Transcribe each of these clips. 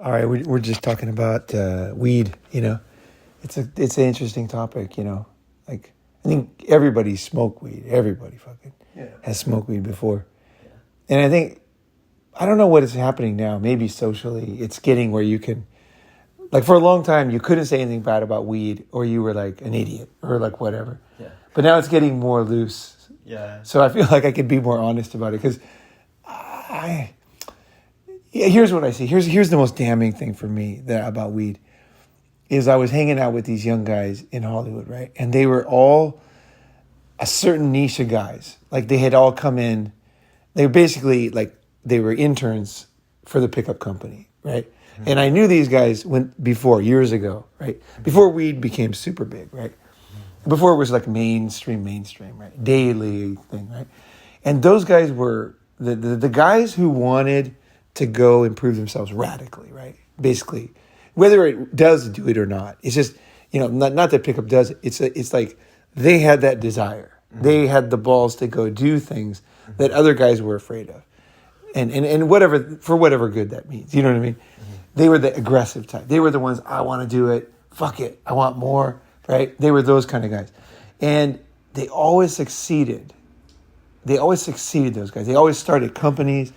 All right, we're just talking about weed. It's an interesting topic. Like I think everybody smoked weed. Everybody fucking has smoked weed before, and I don't know what is happening now. Maybe socially, it's getting where you can, like for a long time, you couldn't say anything bad about weed, or you were like an idiot, or like whatever. Yeah. But now it's getting more loose. Yeah. So I feel like I could be more honest about it because here's what I see. Here's the most damning thing for me about weed is I was hanging out with these young guys in Hollywood, right? And they were all a certain niche of guys. Like they had all come in. They were basically like they were interns for the pickup company, right? Mm-hmm. And I knew these guys before years ago, right? Before weed became super big, right? Mm-hmm. Before it was like mainstream, right? Daily thing, right? And those guys were the guys who wanted to go improve themselves radically, right? Basically, whether it does do it or not, it's just, not that pickup does it. It's like they had that desire. Mm-hmm. They had the balls to go do things that other guys were afraid of. And whatever, for whatever good that means. You know what I mean? Mm-hmm. They were the aggressive type. They were the ones, I want to do it. Fuck it. I want more, right? They were those kind of guys. And they always succeeded. Those guys. They always started companies.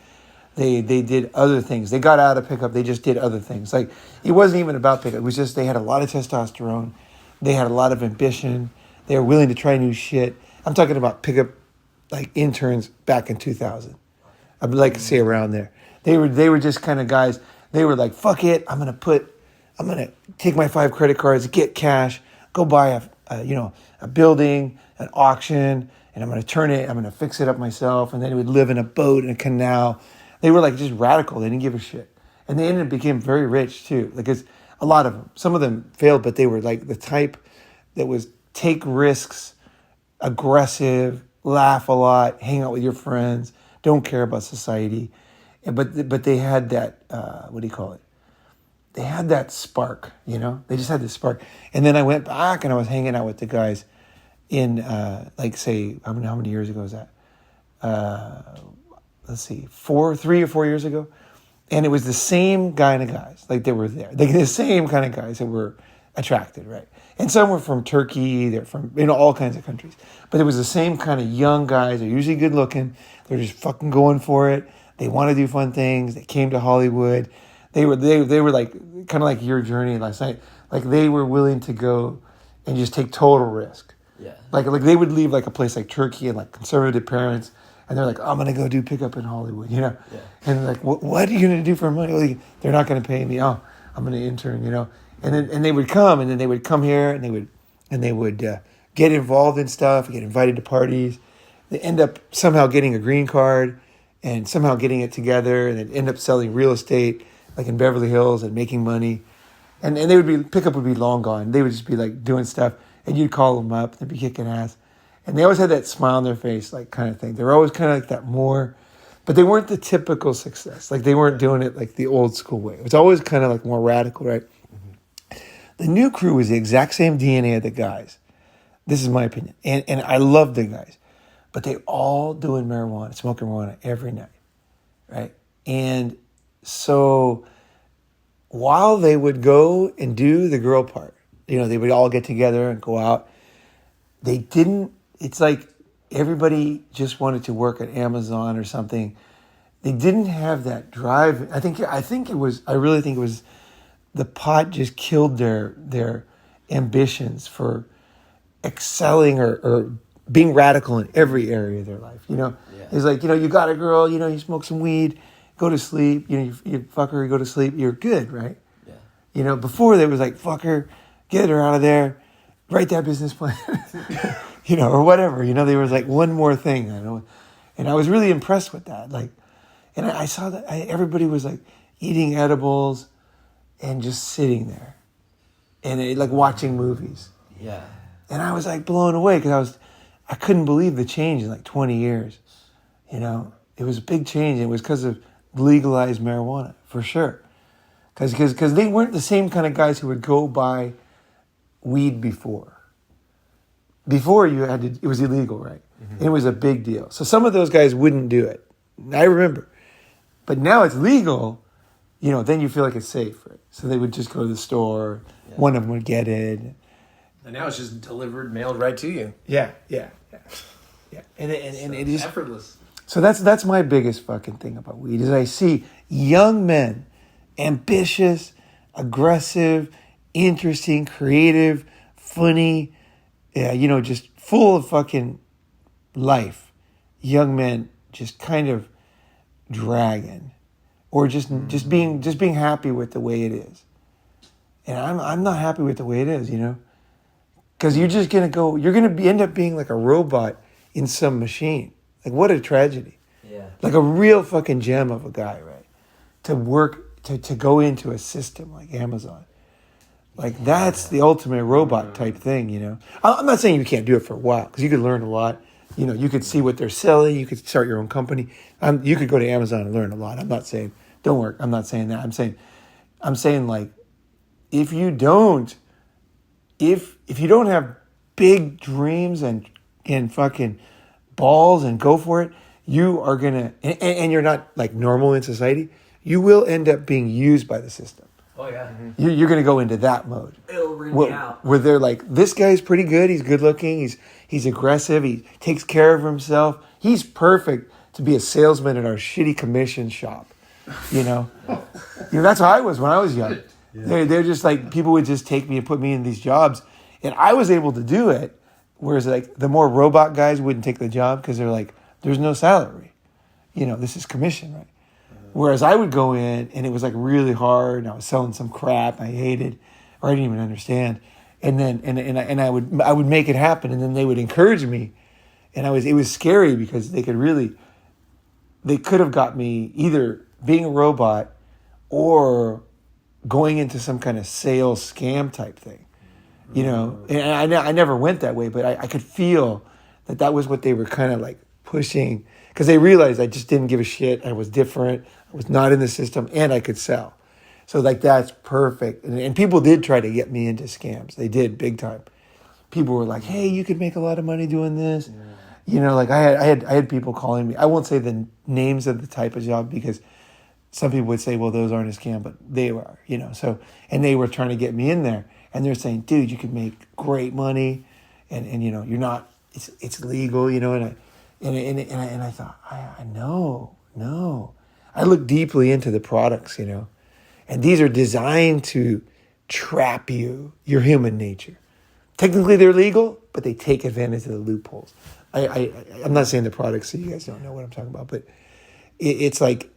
They did other things. They got out of pickup. They just did other things. Like, it wasn't even about pickup. It was just they had a lot of testosterone. They had a lot of ambition. They were willing to try new shit. I'm talking about pickup, like, interns back in 2000. I'd like to say around there. They were just kind of guys. They were like, fuck it. I'm gonna take my 5 credit cards, get cash, go buy a building, an auction, and I'm gonna fix it up myself, and then it would live in a boat in a canal. They were like just radical. They didn't give a shit. And they became very rich too. Like a lot of them. Some of them failed, but they were like the type that was take risks, aggressive, laugh a lot, hang out with your friends, don't care about society. But they had that, what do you call it? They had that spark, They just had this spark. And then I went back and I was hanging out with the guys in, say, how many years ago was that? Let's see, 3 or 4 years ago. And it was the same kind of guys, like they were there. The same kind of guys that were attracted, right? And some were from Turkey, they're from, all kinds of countries. But it was the same kind of young guys. They're usually good looking. They're just fucking going for it. They want to do fun things. They came to Hollywood. They were like, kind of like your journey last night. Like they were willing to go and just take total risk. Yeah. Like they would leave like a place like Turkey and like conservative parents. And they're like, I'm going to go do pickup in Hollywood, Yeah. And like, what are you going to do for money? Like, they're not going to pay me. Oh, I'm going to intern, And they would come, and then they would come here, and they would get involved in stuff, get invited to parties. They end up somehow getting a green card, and somehow getting it together, and then end up selling real estate, like in Beverly Hills, and making money. And pickup would be long gone. They would just be like doing stuff, and you'd call them up, they'd be kicking ass. And they always had that smile on their face, like kind of thing. They were always kind of like that more, but they weren't the typical success. Like they weren't doing it like the old school way. It was always kind of like more radical, right? Mm-hmm. The new crew was the exact same DNA of the guys. This is my opinion. And I love the guys, but they all doing smoking marijuana every night, right? And so while they would go and do the girl part, they would all get together and go out, it's like everybody just wanted to work at Amazon or something. They didn't have that drive. I really think it was the pot just killed their ambitions for excelling or being radical in every area of their life. Yeah. It's like, you got a girl, you smoke some weed, go to sleep, you fuck her, you go to sleep, you're good, right? Yeah. Before there was like, fuck her, get her out of there, write that business plan. Or whatever, there was like one more thing, and I was really impressed with that. Like, and I saw that everybody was like eating edibles and just sitting there and like watching movies. Yeah. And I was like blown away because I couldn't believe the change in like 20 years. It was a big change. It was because of legalized marijuana, for sure. Because they weren't the same kind of guys who would go buy weed before. Before it was illegal, right? Mm-hmm. And it was a big deal. So some of those guys wouldn't do it. I remember. But now it's legal. then you feel like it's safe, right? So they would just go to the store, one of them would get it. And now it's just delivered, mailed right to you. Yeah. And it is effortless. So that's my biggest fucking thing about weed is I see young men, ambitious, aggressive, interesting, creative, funny, just full of fucking life. Young men just kind of dragging, or just being happy with the way it is. And I'm not happy with the way it is, because you're just gonna end up being like a robot in some machine. Like, what a tragedy. Yeah. Like a real fucking gem of a guy, right? To work, to go into a system like Amazon. Like, that's the ultimate robot type thing, I'm not saying you can't do it for a while, because you could learn a lot. You could see what they're selling. You could start your own company. You could go to Amazon and learn a lot. I'm not saying, don't work. I'm not saying that. I'm saying like, if you don't have big dreams and fucking balls and go for it, you are gonna, and you're not like normal in society, you will end up being used by the system. Oh yeah. You're gonna go into that mode. It'll ring me out. Where they're like, this guy's pretty good, he's good looking, he's aggressive, he takes care of himself, he's perfect to be a salesman at our shitty commission shop. That's how I was when I was young. Yeah. They're just like, people would just take me and put me in these jobs, and I was able to do it. Whereas like the more robot guys wouldn't take the job because they're like, there's no salary. This is commission, right? Whereas I would go in and it was like really hard and I was selling some crap I hated or I didn't even understand. And then I would make it happen, and then they would encourage me. And it was scary because they could have got me either being a robot or going into some kind of sales scam type thing. And I never went that way, but I could feel that was what they were kind of like pushing, because they realized I just didn't give a shit. I was different. I was not in the system, and I could sell. So like, that's perfect. And people did try to get me into scams. They did big time. People were like, hey, you could make a lot of money doing this. Yeah. Like I had people calling me. I won't say the names of the type of job, because some people would say, well, those aren't a scam, but they were, so, and they were trying to get me in there. And they're saying, dude, you could make great money, and you're not. It's legal, And I thought, I know. I looked deeply into the products, and these are designed to trap you, your human nature. Technically, they're legal, but they take advantage of the loopholes. I'm not saying the products, so you guys don't know what I'm talking about, but it's like,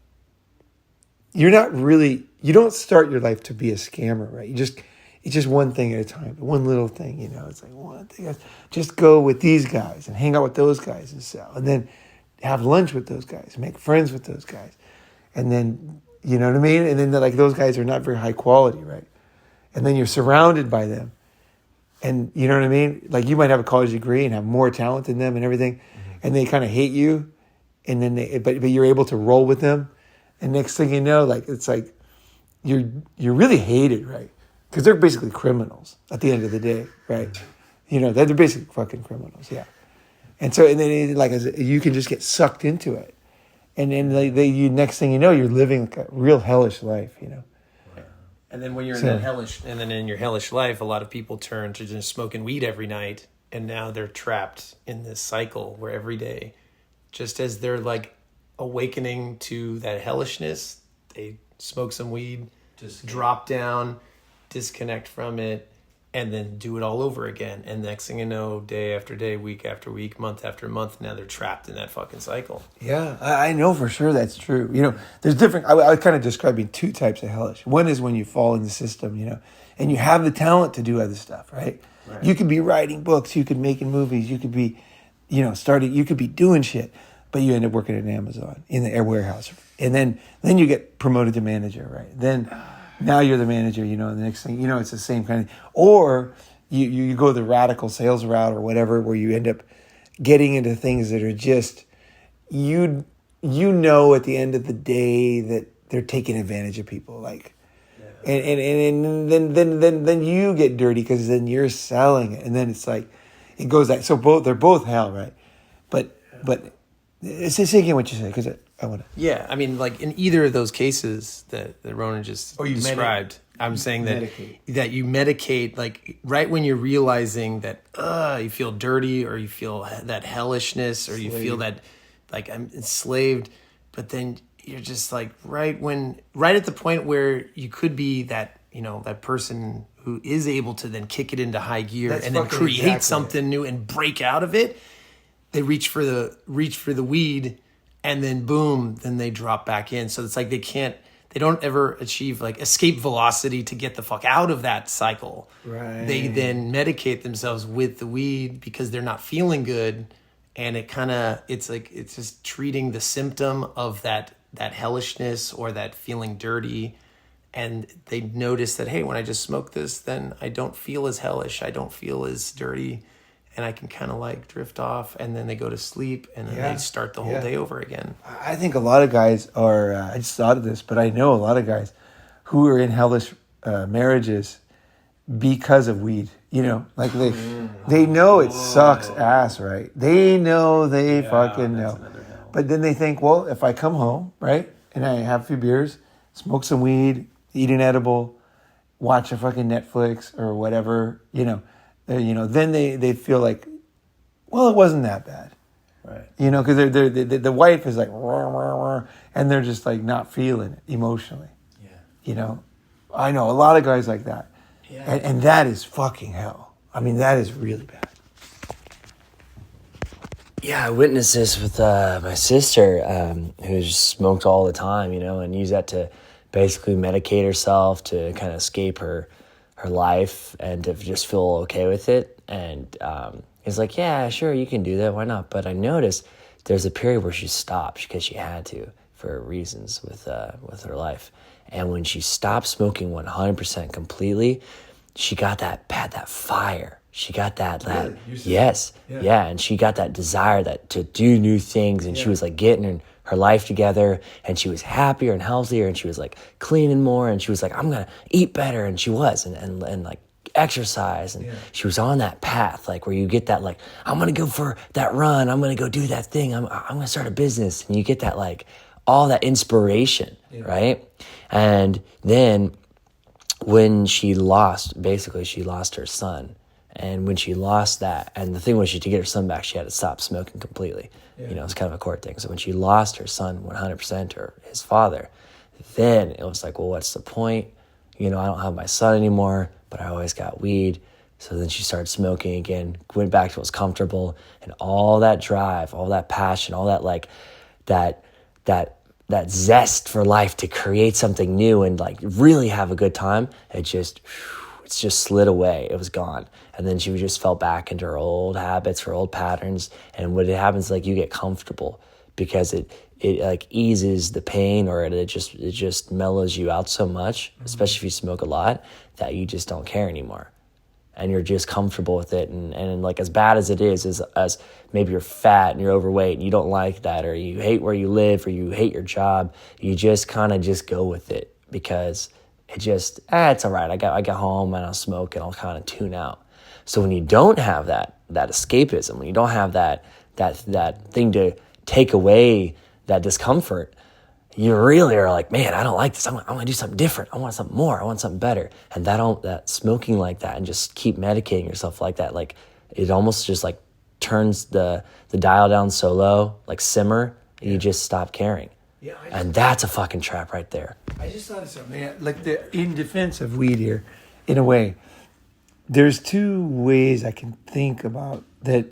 you don't start your life to be a scammer, right? It's just one thing at a time, one little thing, It's like one thing. Just go with these guys and hang out with those guys and sell. And then have lunch with those guys, make friends with those guys. And then, you know what I mean? And then like, those guys are not very high quality, right? And then you're surrounded by them. And you know what I mean? Like, you might have a college degree and have more talent than them and everything. Mm-hmm. And they kind of hate you. And then but you're able to roll with them. And next thing you know, like, it's like, you're really hated, right? Because they're basically criminals at the end of the day, right? They're basically fucking criminals, yeah. And so, and then like, you can just get sucked into it, and then next thing you know, you're living like a real hellish life, And then when you're in your hellish life, a lot of people turn to just smoking weed every night, and now they're trapped in this cycle where every day, just as they're like awakening to that hellishness, they smoke some weed, just drop down, disconnect from it, and then do it all over again. And next thing you know, day after day, week after week, month after month, now they're trapped in that fucking cycle. Yeah, I know for sure that's true. There's different, I was kind of describing two types of hellish. One is when you fall in the system, and you have the talent to do other stuff, right? You could be writing books, you could be making movies, you could be, you could be doing shit, but you end up working at Amazon in the air warehouse. And then you get promoted to manager, right? Then now you're the manager, and the next thing, it's the same kind of, or you go the radical sales route or whatever, where you end up getting into things that are just, at the end of the day that they're taking advantage of people, like, and then you get dirty because then you're selling it, and then it's like, it goes that, so they're both hell, right? But it's just thinking what you say, because I want to. Yeah, I mean, like in either of those cases that Ronan just described, I'm saying that you medicate, like right when you're realizing that you feel dirty, or you feel that hellishness, or you feel that like I'm enslaved, but then you're just like right at the point where you could be that, that person who is able to then kick it into high gear and then create something new and break out of it. They reach for the weed, and then boom, then they drop back in. So it's like they don't ever achieve like escape velocity to get the fuck out of that cycle. Right. They then medicate themselves with the weed because they're not feeling good. And it's just treating the symptom of that hellishness or that feeling dirty. And they notice that, hey, when I just smoke this, then I don't feel as hellish. I don't feel as dirty. And I can kind of like drift off, and then they go to sleep, and then they start the whole day over again. I think a lot of guys are, I just thought of this, but I know a lot of guys who are in hellish marriages because of weed. Like they know it sucks ass, right? They know they fucking know. But then they think, well, if I come home, right, and I have a few beers, smoke some weed, eat an edible, watch a fucking Netflix or whatever, then they feel like, well, it wasn't that bad, right? Because the wife is like, rah, rah, rah, and they're just like not feeling it emotionally. Yeah. I know a lot of guys like that, and that is fucking hell. I mean, that is really bad. Yeah, I witnessed this with my sister, who just smoked all the time, and used that to basically medicate herself to kind of escape her life and to just feel okay with it. And he's like, yeah, sure, you can do that. Why not? But I noticed there's a period where she stopped because she had to for reasons with her life. And when she stopped smoking 100% completely, she got that fire. She got that really? Yes. Yeah. And she got that desire to do new things. And she was like getting her life together, and she was happier and healthier, and she was like cleaning more, and she was like, I'm gonna eat better, and she was and like exercise, and she was on that path, like where you get that like, I'm gonna go for that run, I'm gonna go do that thing, I'm gonna start a business, and you get that like all that inspiration, right? And then when she lost her son. And when she lost that, and the thing was, to get her son back, she had to stop smoking completely. It's kind of a court thing. So when she lost her son 100%, or his father, then it was like, well, what's the point? I don't have my son anymore, but I always got weed. So then she started smoking again, went back to what was comfortable, and all that drive, all that passion, all that like that zest for life to create something new and like really have a good time, it's just slid away. It was gone. And then she just fell back into her old habits, her old patterns. And what happens, like, you get comfortable because it like eases the pain, or it just mellows you out so much, especially if you smoke a lot, that you just don't care anymore. And you're just comfortable with it. And like, as bad as it is, as maybe you're fat and you're overweight and you don't like that, or you hate where you live, or you hate your job, you just kind of just go with it because it just, it's all right. I got home and I'll smoke and I'll kind of tune out. So when you don't have that escapism, when you don't have that thing to take away that discomfort, you really are like, man, I don't like this. I'm gonna do something different. I want something more. I want something better. And that smoking like that, and just keep medicating yourself like that, like it almost just like turns the dial down so low, like simmer, and you just stop caring. Yeah, and that's a fucking trap right there. I just thought of something. Like in defense of weed here, in a way, there's two ways I can think about that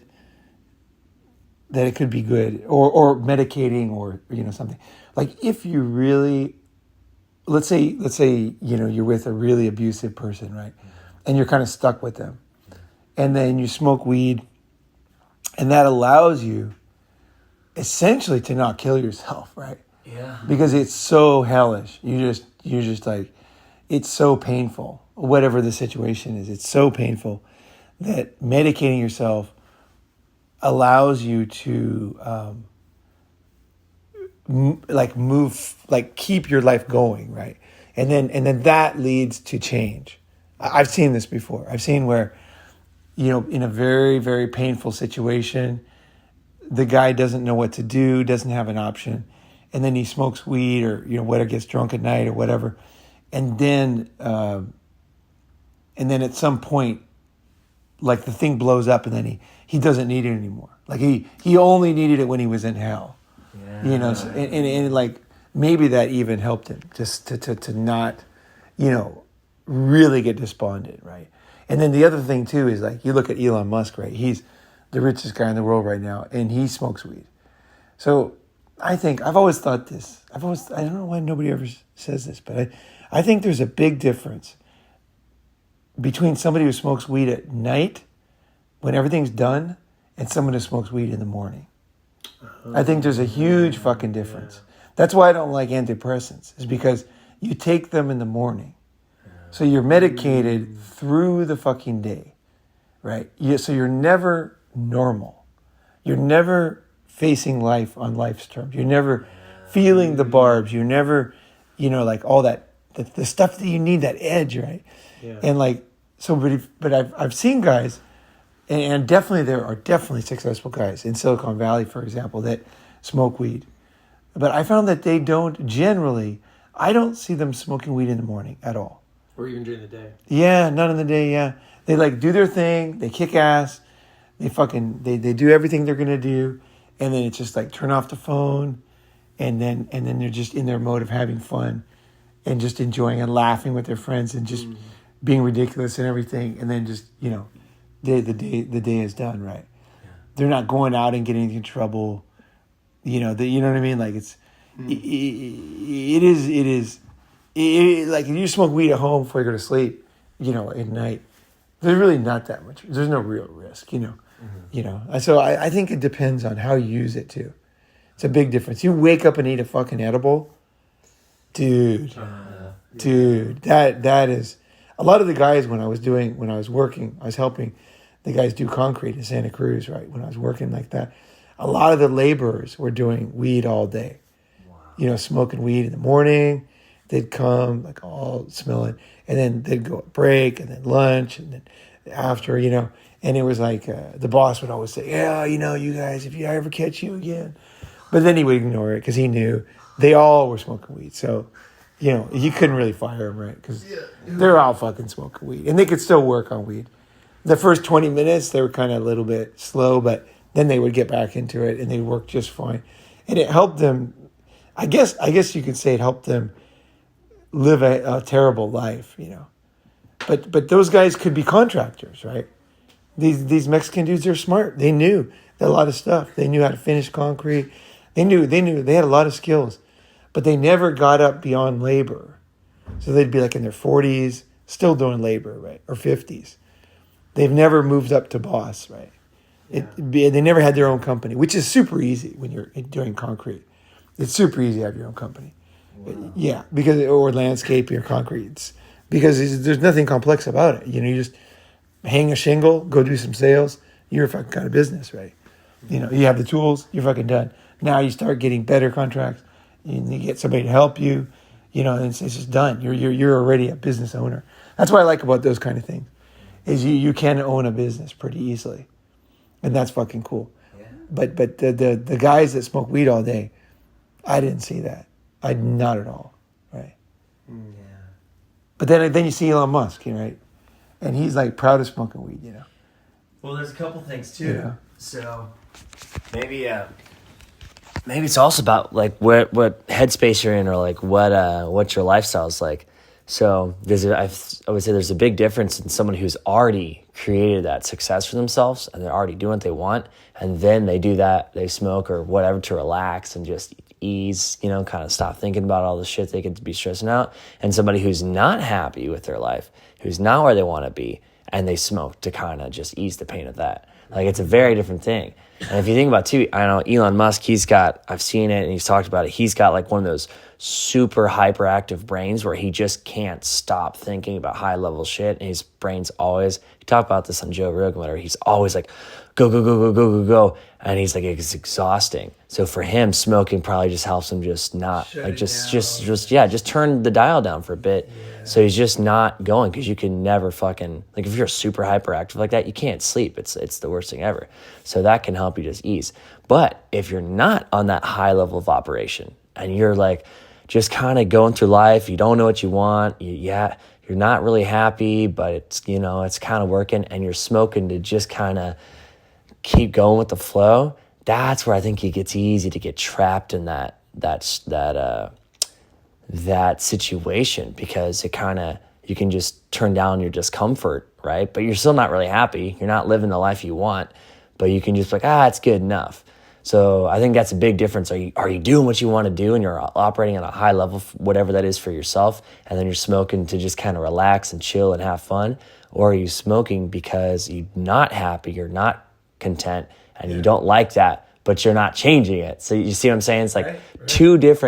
it could be good, or medicating, or something. Like if you really, let's say you're with a really abusive person, right, and you're kind of stuck with them, and then you smoke weed, and that allows you essentially to not kill yourself, right? Yeah. Because it's so hellish. You're just like, it's so painful. Whatever the situation is, it's so painful that medicating yourself allows you to keep your life going, right? And then that leads to change. I've seen this before. I've seen where, in a very, very painful situation, the guy doesn't know what to do, doesn't have an option, and then he smokes weed or whatever, gets drunk at night or whatever, and then at some point, like the thing blows up, and then he doesn't need it anymore. Like he only needed it when he was in hell. Yeah. So, and like maybe that even helped him just to not, really get despondent, right? And then the other thing too is like you look at Elon Musk, right? He's the richest guy in the world right now, and he smokes weed. So I think I've always thought this. I don't know why nobody ever says this, but I think there's a big difference between somebody who smokes weed at night when everything's done and someone who smokes weed in the morning. I think there's a huge fucking difference. That's why I don't like antidepressants, is because you take them in the morning. So you're medicated through the fucking day, right? So you're never normal. You're never facing life on life's terms. You're never feeling the barbs. You're never, like all that, the stuff that you need, that edge, right? Yeah. And like, so, but I've seen guys, and definitely there are definitely successful guys in Silicon Valley, for example, that smoke weed. But I found that they don't generally, I don't see them smoking weed in the morning at all. Or even during the day. Yeah, none in the day, yeah. They like do their thing, they kick ass, they do everything they're going to do, and then it's just like turn off the phone, and then they're just in their mode of having fun and just enjoying and laughing with their friends and just being ridiculous and everything, and then just, the day is done, right? Yeah. They're not going out and getting into trouble, you know what I mean? Like it is like if you smoke weed at home before you go to sleep, at night, there's really not that much. There's no real risk, So I think it depends on how you use it too. It's a big difference. You wake up and eat a fucking edible, dude. That is a lot of the guys when I was helping the guys do concrete in Santa Cruz, right? When I was working like that, a lot of the laborers were doing weed all day. Wow. Smoking weed in the morning. They'd come like all smelling, and then they'd go at break, and then lunch, and then after, and it was like the boss would always say, "Yeah, you guys, if I ever catch you again," but then he would ignore it because he knew they all were smoking weed. So, you couldn't really fire them, right? Because they're all fucking smoking weed, and they could still work on weed. The first 20 minutes they were kind of a little bit slow, but then they would get back into it, and they'd work just fine, and it helped them. I guess you could say it helped them live a terrible life, But those guys could be contractors, right? These Mexican dudes, they're smart. They knew a lot of stuff. They knew how to finish concrete. They had a lot of skills, but they never got up beyond labor. So they'd be like in their 40s, still doing labor, right? Or 50s. They've never moved up to boss, right? They never had their own company, which is super easy when you're doing concrete. It's super easy to have your own company. Wow. Yeah, or landscaping or concrete. Because there's nothing complex about it. You just hang a shingle, go do some sales, you're a fucking kind of business, right? You have the tools, you're fucking done. Now you start getting better contracts, you get somebody to help you, and it's just done. You're already a business owner. That's what I like about those kind of things, is you can own a business pretty easily. And that's fucking cool. Yeah. But the guys that smoke weed all day, I didn't see that. Not at all, right? Yeah. But then you see Elon Musk, right? And he's like proud of smoking weed, Well, there's a couple things too. Yeah. So maybe it's also about like what headspace you're in, or like what your lifestyle's like. So I would say there's a big difference in someone who's already created that success for themselves and they're already doing what they want, and then they do that, they smoke or whatever to relax and just ease, kind of stop thinking about all the shit they could be stressing out, and somebody who's not happy with their life, who's not where they want to be, and they smoke to kind of just ease the pain of that. Like, it's a very different thing. And if you think about it too, I know Elon Musk, I've seen it and he's talked about it, he's got like one of those super hyperactive brains where he just can't stop thinking about high level shit, and his brain's always, he talked about this on Joe Rogan, whatever, he's always like go, and he's like, it's exhausting. So for him, smoking probably just helps him just not just turn the dial down for a bit. Yeah. So he's just not going, because you can never fucking, like, if you're super hyperactive like that, you can't sleep. It's the worst thing ever. So that can help you just ease. But if you're not on that high level of operation, and you're like just kind of going through life. You don't know what you want. You're not really happy, but it's, it's kind of working, and you're smoking to just kind of keep going with the flow. That's where I think it gets easy to get trapped in that situation, because you can just turn down your discomfort, right? But you're still not really happy. You're not living the life you want, but you can just be like, it's good enough. So I think that's a big difference. Are you doing what you want to do, and you're operating at a high level, whatever that is for yourself, and then you're smoking to just kind of relax and chill and have fun? Or are you smoking because you're not happy, you're not content, and you don't like that, but you're not changing it? So you see what I'm saying? It's like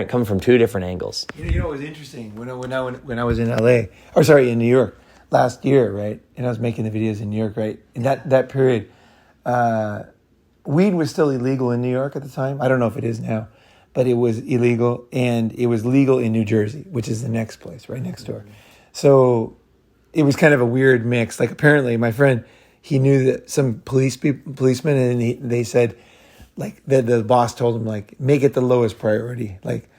coming from two different angles. You know what was interesting? When I was in in New York last year, right? And I was making the videos in New York, right? In that period, weed was still illegal in New York at the time. I don't know if it is now, but it was illegal, and it was legal in New Jersey, which is the next place, right next door. So it was kind of a weird mix. Like, apparently my friend, he knew that some policemen, and they said, like, the boss told him, like, make it the lowest priority, like,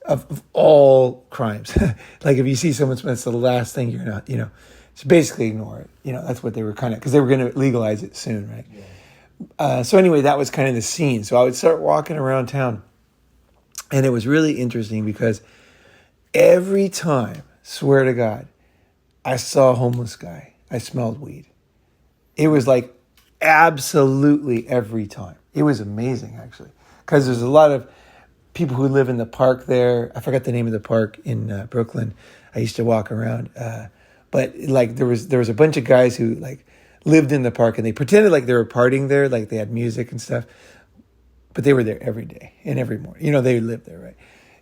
of all crimes. Like, if you see someone smoke, it's the last thing you're not, so basically ignore it. That's what they were because they were going to legalize it soon, right? Yeah. So anyway, that was kind of the scene. So I would start walking around town, and it was really interesting because every time, swear to God, I saw a homeless guy, I smelled weed. It was like absolutely every time. It was amazing, actually, because there's a lot of people who live in the park there. I forgot the name of the park in Brooklyn. I used to walk around, but like there was a bunch of guys who like lived in the park, and they pretended like they were partying there, like they had music and stuff, but they were there every day and every morning. They lived there, right?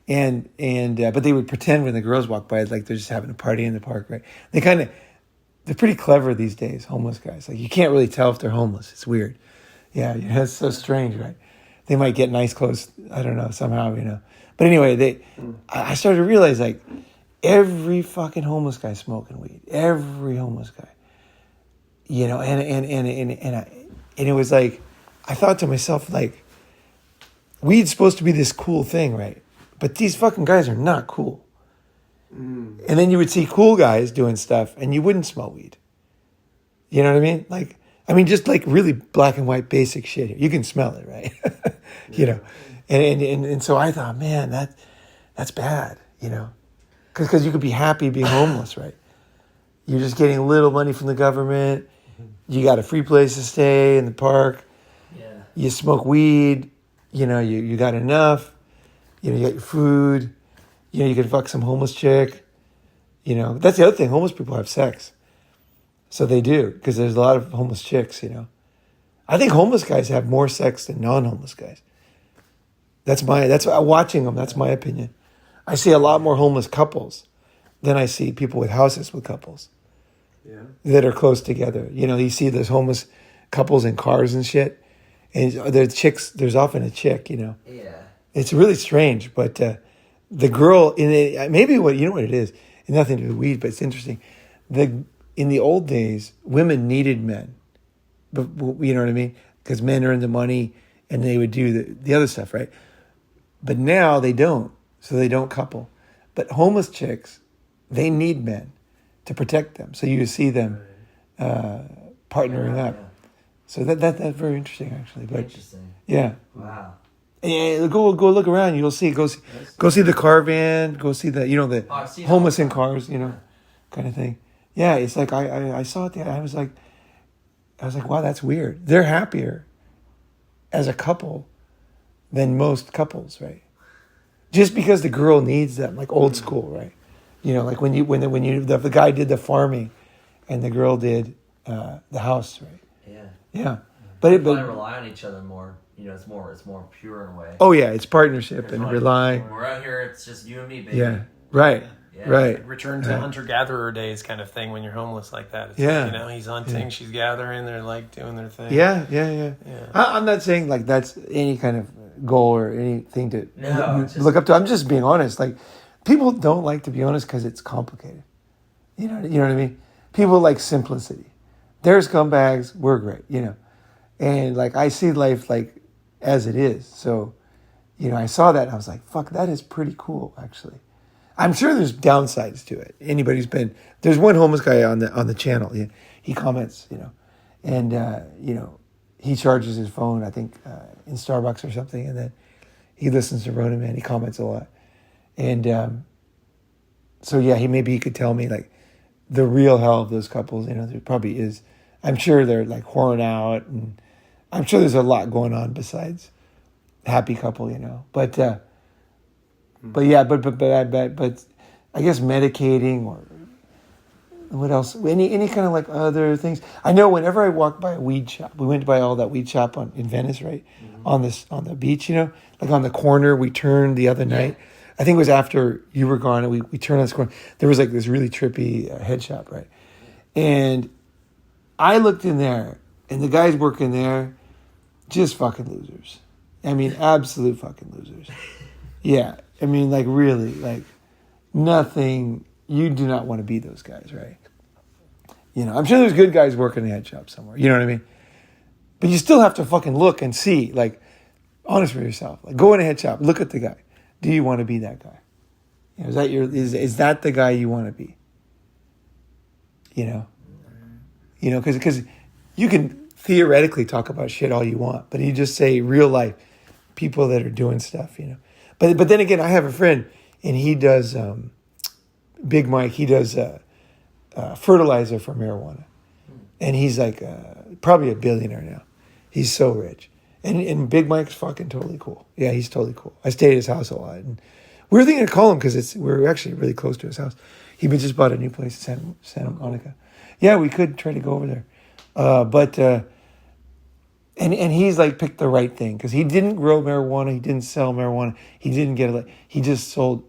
And but they would pretend when the girls walk by, like they're just having a party in the park, right? They're pretty clever these days, homeless guys. Like, you can't really tell if they're homeless. It's weird. Yeah, it's so strange, right? They might get nice clothes, I don't know, somehow, But anyway, I started to realize, like, every fucking homeless guy smoking weed. Every homeless guy. And it was like, I thought to myself, like, weed's supposed to be this cool thing, right? But these fucking guys are not cool. And then you would see cool guys doing stuff, and you wouldn't smell weed. You know what I mean? Just like really black and white basic shit. You can smell it, right? And so I thought, man, that's bad, because you could be happy being homeless, right? You're just getting a little money from the government. You got a free place to stay in the park. Yeah. You smoke weed. You got enough. You got your food. You can fuck some homeless chick. That's the other thing. Homeless people have sex. So they do, because there's a lot of homeless chicks, I think homeless guys have more sex than non-homeless guys. That's watching them. That's my opinion. I see a lot more homeless couples than I see people with houses with couples. Yeah. That are close together. You see those homeless couples in cars and shit, and there's often a chick, Yeah. It's really strange, but the girl maybe what it is, and nothing to do with weed, but it's interesting. In the old days, women needed men, but you know what I mean? Because men earned the money, and they would do the other stuff, right? But now they don't, so they don't couple. But homeless chicks, they need men to protect them. So you see them partnering up. Yeah. So that's very interesting, actually. But interesting. Yeah. Wow. Yeah, go look around. You'll see. Go see the car van. Go see the the homeless in cars. Kind of thing. Yeah, it's like I saw it there. I was like, wow, that's weird. They're happier as a couple than most couples, right? Just because the girl needs them, like old school, right? Like when the guy did the farming, and the girl did the house, right? Yeah. Yeah. But rely on each other more. It's more pure in a way. Oh yeah, it's partnership and relying. When we're out here, it's just you and me, baby. Yeah. Right. Yeah. Right. Like return to hunter-gatherer days kind of thing when you're homeless like that. It's like, he's hunting, she's gathering, they're like doing their thing. Yeah. I'm not saying like that's any kind of goal or anything to look up to. I'm just being honest. Like, people don't like to be honest because it's complicated. You know what I mean? People like simplicity. They're scumbags, we're great, And like I see life like as it is. So, I saw that and I was like, fuck, that is pretty cool, actually. I'm sure there's downsides to it. There's one homeless guy on the channel. He comments, and he charges his phone, I think, in Starbucks or something, and then he listens to Ronin, man. He comments a lot, and so yeah, he could tell me like the real hell of those couples. There probably is. I'm sure they're like whoring out, and I'm sure there's a lot going on besides happy couple, But yeah, but I guess medicating or what else? Any kind of like other things. I know whenever I walk by a weed shop, we went by all that weed shop in Venice, right? Mm-hmm. On the beach, like on the corner. We turned the other night. I think it was after you were gone, and we turned on this corner. There was like this really trippy head shop, right? And I looked in there, and the guys working there, just fucking losers. I mean, absolute fucking losers. Yeah. I mean, like really, like nothing. You do not want to be those guys, right? I'm sure there's good guys working in the head shop somewhere. You know what I mean? But you still have to fucking look and see, like, honest with yourself. Like, go in a head shop, look at the guy. Do you want to be that guy? Is that the guy you want to be? Because you can theoretically talk about shit all you want, but you just say real life people that are doing stuff, But then again, I have a friend, and he does Big Mike. He does fertilizer for marijuana, and he's like probably a billionaire now. He's so rich, and Big Mike's fucking totally cool. Yeah, he's totally cool. I stayed at his house a lot, and we were thinking to call him because we're actually really close to his house. He just bought a new place in Santa Monica. Yeah, we could try to go over there, and he's like picked the right thing because he didn't grow marijuana, he didn't sell marijuana, he didn't get it. He just sold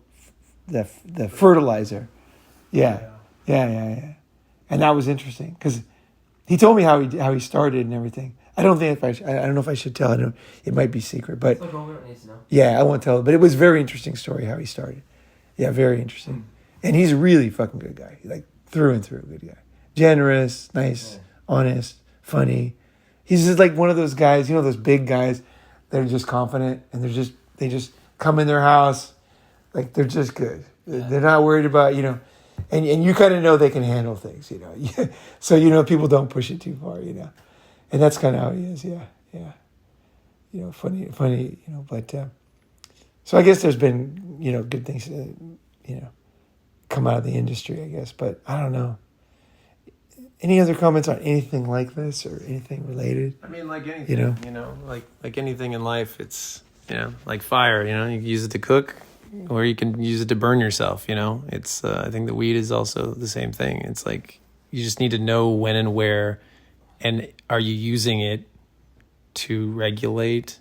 the fertilizer. Yeah, and that was interesting because he told me how he started and everything. I don't know if I should tell. I know it might be secret, but yeah, I won't tell it. But it was a very interesting story how he started. Yeah, very interesting, and he's a really fucking good guy, like through and through, good guy, generous, nice, honest, funny. He's just like one of those guys, those big guys that are just confident and they just come in their house, like they're just good. Yeah. They're not worried about, and you kind of know they can handle things, So, people don't push it too far, And that's kind of how he is, yeah. Funny, but, so I guess there's been, good things, come out of the industry, I guess, but I don't know. Any other comments on anything like this or anything related? I mean, like anything, like anything in life, it's, like fire, you can use it to cook or you can use it to burn yourself, It's, I think the weed is also the same thing. It's like, you just need to know when and where, and are you using it to regulate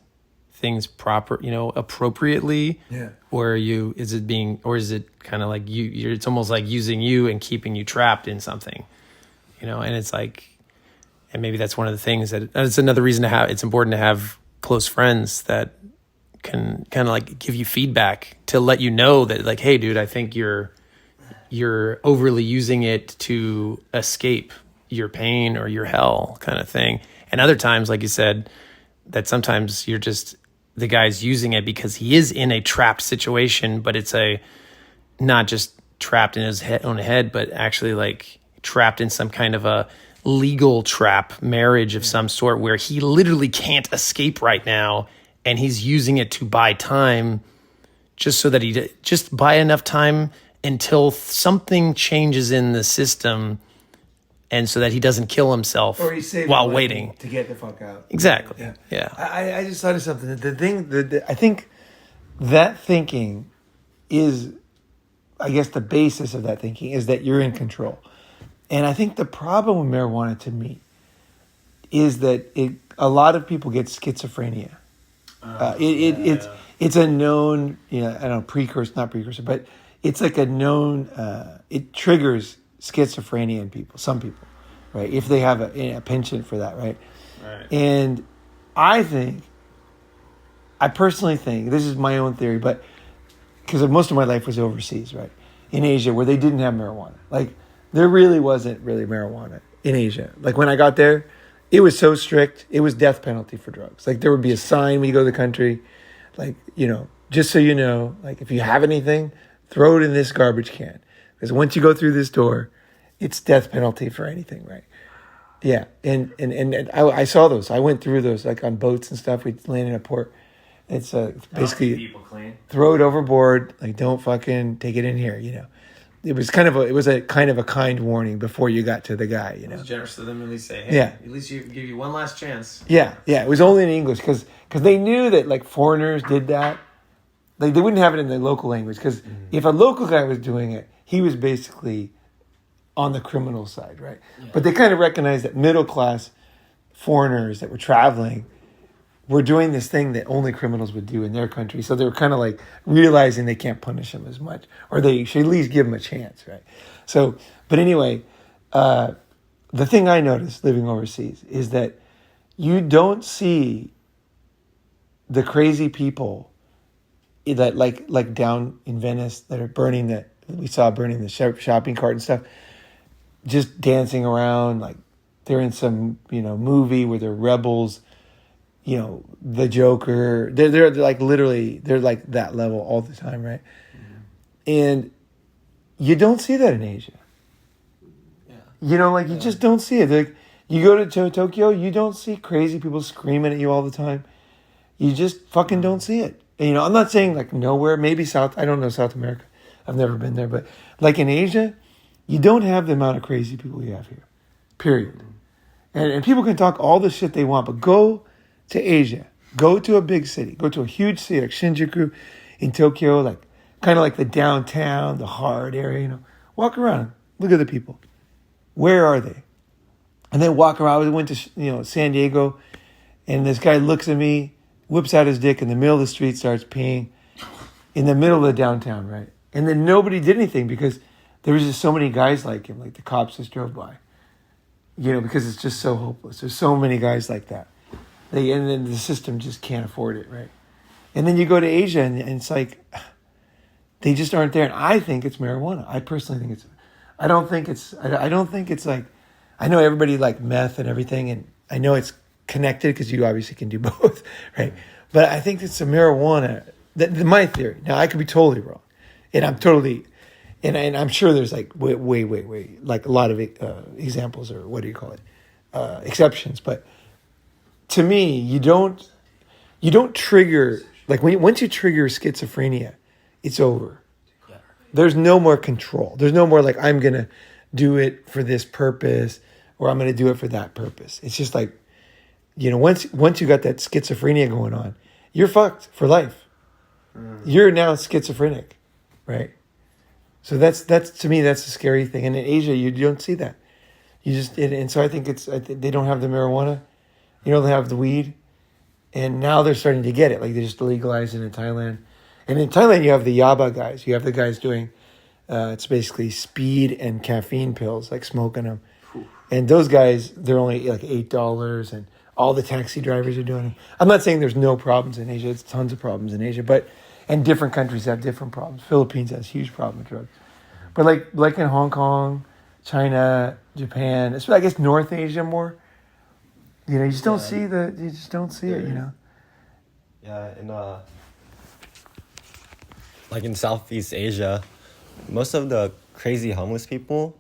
things appropriately? Yeah. Or is it kind of like it's almost like using you and keeping you trapped in something? And it's like, and maybe that's one of the things it's another reason it's important to have close friends that can kind of like give you feedback to let you know that like, hey dude, I think you're overly using it to escape your pain or your hell kind of thing. And other times, like you said, that sometimes you're just, the guy's using it because he is in a trapped situation, but it's not just trapped in his own head, but actually like trapped in some kind of a legal trap marriage of some sort where he literally can't escape right now, and he's using it to buy time just so that he just buy enough time until something changes in the system, and so that he doesn't kill himself while waiting to get the fuck out. Exactly. Yeah. I just thought of something. I think that thinking is, I guess the basis of that thinking is that you're in control. And I think the problem with marijuana to me is that a lot of people get schizophrenia. It's a known, I don't know, not precursor, but it's like a known, it triggers schizophrenia in people, some people, right? If they have a penchant for that, right? Right. And I personally think, this is my own theory, but because most of my life was overseas, right? In Asia, where they didn't have marijuana. Like, there really wasn't really marijuana in Asia. Like, when I got there, it was so strict, it was death penalty for drugs. Like, there would be a sign when you go to the country, like, just so you know, like if you have anything, throw it in this garbage can. Because once you go through this door, it's death penalty for anything, right? Yeah, and I saw those. I went through those like on boats and stuff. We landed in a port. It's basically people clean. throw it overboard. Like don't fucking take it in here. It was kind of a kind warning before you got to the guy. It was generous to them at least say, hey, Yeah. at least you give you one last chance. Yeah. It was only in English because they knew that like foreigners did that. Like they wouldn't have it in the local language because if a local guy was doing it, he was basically on the criminal side, right? Yeah. But they kind of recognized that middle class foreigners that were traveling were doing this thing that only criminals would do in their country. So they were kind of like realizing they can't punish them as much, or they should at least give them a chance, right? So, but anyway, the thing I noticed living overseas is that you don't see the crazy people that like down in Venice that are burning the shopping cart and stuff, just dancing around like they're in some movie where they're rebels. The Joker, they're like literally, they're like that level all the time, right? Mm-hmm. And you don't see that in Asia. Yeah. You just don't see it. Like you go to Tokyo, you don't see crazy people screaming at you all the time. You just fucking don't see it. And, I'm not saying like nowhere, maybe I don't know South America. I've never been there, but like in Asia, you don't have the amount of crazy people you have here, period. And people can talk all the shit they want, but go to Asia, go to a big city, go to a huge city like Shinjuku in Tokyo, like kind of like the downtown, the hard area, walk around, look at the people. Where are they? And then walk around. I went to, San Diego, and this guy looks at me, whips out his dick in the middle of the street, starts peeing in the middle of the downtown, right? And then nobody did anything because there was just so many guys like him, like the cops just drove by, because it's just so hopeless. There's so many guys like that. And then the system just can't afford it, right? And then you go to Asia, and it's like they just aren't there. And I think it's marijuana. I personally think I don't think it's like, I know everybody like meth and everything, and I know it's connected because you obviously can do both, right? But I think it's a marijuana. My theory. Now I could be totally wrong, and I'm totally, and I'm sure there's like way, like a lot of examples, or what do you call it, exceptions, but. To me, you don't trigger, like once you trigger schizophrenia, it's over. Yeah. There's no more control. There's no more like I'm going to do it for this purpose or I'm going to do it for that purpose. It's just like, once you got that schizophrenia going on, you're fucked for life. You're now schizophrenic, right? So that's to me, that's a scary thing. And in Asia, you don't see that. And so I think they don't have the marijuana. They have the weed, and now they're starting to get it. Like they just legalized it in Thailand. And in Thailand, you have the yaba guys. You have the guys doing, it's basically speed and caffeine pills, like smoking them. And those guys, they're only like $8, and all the taxi drivers are doing it. I'm not saying there's no problems in Asia. It's tons of problems in Asia, and different countries have different problems. Philippines has a huge problem with drugs. But like in Hong Kong, China, Japan, I guess North Asia more, you just don't see it, Yeah, like in Southeast Asia, most of the crazy homeless people,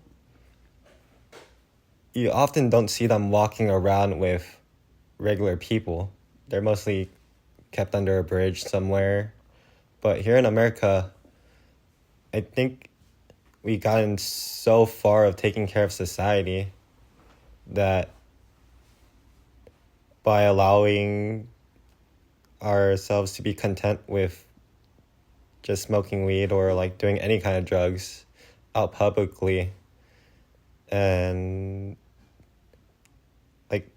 you often don't see them walking around with regular people. They're mostly kept under a bridge somewhere. But here in America, I think we've gotten so far of taking care of society that by allowing ourselves to be content with just smoking weed or like doing any kind of drugs out publicly, and like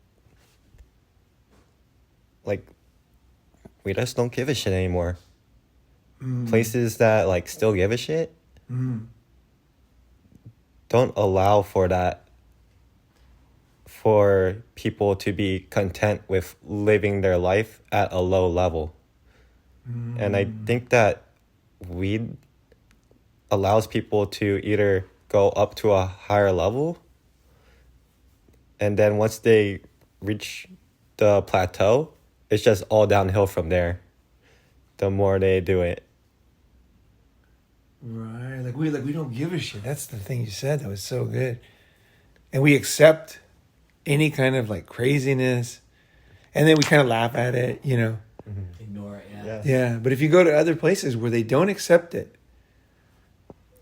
we just don't give a shit anymore. Places that like still give a shit don't allow for that, for people to be content with living their life at a low level. And I think that weed allows people to either go up to a higher level, and then once they reach the plateau, it's just all downhill from there. the more they do it. Right. Like we don't give a shit. That's the thing you said. That was so good. And we accept any kind of like craziness, and then we kind of laugh at it, you know. Ignore it, Yeah. Yeah. But if you go to other places where they don't accept it,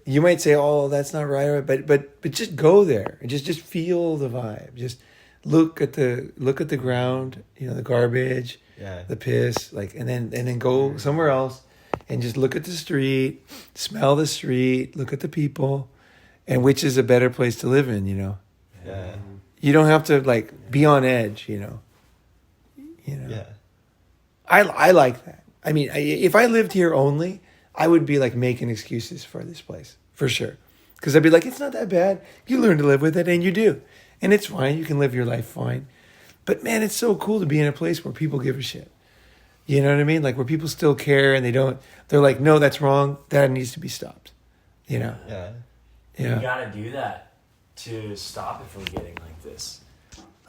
you might say, "Oh, that's not right." But just go there and just feel the vibe. Just look at the ground, you know, the garbage, Yeah. the piss, like, and then go somewhere else and just look at the street, smell the street, look at the people, and which is a better place to live in, you know. Yeah. You don't have to like be on edge, you know. Yeah. I like that. I mean, if I lived here only, I would be like making excuses for this place for sure, because I'd be like, it's not that bad. You learn to live with it, and you do, and it's fine. You can live your life fine. But man, it's so cool to be in a place where people give a shit. You know what I mean? Like where people still care, and they're like, no, that's wrong. That needs to be stopped. You know? Yeah. Yeah. You gotta do that to stop it from getting like this.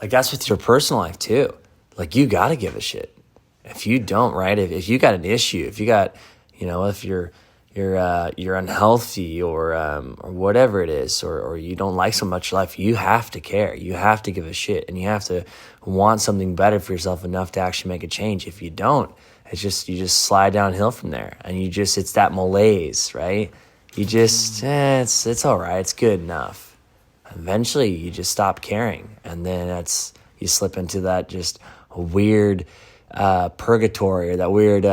Like that's with your personal life too. Like you gotta give a shit. If you don't, right? If you got an issue, if you got, you know, if you're unhealthy or whatever it is, or you don't like so much life, you have to care. You have to give a shit, and you have to want something better for yourself enough to actually make a change. If you don't, you just slide downhill from there, and it's that malaise, right? You just it's all right, it's good enough. Eventually, you just stop caring, and then you slip into that just weird purgatory, or that weird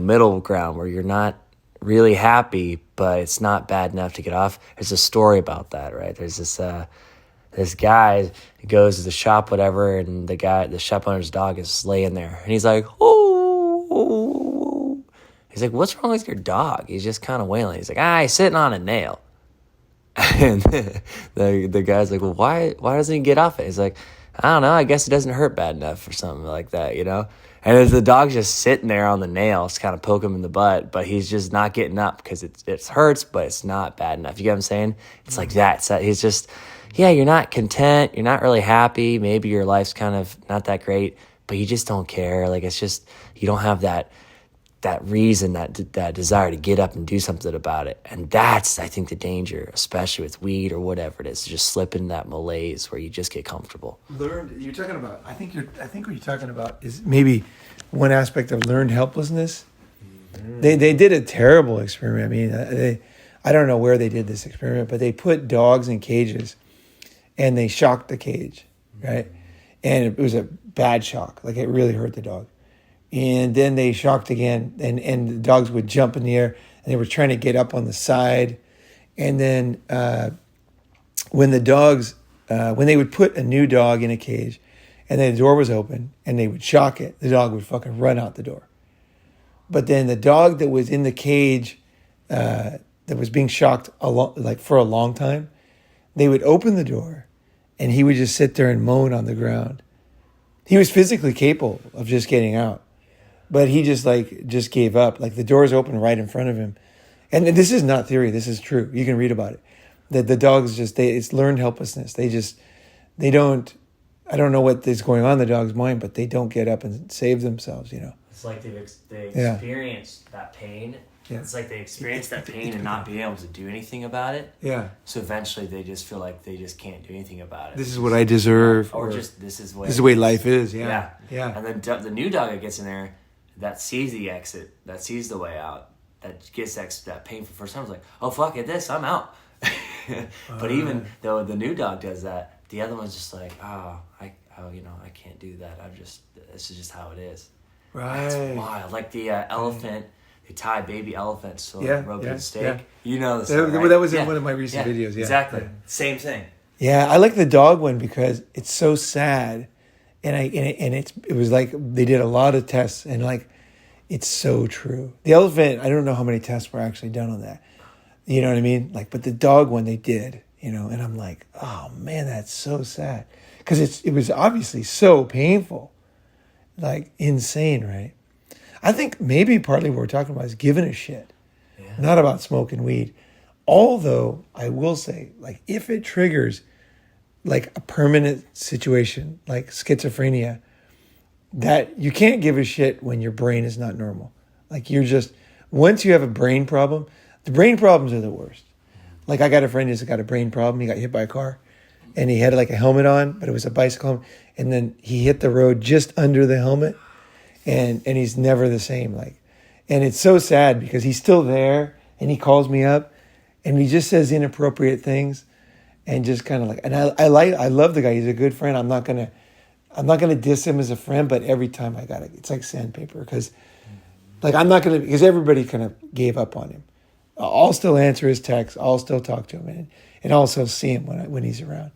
middle ground where you're not really happy, but it's not bad enough to get off. There's a story about that, right? There's this guy who goes to the shop, whatever, and the shop owner's dog is laying there, and he's like, oh. He's like, what's wrong with your dog? He's just kind of wailing. He's like, he's sitting on a nail. And the guy's like, well, why doesn't he get off it? He's like, I don't know. I guess it doesn't hurt bad enough or something like that, you know? And as the dog's just sitting there on the nail, it's kind of poke him in the butt, but he's just not getting up because it hurts, but it's not bad enough. You get what I'm saying? It's like that. He's just, you're not content. You're not really happy. Maybe your life's kind of not that great, but you just don't care. Like, it's just, you don't have that reason, that desire to get up and do something about it. And that's, I think, the danger, especially with weed or whatever it is, to just slip in that malaise where you just get comfortable. You're talking about, I think what you're talking about is maybe one aspect of learned helplessness. Mm-hmm. They did a terrible experiment. I mean, I don't know where they did this experiment, but they put dogs in cages and they shocked the cage, right? And it was a bad shock. Like, it really hurt the dog. And then they shocked again, and the dogs would jump in the air, and they were trying to get up on the side. And then when they would put a new dog in a cage, and then the door was open, and they would shock it, the dog would fucking run out the door. But then the dog that was in the cage that was being shocked for a long time, they would open the door, and he would just sit there and moan on the ground. He was physically capable of just getting out. But he just gave up. Like, the door's open right in front of him. And this is not theory. This is true. You can read about it. That the dogs it's learned helplessness. I don't know what is going on in the dog's mind, but they don't get up and save themselves, you know. It's like they experienced that pain. Yeah. It's like they experienced that pain and not being able to do anything about it. Yeah. So eventually they just feel like they just can't do anything about it. This is what I deserve. Or just this is the way life is. Yeah. Yeah. And then the new dog that gets in there, that sees the exit, that sees the way out, that gets that painful first time, is like, oh, fuck it, I'm out. But even though the new dog does that, the other one's just like, I can't do that. This is just how it is. Right. That's wild. Like the elephant, they tie baby elephants to a rope and stake. Yeah. You know this one, right? That was in one of my recent videos. Yeah. Exactly. Yeah. Same thing. Yeah, I like the dog one because it's so sad. And it was like they did a lot of tests, and like it's so true. The elephant, I don't know how many tests were actually done on that. You know what I mean? Like, but the dog one they did, you know, and I'm like, oh man, that's so sad. Because it was obviously so painful. Like, insane, right? I think maybe partly what we're talking about is giving a shit. Yeah. Not about smoking weed. Although I will say, like, if it triggers like a permanent situation like schizophrenia, that you can't give a shit when your brain is not normal. Like you're just, once you have a brain problem, the brain problems are the worst. Like I got a friend who's got a brain problem. He got hit by a car and he had like a helmet on, but it was a bicycle helmet. And then he hit the road just under the helmet and he's never the same. Like, and it's so sad because he's still there and he calls me up and he just says inappropriate things and just kind of like, and I love the guy. He's a good friend. I'm not going to diss him as a friend, but every time I got it, it's like sandpaper because like I'm not going to, because everybody kind of gave up on him. I'll still answer his texts. I'll still talk to him and also see him when he's around.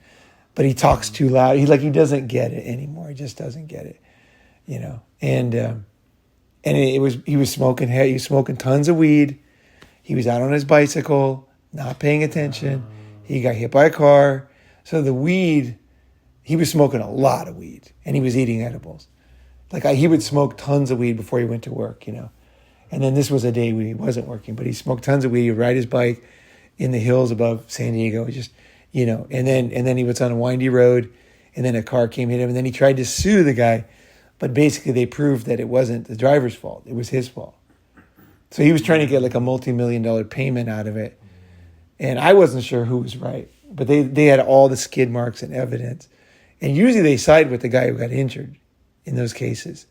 But he talks too loud. He doesn't get it anymore. He just doesn't get it, you know. And he was smoking tons of weed. He was out on his bicycle, not paying attention. He got hit by a car. So the weed, he was smoking a lot of weed, and he was eating edibles. Like he would smoke tons of weed before he went to work, you know. And then this was a day when he wasn't working, but he smoked tons of weed. He would ride his bike in the hills above San Diego, just, you know. And then he was on a windy road, and then a car came hit him, and then he tried to sue the guy, but basically they proved that it wasn't the driver's fault; it was his fault. So he was trying to get like a multi-million-dollar payment out of it, and I wasn't sure who was right, but they had all the skid marks and evidence, and usually they side with the guy who got injured in those cases,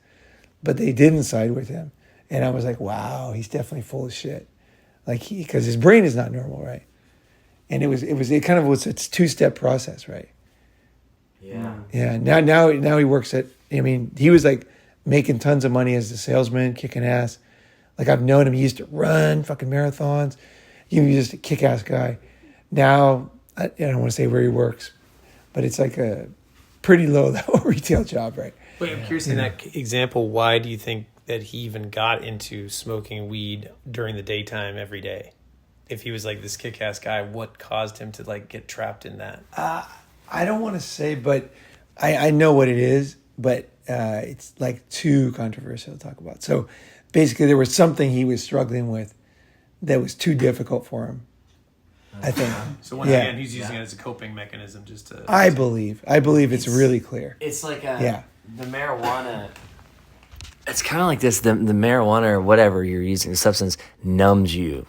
but they didn't side with him. And I was like, wow, he's definitely full of shit. Like because his brain is not normal, right? And it kind of was a 2-step process, right? Yeah. Yeah. Now he works at, I mean, he was like making tons of money as a salesman, kicking ass. Like I've known him, he used to run fucking marathons. He was just a kick-ass guy. Now, I don't want to say where he works, but it's like a pretty low-level retail job, right? Wait, I'm curious in that example, why do you think that he even got into smoking weed during the daytime every day? If he was like this kick-ass guy, what caused him to like get trapped in that? I don't want to say, but I know what it is, but it's like too controversial to talk about. So basically there was something he was struggling with that was too difficult for him, I think. So once again, he's using it as a coping mechanism just to... I believe it's really clear. It's like the marijuana... It's kind of like this, the marijuana or whatever you're using, the substance numbs you.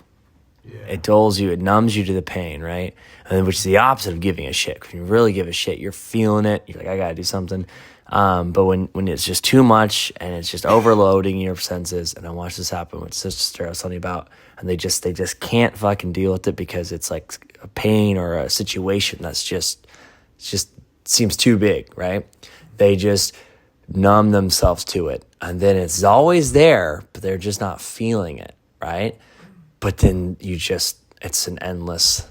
Yeah. It dulls you, it numbs you to the pain, right? And then, which is the opposite of giving a shit. When you really give a shit, you're feeling it. You're like, I gotta do something. But when it's just too much and it's just overloading your senses, and I watched this happen with sister I was telling you about, and they just can't fucking deal with it because it's like a pain or a situation that's just seems too big, right? They just numb themselves to it, and then it's always there, but they're just not feeling it, right? But then it's just an endless,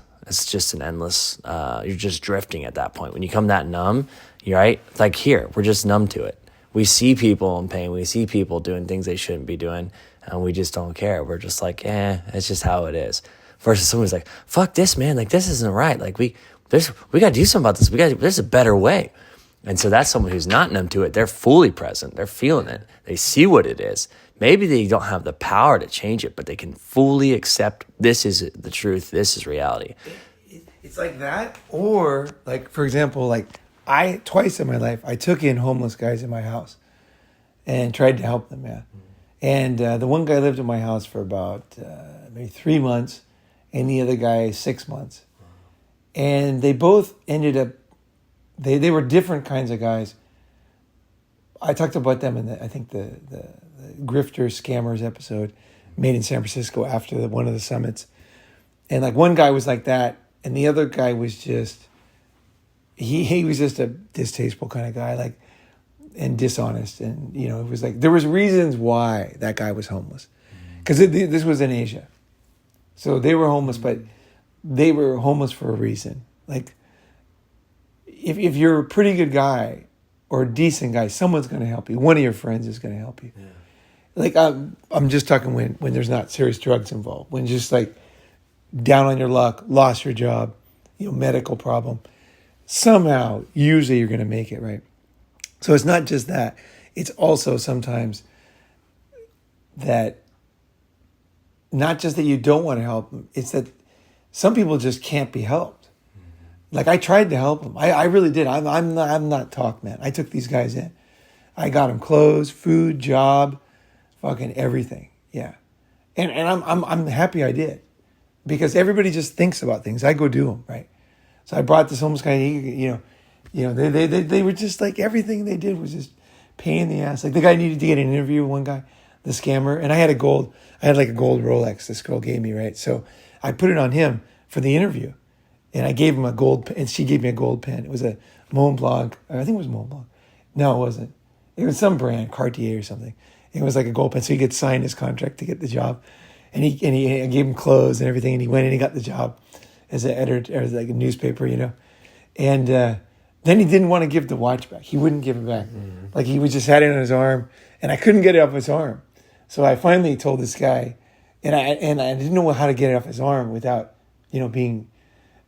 you're just drifting at that point. When you come that numb, you're right, like here, we're just numb to it. We see people in pain, we see people doing things they shouldn't be doing, and we just don't care. We're just like, it's just how it is. Versus someone's like, fuck this, man, like this isn't right. Like we gotta do something about this. There's a better way. And so that's someone who's not numb to it. They're fully present. They're feeling it. They see what it is. Maybe they don't have the power to change it, but they can fully accept this is the truth. This is reality. It's like that. Or like, for example, like twice in my life, I took in homeless guys in my house and tried to help them, yeah. And the one guy lived in my house for about maybe 3 months and the other guy 6 months. And they both ended up, they were different kinds of guys. I talked about them in the grifter scammers episode made in San Francisco after one of the summits. And like one guy was like that, and the other guy was just he was just a distasteful kind of guy, like, and dishonest. And you know, it was like there was reasons why that guy was homeless, because this was in Asia, so they were homeless, but they were homeless for a reason. Like, if you're a pretty good guy or a decent guy, someone's going to help you. One of your friends is going to help you. Yeah. Like I'm just talking when there's not serious drugs involved, when just like down on your luck, lost your job, medical problem. Somehow, usually you're going to make it, right? So it's not just that. It's also sometimes that not just that you don't want to help them, it's that some people just can't be helped. Like I tried to help them. I really did. I'm not talk, man. I took these guys in. I got them clothes, food, job, fucking everything. Yeah. And I'm happy I did, because everybody just thinks about things. I go do them, right? So I brought this homeless guy. They were just like, everything they did was just pain in the ass. Like the guy needed to get an interview with one guy, the scammer, and I had like a gold Rolex this girl gave me, right? So I put it on him for the interview, and I gave him a gold, and she gave me a gold pen. It was a Mont Blanc. I think it was Mont Blanc. No, it wasn't. It was some brand, Cartier or something. It was like a gold pen, so he could sign his contract to get the job. And I gave him clothes and everything, and he went and he got the job as an editor, or like a newspaper, And then he didn't want to give the watch back. He wouldn't give it back. Mm-hmm. Like he was just had it on his arm, and I couldn't get it off his arm. So I finally told this guy, and I didn't know how to get it off his arm without, being.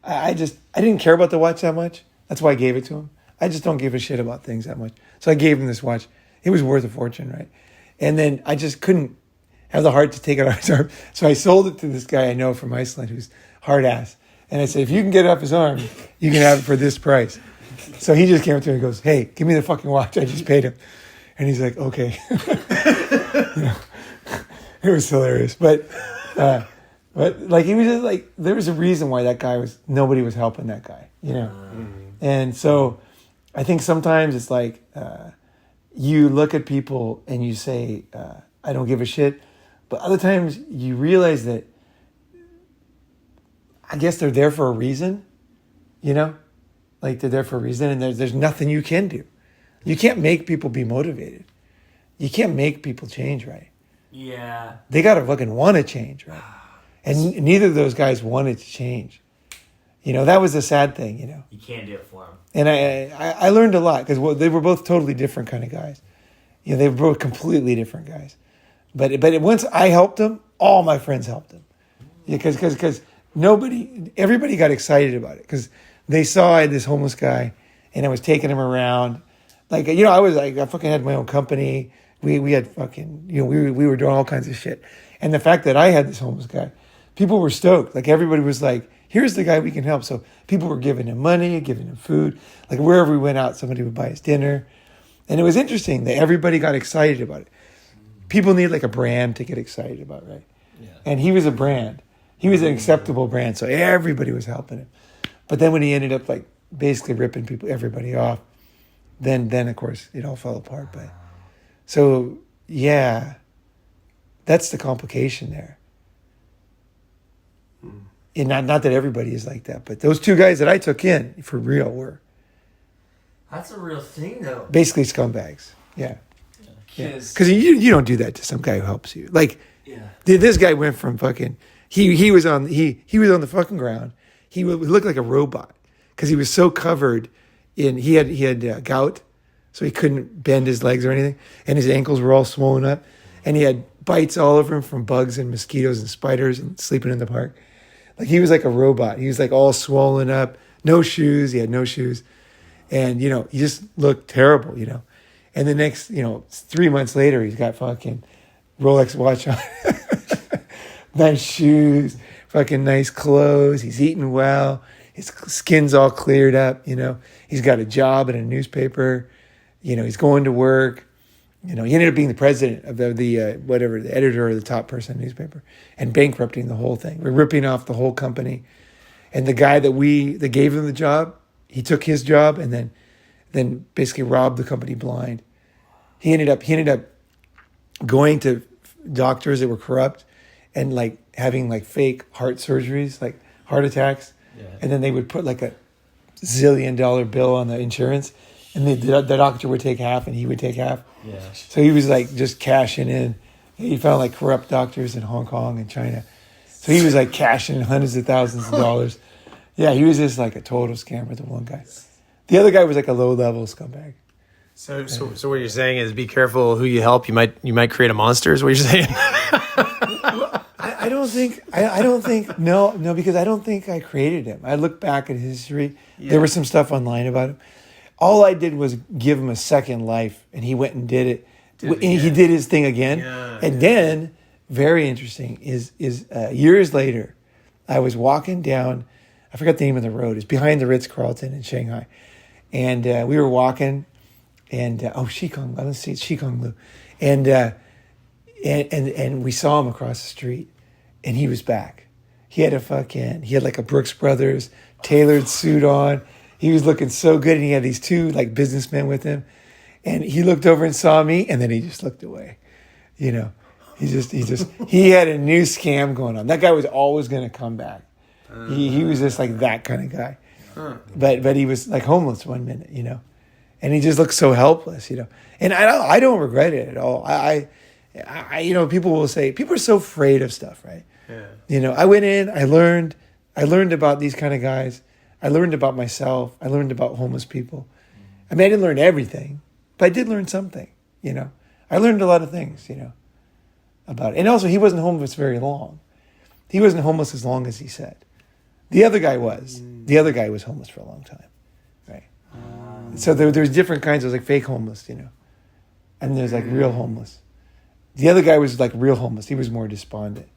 I didn't care about the watch that much. That's why I gave it to him. I just don't give a shit about things that much. So I gave him this watch. It was worth a fortune, right? And then I just couldn't have the heart to take it off his arm. So I sold it to this guy I know from Iceland who's hard ass. And I said, if you can get it off his arm, you can have it for this price. So he just came up to me and goes, hey, give me the fucking watch. I just paid him. And he's like, okay. It was hilarious. But like, he was just like, there was a reason why nobody was helping that guy, And so I think sometimes it's like, you look at people and you say, I don't give a shit. But other times you realize that I guess they're there for a reason, like they're there for a reason, and there's nothing you can do. You can't make people be motivated. You can't make people change, right? Yeah. They got to fucking want to change, right? And neither of those guys wanted to change. That was the sad thing, You can't do it for them. And I learned a lot, because they were both totally different kind of guys. They were both completely different guys. But once I helped them, all my friends helped them. Because everybody got excited about it, because they saw I had this homeless guy, and I was taking him around. Like, I fucking had my own company. We had fucking, we were doing all kinds of shit. And the fact that I had this homeless guy, people were stoked. Like, everybody was like, here's the guy we can help. So people were giving him money, giving him food. Like, wherever we went out, somebody would buy us dinner. And it was interesting that everybody got excited about it. People need like a brand to get excited about, right? Yeah. And he was a brand. He was an acceptable brand, so everybody was helping him. But then when he ended up like basically ripping everybody off, then of course it all fell apart. But so yeah, that's the complication there. And not that everybody is like that, but those two guys that I took in for real were. That's a real thing, though. Basically scumbags. Yeah. Because you don't do that to some guy who helps you. Like, this guy went from fucking. He was on the fucking ground. He looked like a robot because he was so covered in. He had gout, so he couldn't bend his legs or anything, and his ankles were all swollen up, and he had bites all over him from bugs and mosquitoes and spiders and sleeping in the park. Like, he was like a robot. He was like all swollen up, no shoes. He had no shoes, and he just looked terrible. And the next 3 months later, he's got fucking Rolex watch on. Nice shoes, fucking nice clothes. He's eating well. His skin's all cleared up. He's got a job in a newspaper. He's going to work. He ended up being the president of the editor or the top person in the newspaper, and bankrupting the whole thing. We're ripping off the whole company. And the guy that gave him the job, he took his job and then basically robbed the company blind. He ended up going to doctors that were corrupt and like having like fake heart surgeries, like heart attacks. Yeah. And then they would put like a $1 zillion bill on the insurance, and the doctor would take half and he would take half. Yeah. So he was like just cashing in. He found like corrupt doctors in Hong Kong and China. So he was like cashing in hundreds of thousands of dollars. Yeah, he was just like a total scammer, the one guy. The other guy was like a low-level scumbag. So what you're saying is, be careful who you help. You might create a monster. Is what you're saying? I don't think. No, because I don't think I created him. I look back at history. Yeah. There was some stuff online about him. All I did was give him a second life, and he went and did it. He did his thing again, and then very interesting is years later, I was walking down. I forgot the name of the road. It's behind the Ritz-Carlton in Shanghai, and we were walking. And Shikong, let's see, it's Shikong Lu. And and we saw him across the street, and he was back. He had like a Brooks Brothers tailored suit on. He was looking so good, and he had these two like businessmen with him. And he looked over and saw me, and then he just looked away. He had a new scam going on. That guy was always going to come back. He was just like that kind of guy. But he was like homeless one minute, and he just looked so helpless, And I don't regret it at all. I people will say people are so afraid of stuff, right? Yeah. I went in, I learned about these kind of guys. I learned about myself. I learned about homeless people. I mean, I didn't learn everything, but I did learn something, I learned a lot of things, about it. And also, he wasn't homeless very long. He wasn't homeless as long as he said. The other guy was. The other guy was homeless for a long time, right? So there's different kinds of like fake homeless, and there's like real homeless. The other guy was like real homeless. He was more despondent,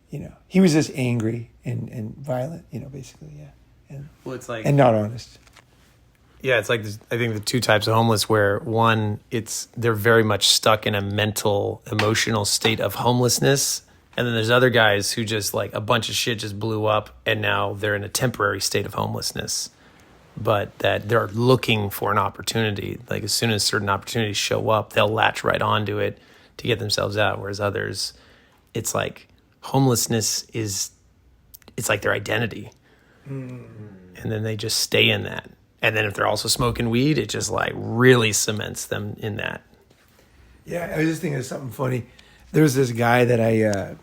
He was just angry and violent, basically, yeah. It's like and not honest. Yeah, it's like I think the two types of homeless where one, they're very much stuck in a mental, emotional state of homelessness. And then there's other guys who just like a bunch of shit just blew up and now they're in a temporary state of homelessness. But that they're looking for an opportunity. Like as soon as certain opportunities show up, they'll latch right onto it to get themselves out. Whereas others, it's like homelessness it's like their identity. And then they just stay in that. And then if they're also smoking weed, it just like really cements them in that. Yeah, I was just thinking of something funny. There was this guy that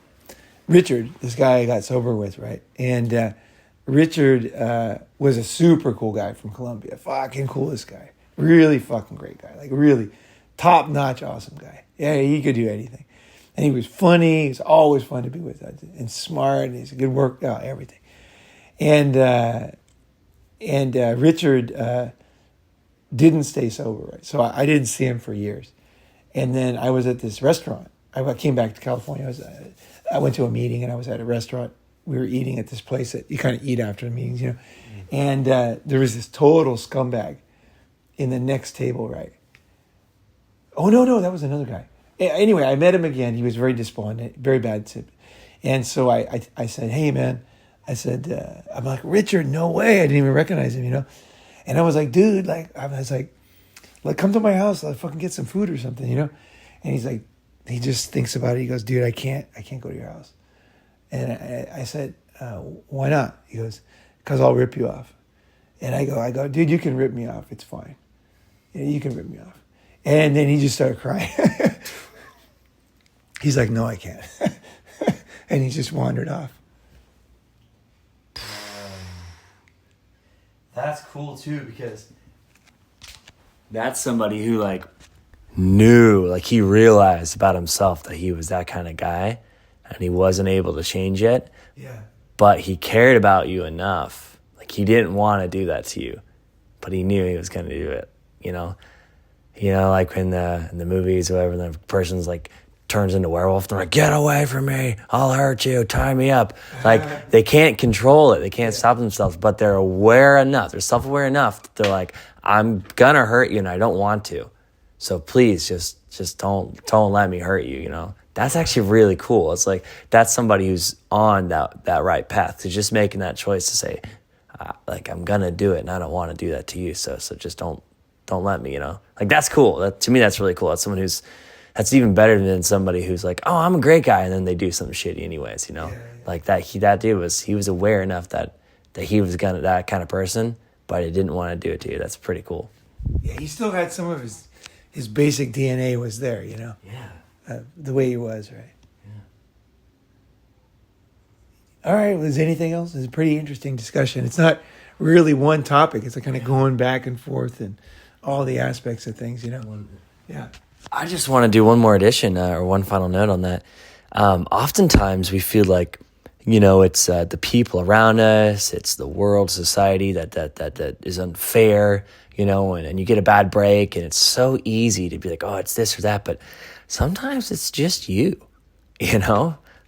Richard, this guy I got sober with, right? And Richard was a super cool guy from Colombia. Fucking coolest guy. Really fucking great guy. Like really top-notch awesome guy. Yeah, he could do anything. And he was funny. He was always fun to be with. And smart. And he's a good worker. Everything. And Richard didn't stay sober, right? So I didn't see him for years. And then I was at this restaurant. I came back to California. I went to a meeting and I was at a restaurant. We were eating at this place that you kind of eat after the meetings, And there was this total scumbag in the next table, right? Oh, no, that was another guy. Anyway, I met him again. He was very despondent, very bad tip. And so I said, hey, man. I said, I'm like, Richard, no way. I didn't even recognize him, And I was like, dude, like, I was like, come to my house. I'll fucking get some food or something, And he's like, he just thinks about it. He goes, dude, I can't go to your house. And I said, why not? He goes, because I'll rip you off. And I go, dude, you can rip me off. It's fine. You can rip me off. And then he just started crying. He's like, no, I can't. And he just wandered off. That's cool too, because that's somebody who like knew, like he realized about himself that he was that kind of guy and he wasn't able to change it. Yeah. But he cared about you enough. Like he didn't want to do that to you, but he knew he was going to do it, like in the movies or whatever, the person's like turns into a werewolf. They're like, get away from me. I'll hurt you. Tie me up. Like they can't control it. They can't stop themselves, but they're aware enough. They're self-aware enough that they're like, I'm going to hurt you and I don't want to. So please just don't let me hurt you. That's actually really cool. It's like, that's somebody who's on that right path to just making that choice to say, like, I'm going to do it and I don't want to do that to you. So just don't let me, like, that's cool. To me, that's really cool. That's someone that's even better than somebody who's like, oh, I'm a great guy, and then they do something shitty anyways, Yeah. Like that dude was aware enough that he was that kind of person, but he didn't want to do it to you. That's pretty cool. Yeah, he still had some of his basic DNA was there, Yeah. The way he was, right? Yeah. All right, was anything else? It's a pretty interesting discussion. It's not really one topic. It's like kind of going back and forth and all the aspects of things, Yeah. I just want to do one more addition or one final note on that. Oftentimes we feel like, it's the people around us, it's the world, society that is unfair, and you get a bad break and it's so easy to be like, oh, it's this or that. But sometimes it's just you,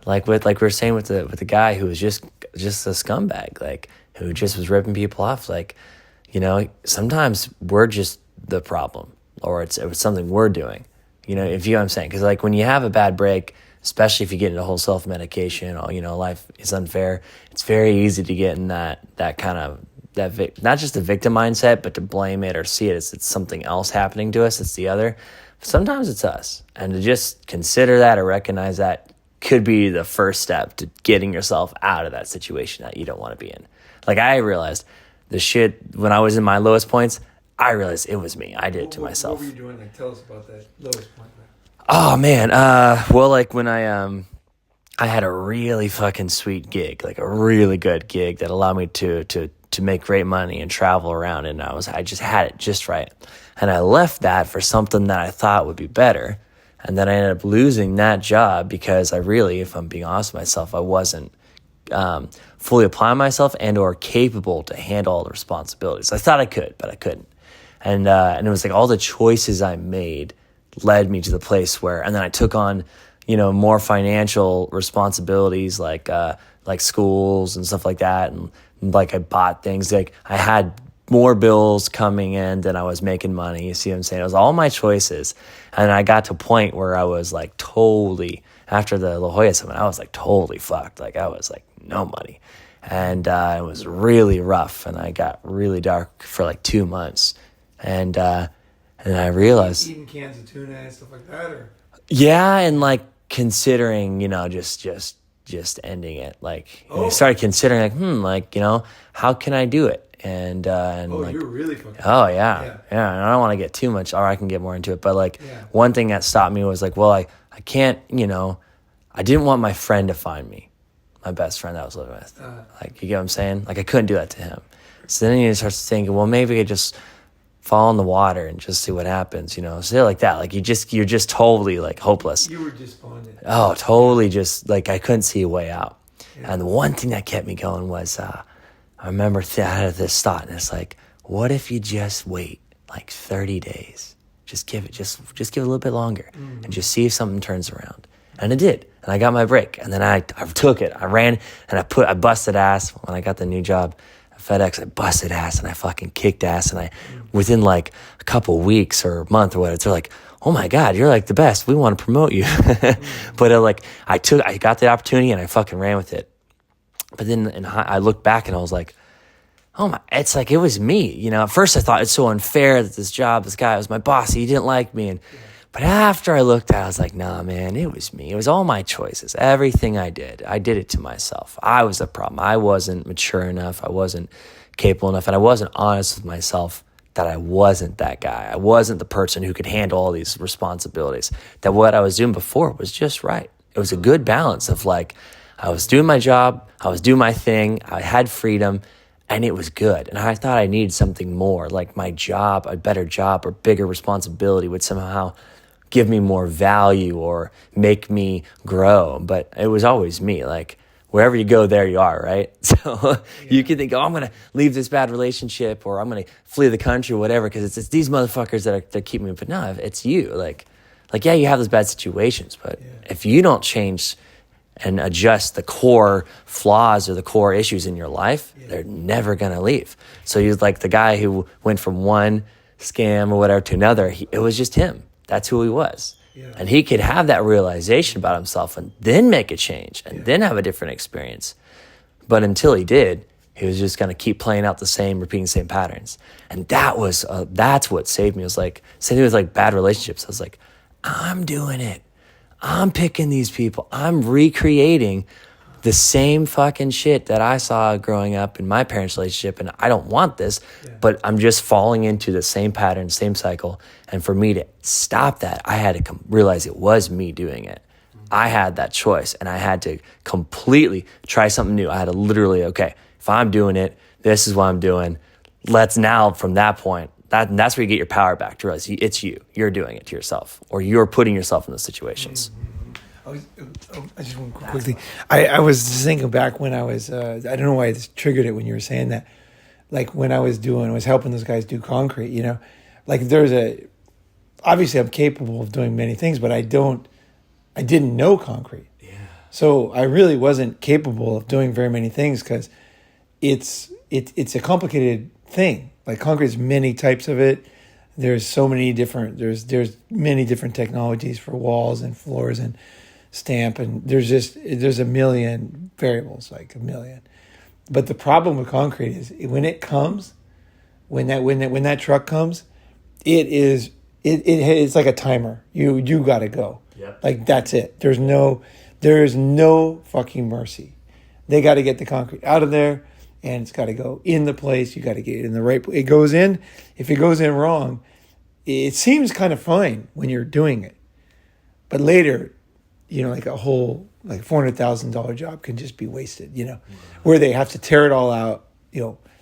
like we were saying with the guy who was just a scumbag, like who just was ripping people off. Like, sometimes we're just the problem, or it's something we're doing, You know, if you know what I'm saying? Because like when you have a bad break, especially if you get into whole self-medication or, you know, life is unfair, it's very easy to get in that kind of, not just the victim mindset, but to blame it or see it as it's something else happening to us. It's the other. Sometimes it's us. And to just consider that or recognize that could be the first step to getting yourself out of that situation that you don't want to be in. Like I realized the shit, when I was in my lowest points, I realized it was me. I did it to myself. What were you doing? Like, tell us about that lowest point. Oh man. Well, like when I had a really fucking sweet gig, like a really good gig that allowed me to make great money and travel around. And I just had it just right. And I left that for something that I thought would be better. And then I ended up losing that job because I really, if I'm being honest with myself, I wasn't fully applying myself and or capable to handle all the responsibilities. I thought I could, but I couldn't. And it was like all the choices I made led me to the place where, and then I took on, you know, more financial responsibilities like schools and stuff like that. And like I bought things, like I had more bills coming in than I was making money. You see what I'm saying? It was all my choices. And I got to a point where I was like totally, after the La Jolla Summit, I was like totally fucked. Like I was like no money. And it was really rough. And I got really dark for like 2 months. And I realized Eating cans of tuna and stuff like that, or yeah, and like considering, you know, just ending it. Like I started considering, like, like, you know, how can I do it? And like, you're really fucking. Oh yeah. And I don't want to get too much, or I can get more into it. But like, one thing that stopped me was like, well, I can't, you know, I didn't want my friend to find me, my best friend that I was living with. Like, you get what I'm saying? Like, I couldn't do that to him. So then you start thinking, well, maybe I just fall in the water and just see what happens, you know, so like that. Like you're just totally like hopeless. You were despondent. Oh, totally. Just like I couldn't see a way out. Yeah. And the one thing that kept me going was, I remember I had this thought, and it's like, what if you just wait like 30 days? Just give it a little bit longer and just see if something turns around. And it did. And I got my break. And then I took it. I ran and I busted ass when I got the new job. FedEx, I busted ass and I fucking kicked ass, and within like a couple weeks or a month or whatever, they're like, oh my God, you're like the best. We want to promote you. But I got the opportunity and I fucking ran with it. But then I looked back and I was like, oh my, it's like, it was me. You know, at first I thought it's so unfair that this guy was my boss. He didn't like me. But after I looked at it, I was like, nah, man, it was me. It was all my choices. Everything I did it to myself. I was the problem. I wasn't mature enough. I wasn't capable enough. And I wasn't honest with myself that I wasn't that guy. I wasn't the person who could handle all these responsibilities. That what I was doing before was just right. It was a good balance of like, I was doing my job. I was doing my thing. I had freedom. And it was good. And I thought I needed something more, like my job, a better job or bigger responsibility would somehow give me more value or make me grow. But it was always me. Like wherever you go, there you are, right? So you can think, oh, I'm going to leave this bad relationship, or I'm going to flee the country or whatever, because it's these motherfuckers that keep me. But no, it's you. Like yeah, you have those bad situations, but if you don't change and adjust the core flaws or the core issues in your life, they're never going to leave. So you're like the guy who went from one scam or whatever to another. It was just him. That's who he was. Yeah. And he could have that realization about himself and then make a change and then have a different experience. But until he did, he was just going to keep playing out repeating the same patterns. And that's what saved me. It was like, same thing with like bad relationships. I was like, I'm doing it. I'm picking these people. I'm recreating the same fucking shit that I saw growing up in my parents' relationship, and I don't want this, but I'm just falling into the same pattern, same cycle. And for me to stop that, I had to realize it was me doing it. I had that choice, and I had to completely try something new. I had to literally, okay, if I'm doing it, this is what I'm doing. Let's now, from that point, that's where you get your power back, to realize it's you. You're doing it to yourself, or you're putting yourself in those situations. I just want to quickly. I was just thinking back when I was. I don't know why it triggered it when you were saying that. Like when I was helping those guys do concrete. You know, like obviously I'm capable of doing many things, but I didn't know concrete. Yeah. So I really wasn't capable of doing very many things because it's a complicated thing. Like concrete, there's many types of it. There's so many different, there's many different technologies for walls and floors and stamp, and there's a million variables, like a million. But the problem with concrete is when it comes, when that truck comes, it's like a timer. You got to go. Yep. Like that's it. There is no fucking mercy. They got to get the concrete out of there, and it's got to go in the place. You got to get it in the right place. It goes in. If it goes in wrong, it seems kind of fine when you're doing it, but later, like a whole like $400,000 job can just be wasted. Where they have to tear it all out.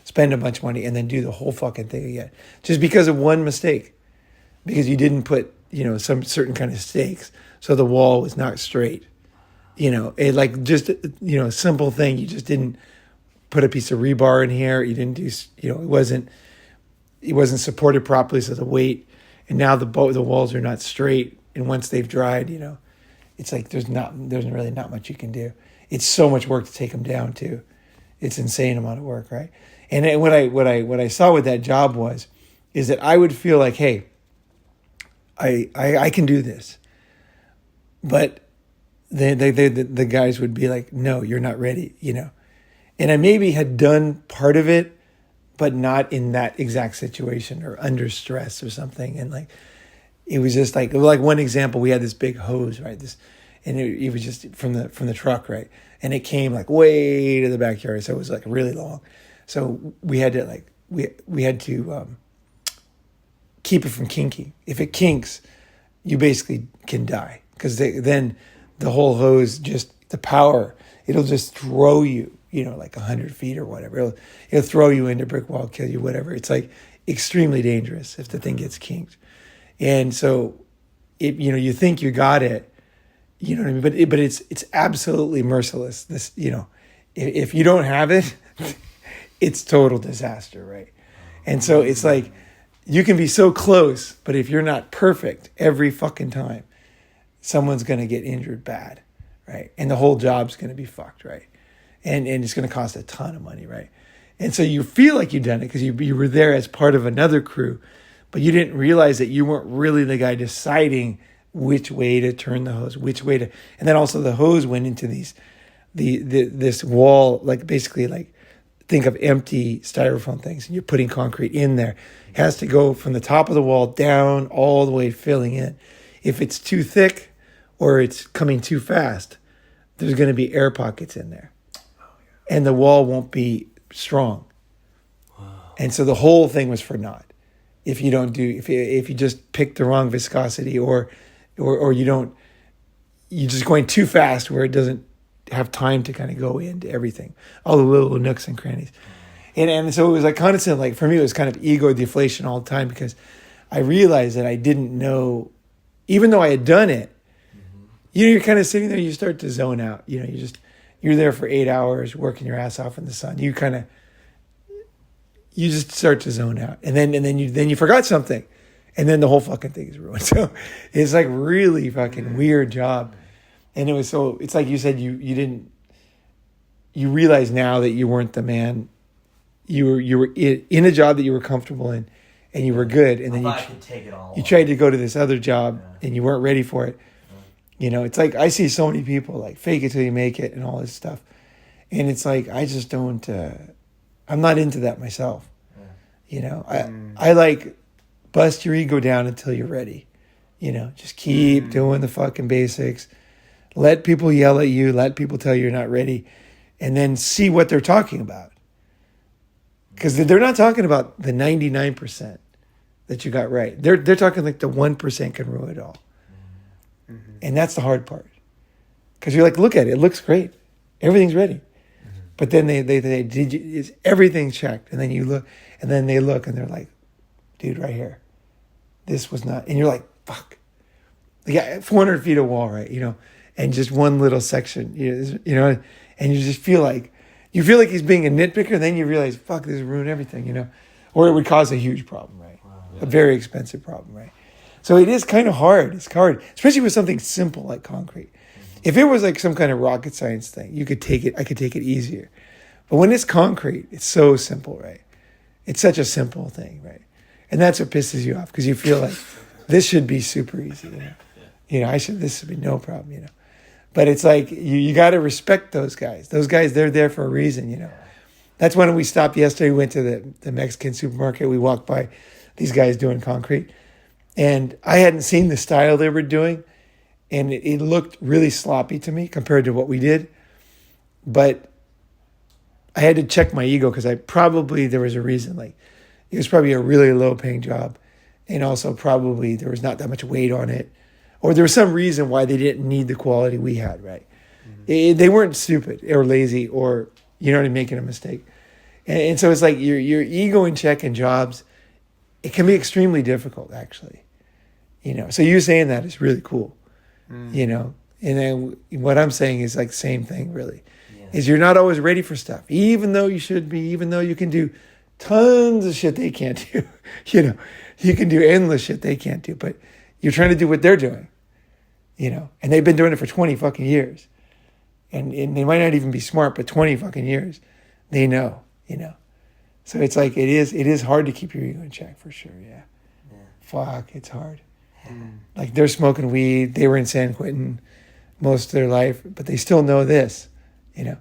Spend a bunch of money and then do the whole fucking thing again, just because of one mistake, because you didn't put some certain kind of stakes, so the wall was not straight. It like just a simple thing. You just didn't put a piece of rebar in here. You didn't do it wasn't supported properly, so the weight, and now the walls are not straight. And once they've dried, it's like there's really not much you can do. It's so much work to take them down too. It's insane amount of work, right? And what I saw with that job is that I would feel like, hey, I can do this, but the guys would be like, no, you're not ready, And I maybe had done part of it, but not in that exact situation or under stress or something. And like, it was just like one example, we had this big hose, right? And it was just from the truck, right? And it came like way to the backyard, so it was like really long. So we had to we had to keep it from kinking. If it kinks, you basically can die, because then the whole hose, just the power, it'll just throw you, like 100 feet or whatever. It'll throw you into brick wall, kill you, whatever. It's like extremely dangerous if the thing gets kinked. And so, you think you got it, you know what I mean? But it's absolutely merciless. This, if you don't have it, it's total disaster, right? And so it's like, you can be so close, but if you're not perfect every fucking time, someone's going to get injured bad, right? And the whole job's going to be fucked, right? And it's going to cost a ton of money, right? And so you feel like you've done it because you were there as part of another crew, but you didn't realize that you weren't really the guy deciding which way to turn the hose, and then also the hose went into this wall, like basically like, think of empty styrofoam things, and you're putting concrete in there. It has to go from the top of the wall down all the way filling in. If it's too thick or it's coming too fast, there's going to be air pockets in there. And the wall won't be strong. Wow. And so the whole thing was for naught. If you don't if you just pick the wrong viscosity or you're just going too fast where it doesn't have time to kind of go into everything, all the little nooks and crannies. And so it was like constant, like for me, it was kind of ego deflation all the time, because I realized that I didn't know, even though I had done it, you're kind of sitting there, you start to zone out. You're there for 8 hours working your ass off in the sun. You just start to zone out. And then you forgot something. And then the whole fucking thing is ruined. So it's like really fucking weird job. And it's like you said, you realize now that you weren't the man. You were in a job that you were comfortable in, and you were good. And then you tried to go to this other job, and you weren't ready for it. It's like I see so many people like fake it till you make it and all this stuff. And it's like, I just don't, I'm not into that myself. I like bust your ego down until you're ready. Just keep doing the fucking basics. Let people yell at you. Let people tell you you're not ready. And then see what they're talking about. Because they're not talking about the 99% that you got right. They're talking like the 1% can ruin it all. Mm-hmm. And that's the hard part. Because you're like, look at it. It looks great. Everything's ready. Mm-hmm. But then they is everything checked. And then you look, and then they look, and they're like, dude, right here. This was not. And you're like, fuck. Yeah, 400 feet of wall, right? And just one little section, and you just feel like he's being a nitpicker. Then you realize, fuck, this ruined everything, or it would cause a huge problem, right? Wow, yeah. A very expensive problem, right? So it is kind of hard. It's hard, especially with something simple like concrete. Mm-hmm. If it was like some kind of rocket science thing, I could take it easier. But when it's concrete, it's so simple, right? It's such a simple thing, right? And that's what pisses you off because you feel like this should be super easy. This should be no problem, But it's like you got to respect those guys. Those guys, they're there for a reason, That's when we stopped yesterday. We went to the Mexican supermarket. We walked by these guys doing concrete. And I hadn't seen the style they were doing. And it looked really sloppy to me compared to what we did. But I had to check my ego because there was a reason. Like, it was probably a really low paying job. And also probably there was not that much weight on it. Or there was some reason why they didn't need the quality we had, right? Mm-hmm. They weren't stupid or lazy or, making a mistake. And so it's like your ego in check in jobs, it can be extremely difficult, actually. So you saying that is really cool, And then what I'm saying is like the same thing, really, is you're not always ready for stuff, even though you should be, even though you can do tons of shit they can't do. You can do endless shit they can't do, but you're trying to do what they're doing, and they've been doing it for 20 fucking years. And they might not even be smart, but 20 fucking years, they know, So it's like, it is hard to keep your ego in check for sure. Yeah. Fuck, it's hard. Like they're smoking weed. They were in San Quentin most of their life, but they still know this, Yeah.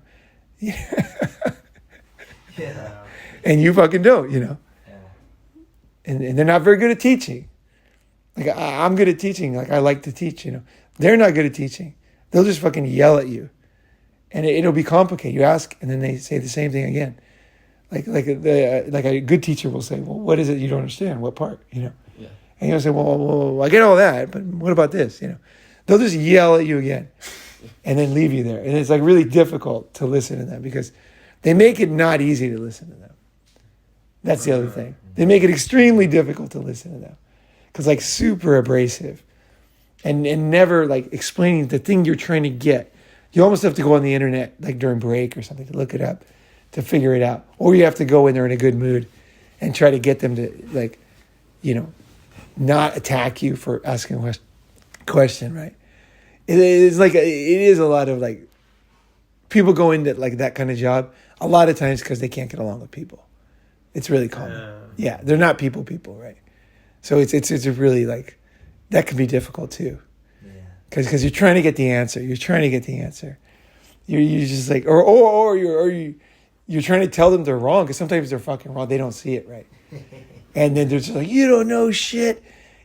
And you fucking don't, And they're not very good at teaching. Like I'm good at teaching. Like I like to teach, They're not good at teaching. They'll just fucking yell at you. And it'll be complicated. You ask, and then they say the same thing again. Like a good teacher will say, "Well, what is it you don't understand? What part?" Yeah. And you'll say, "Well, I get all that, but what about this?" They'll just yell at you again, and then leave you there. And it's like really difficult to listen to them because they make it not easy to listen to them. That's the other thing. They make it extremely difficult to listen to them because like super abrasive, and never like explaining the thing you're trying to get. You almost have to go on the internet, like during break or something, to look it up, to figure it out. Or you have to go in there in a good mood and try to get them to, like, not attack you for asking a question, right? It is a lot of, like, people go into, like, that kind of job a lot of times because they can't get along with people. It's really common. Yeah, they're not people, right? So it's really, like, that can be difficult, too. Because you're trying to get the answer. You're just like, or you're trying to tell them they're wrong because sometimes they're fucking wrong. They don't see it right. And then they're just like, you don't know shit.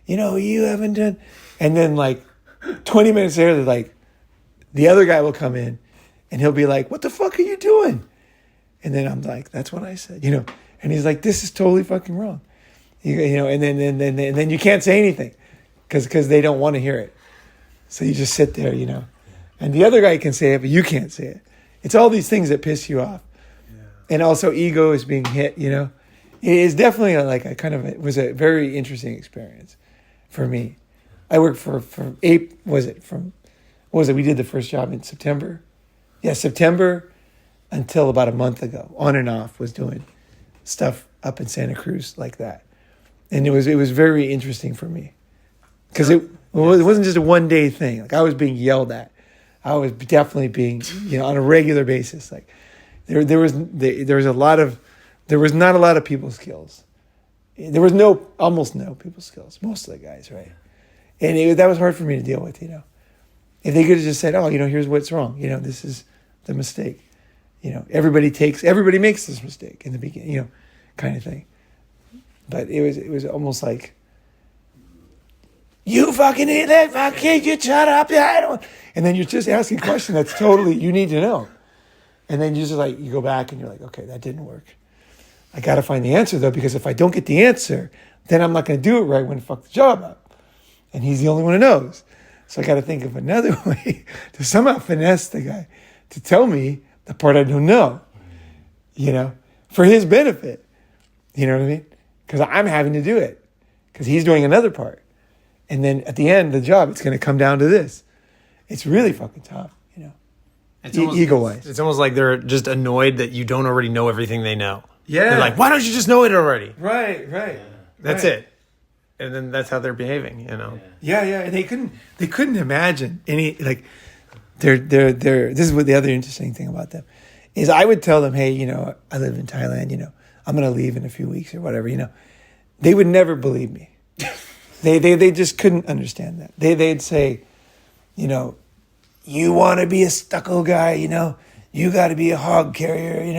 You haven't done. And then like 20 minutes later, they're like, the other guy will come in and he'll be like, what the fuck are you doing? And then I'm like, that's what I said, And he's like, this is totally fucking wrong. And then you can't say anything because they don't want to hear it. So you just sit there, and the other guy can say it, but you can't say it. It's all these things that piss you off. Yeah. And also ego is being hit, It is definitely it was a very interesting experience for me. I worked for we did the first job in September. Yeah, September until about a month ago, on and off, was doing stuff up in Santa Cruz like that. And it was very interesting for me. Because it wasn't just a one-day thing. Like, I was being yelled at. I was definitely being, on a regular basis. Like, there was not a lot of people skills. There was almost no people skills. Most of the guys, right? And that was hard for me to deal with. If they could have just said, "Oh, here's what's wrong. This is the mistake." Everybody makes this mistake in the beginning. Kind of thing. But it was almost like, you fucking idiot, fucking you shut up. And then you're just asking a question that's totally, you need to know. And then you just you go back and you're like, okay, that didn't work. I got to find the answer though, because if I don't get the answer, then I'm not going to do it right when I fuck the job up. And he's the only one who knows. So I got to think of another way to somehow finesse the guy to tell me the part I don't know, for his benefit. You know what I mean? Because I'm having to do it because he's doing another part. And then at the end of the job, it's going to come down to this. It's really fucking tough, ego-wise. It's almost like they're just annoyed that you don't already know everything they know. Yeah. They're like, why don't you just know it already? Right. That's it. And then that's how they're behaving, Yeah. And they couldn't imagine any, like, they're this is what the other interesting thing about them is. I would tell them, hey, I live in Thailand, I'm going to leave in a few weeks or whatever, they would never believe me. They just couldn't understand that. They'd say, you know, you want to be a stucco guy, you know, you got to be a hog carrier, you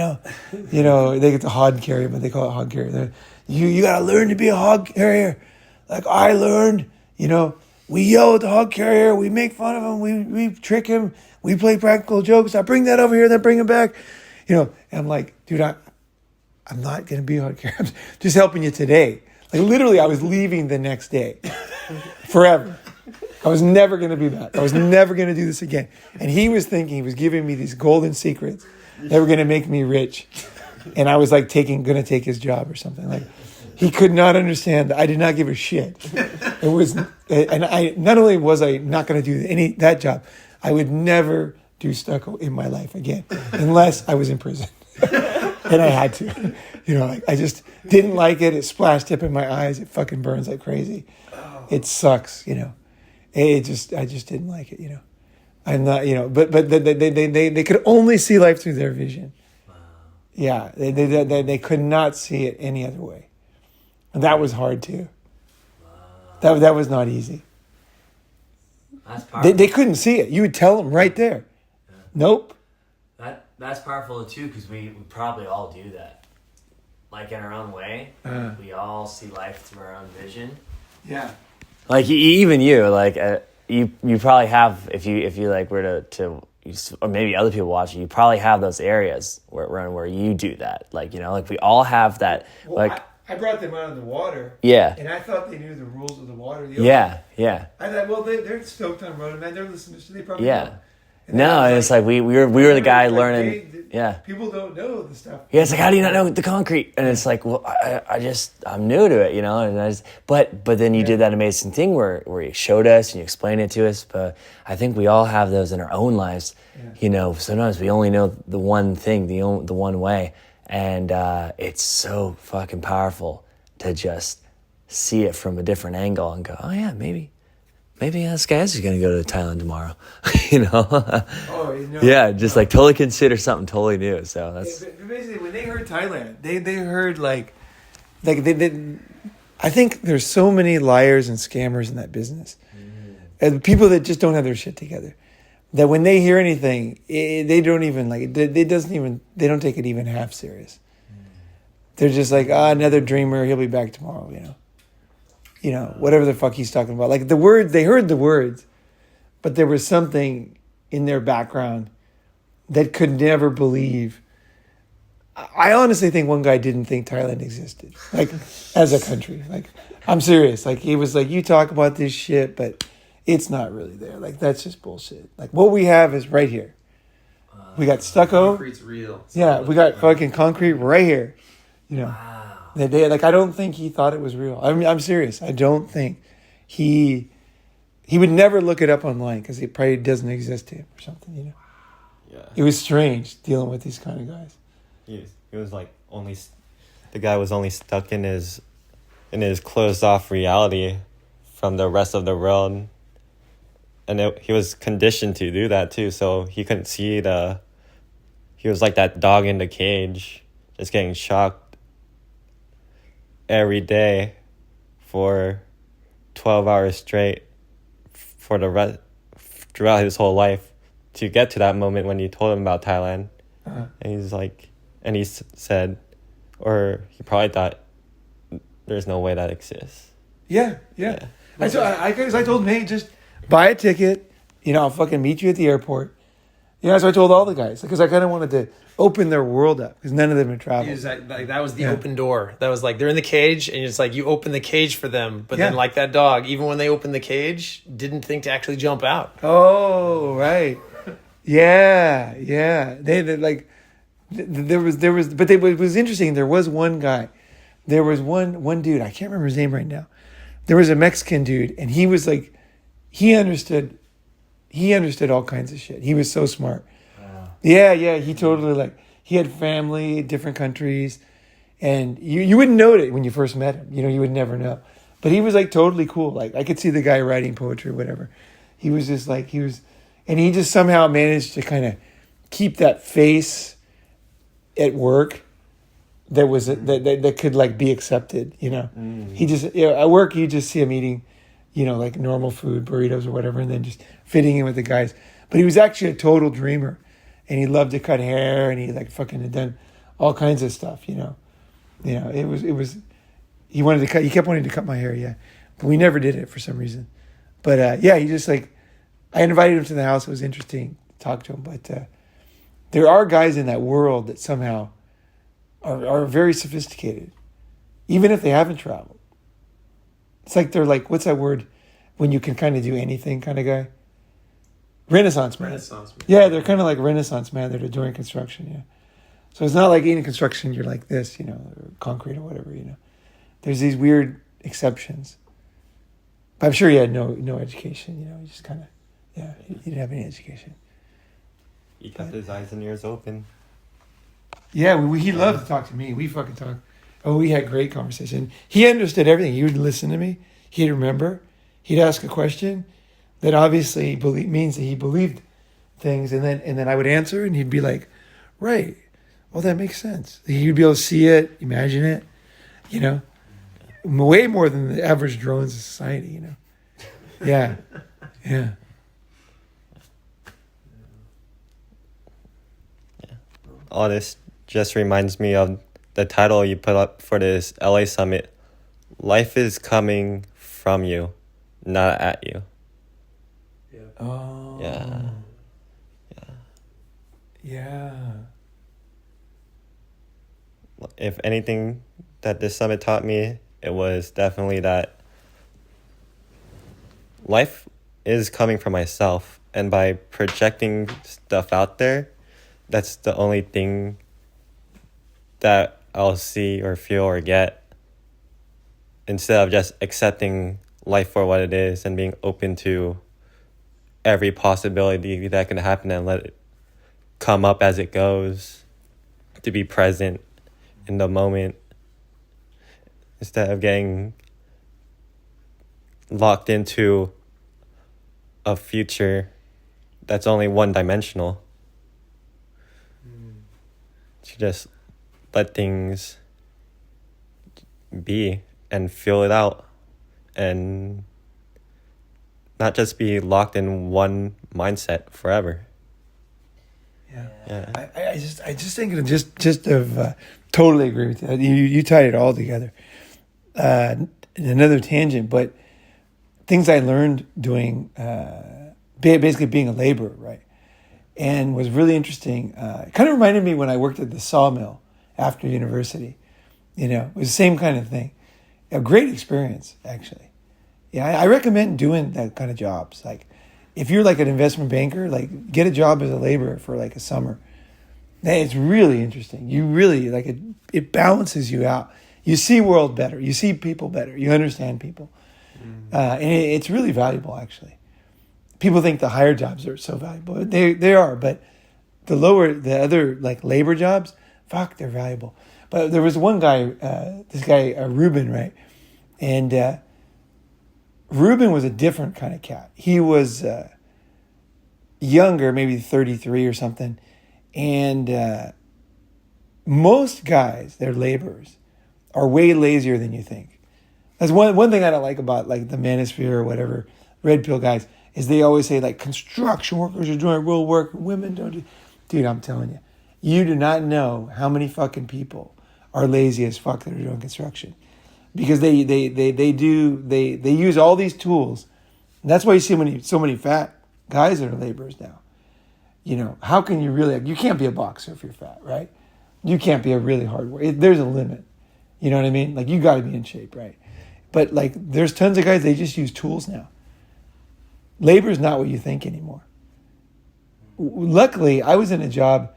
know, they get the hog carrier, but they call it hog carrier. You got to learn to be a hog carrier. Like I learned, you know, we yell at the hog carrier, we make fun of him, we trick him, we play practical jokes. I bring that over here, then bring him back, you know. And I'm like, dude, I'm not going to be a hog carrier. I'm just helping you today. Like literally, I was leaving the next day, forever. I was never going to be back. I was never going to do this again. And he was thinking, he was giving me these golden secrets that were going to make me rich. And I was like going to take his job or something. Like he could not understand that I did not give a shit. It was, and I not only was I not going to do that job, I would never do stucco in my life again, unless I was in prison. And I had to, you know, like I just didn't like it. It splashed up in my eyes. It fucking burns like crazy. It sucks, you know. I just didn't like it, you know. I'm not, you know, but they could only see life through their vision. Wow. Yeah, they could not see it any other way, and that was hard too. Wow. That was not easy. That's powerful. They couldn't see it. You would tell them right there. Yeah. Nope. That's powerful too, because we probably all do that, like in our own way. We all see life through our own vision. Yeah. Like even you, like you probably have, if you like were to or maybe other people watching, you probably have those areas where you do that. Like, you know, like we all have that. Well, like I brought them out of the water. Yeah. And I thought they knew the rules of the water. Yeah. I thought, well, they're stoked on Ronin, man. They're listening to, they probably know. And it's like we were the guy learning. People don't know the stuff. Yeah, it's like, how do you not know the concrete? And it's like, well, I'm new to it, you know. And but then you did that amazing thing where you showed us and you explained it to us. But I think we all have those in our own lives. Yeah. You know, sometimes we only know the one thing, the one way, and it's so fucking powerful to just see it from a different angle and go, oh yeah, maybe this guy is going to go to Thailand tomorrow, you know? Yeah, just like totally consider something totally new. So that's... Basically, when they heard Thailand, they heard like they I think there's so many liars and scammers in that business. And people that just don't have their shit together. That when they hear anything, they don't even like it. They don't take it even half serious. They're just like, another dreamer, he'll be back tomorrow, you know? You know, whatever the fuck he's talking about. Like the words, they heard the words, but there was something in their background that could never believe. I honestly think one guy didn't think Thailand existed, like as a country. Like, I'm serious. Like he was like, you talk about this shit, but it's not really there. Like that's just bullshit. Like what we have is right here. We got stucco. Concrete's real. Yeah, we got fucking concrete right here. You know. Wow. I don't think he thought it was real. I'm serious. I don't think he would never look it up online because it probably doesn't exist to him or something, you know. Yeah. It was strange dealing with these kind of guys. He was like the guy was only stuck in his closed off reality from the rest of the world, and he was conditioned to do that too. So he couldn't see he was like that dog in the cage, just getting shocked every day for 12 hours straight for throughout his whole life to get to that moment when you told him about Thailand. Uh-huh. And he said, or he probably thought, there's no way that exists. Yeah. I told him, hey, just buy a ticket, you know, I'll fucking meet you at the airport. You know, so I told all the guys, because I kind of wanted to open their world up, because none of them had traveled. That was the open door. That was like, they're in the cage, and it's like, you open the cage for them. But then like that dog, even when they opened the cage, didn't think to actually jump out. Oh, right. Yeah. They like, there was, but it was interesting. There was one guy, there was one dude, I can't remember his name right now. There was a Mexican dude, and he was like, he understood all kinds of shit. He was so smart. Wow. Yeah. He totally like, he had family, different countries, and you wouldn't know it when you first met him. You know, you would never know. But he was like totally cool. Like I could see the guy writing poetry or whatever. He was just like, and he just somehow managed to kind of keep that face at work that was that could like be accepted, you know. He just, at work you just see him eating, you know, like normal food, burritos or whatever, and then just fitting in with the guys. But he was actually a total dreamer, and he loved to cut hair, and he like fucking had done all kinds of stuff, you know. It was he kept wanting to cut my hair, yeah, but we never did it for some reason. But he just like, I invited him to the house. It was interesting to talk to him, but there are guys in that world that somehow are very sophisticated, even if they haven't traveled. It's like they're like, what's that word when you can kind of do anything kind of guy? Renaissance man. Yeah, they're kind of like Renaissance man that are doing construction, yeah. So it's not like in construction you're like this, you know, or concrete or whatever, you know. There's these weird exceptions. But I'm sure he had no education, you know. He just kind of, he didn't have any education. He kept his eyes and ears open. Yeah, he loved to talk to me. We fucking talked. Oh, we had great conversation. He understood everything. He would listen to me. He'd remember. He'd ask a question that obviously means that he believed things, and then I would answer, and he'd be like, "Right, well that makes sense." He'd be able to see it, imagine it, you know, way more than the average drones in society, you know. Yeah, yeah. All this just reminds me of the title you put up for this LA Summit. Life is coming from you, not at you. Yeah. Oh. Yeah. Yeah. If anything that this summit taught me, it was definitely that life is coming from myself. And by projecting stuff out there, that's the only thing that I'll see or feel or get, instead of just accepting life for what it is and being open to every possibility that can happen and let it come up as it goes, to be present in the moment instead of getting locked into a future that's only one-dimensional. To just let things be and feel it out, and not just be locked in one mindset forever. Yeah. I just think totally agree with you. You tied it all together. Another tangent, but things I learned doing, basically being a laborer, right? And was really interesting. It kind of reminded me when I worked at the sawmill after university. You know, it was the same kind of thing. A great experience, actually. Yeah, I recommend doing that kind of jobs. Like, if you're like an investment banker, like get a job as a laborer for like a summer. It's really interesting. You really like it. It balances you out. You see world better. You see people better. You understand people, and it's really valuable, actually. People think the higher jobs are so valuable. They are, but the other like labor jobs, fuck, they're valuable. But there was one guy, this guy Ruben, right? And Ruben was a different kind of cat. He was younger, maybe 33 or something. And most guys, they're laborers, are way lazier than you think. That's one thing I don't like about like the manosphere or whatever, red pill guys, is they always say like construction workers are doing real work, women don't do. Dude, I'm telling you, you do not know how many fucking people are lazy as fuck that are doing construction, because they use all these tools. And that's why you see so many fat guys that are laborers now. You know, how can you really? You can't be a boxer if you're fat, right? You can't be a really hard worker. There's a limit. You know what I mean? Like, you got to be in shape, right? But like, there's tons of guys, they just use tools now. Labor is not what you think anymore. Luckily, I was in a job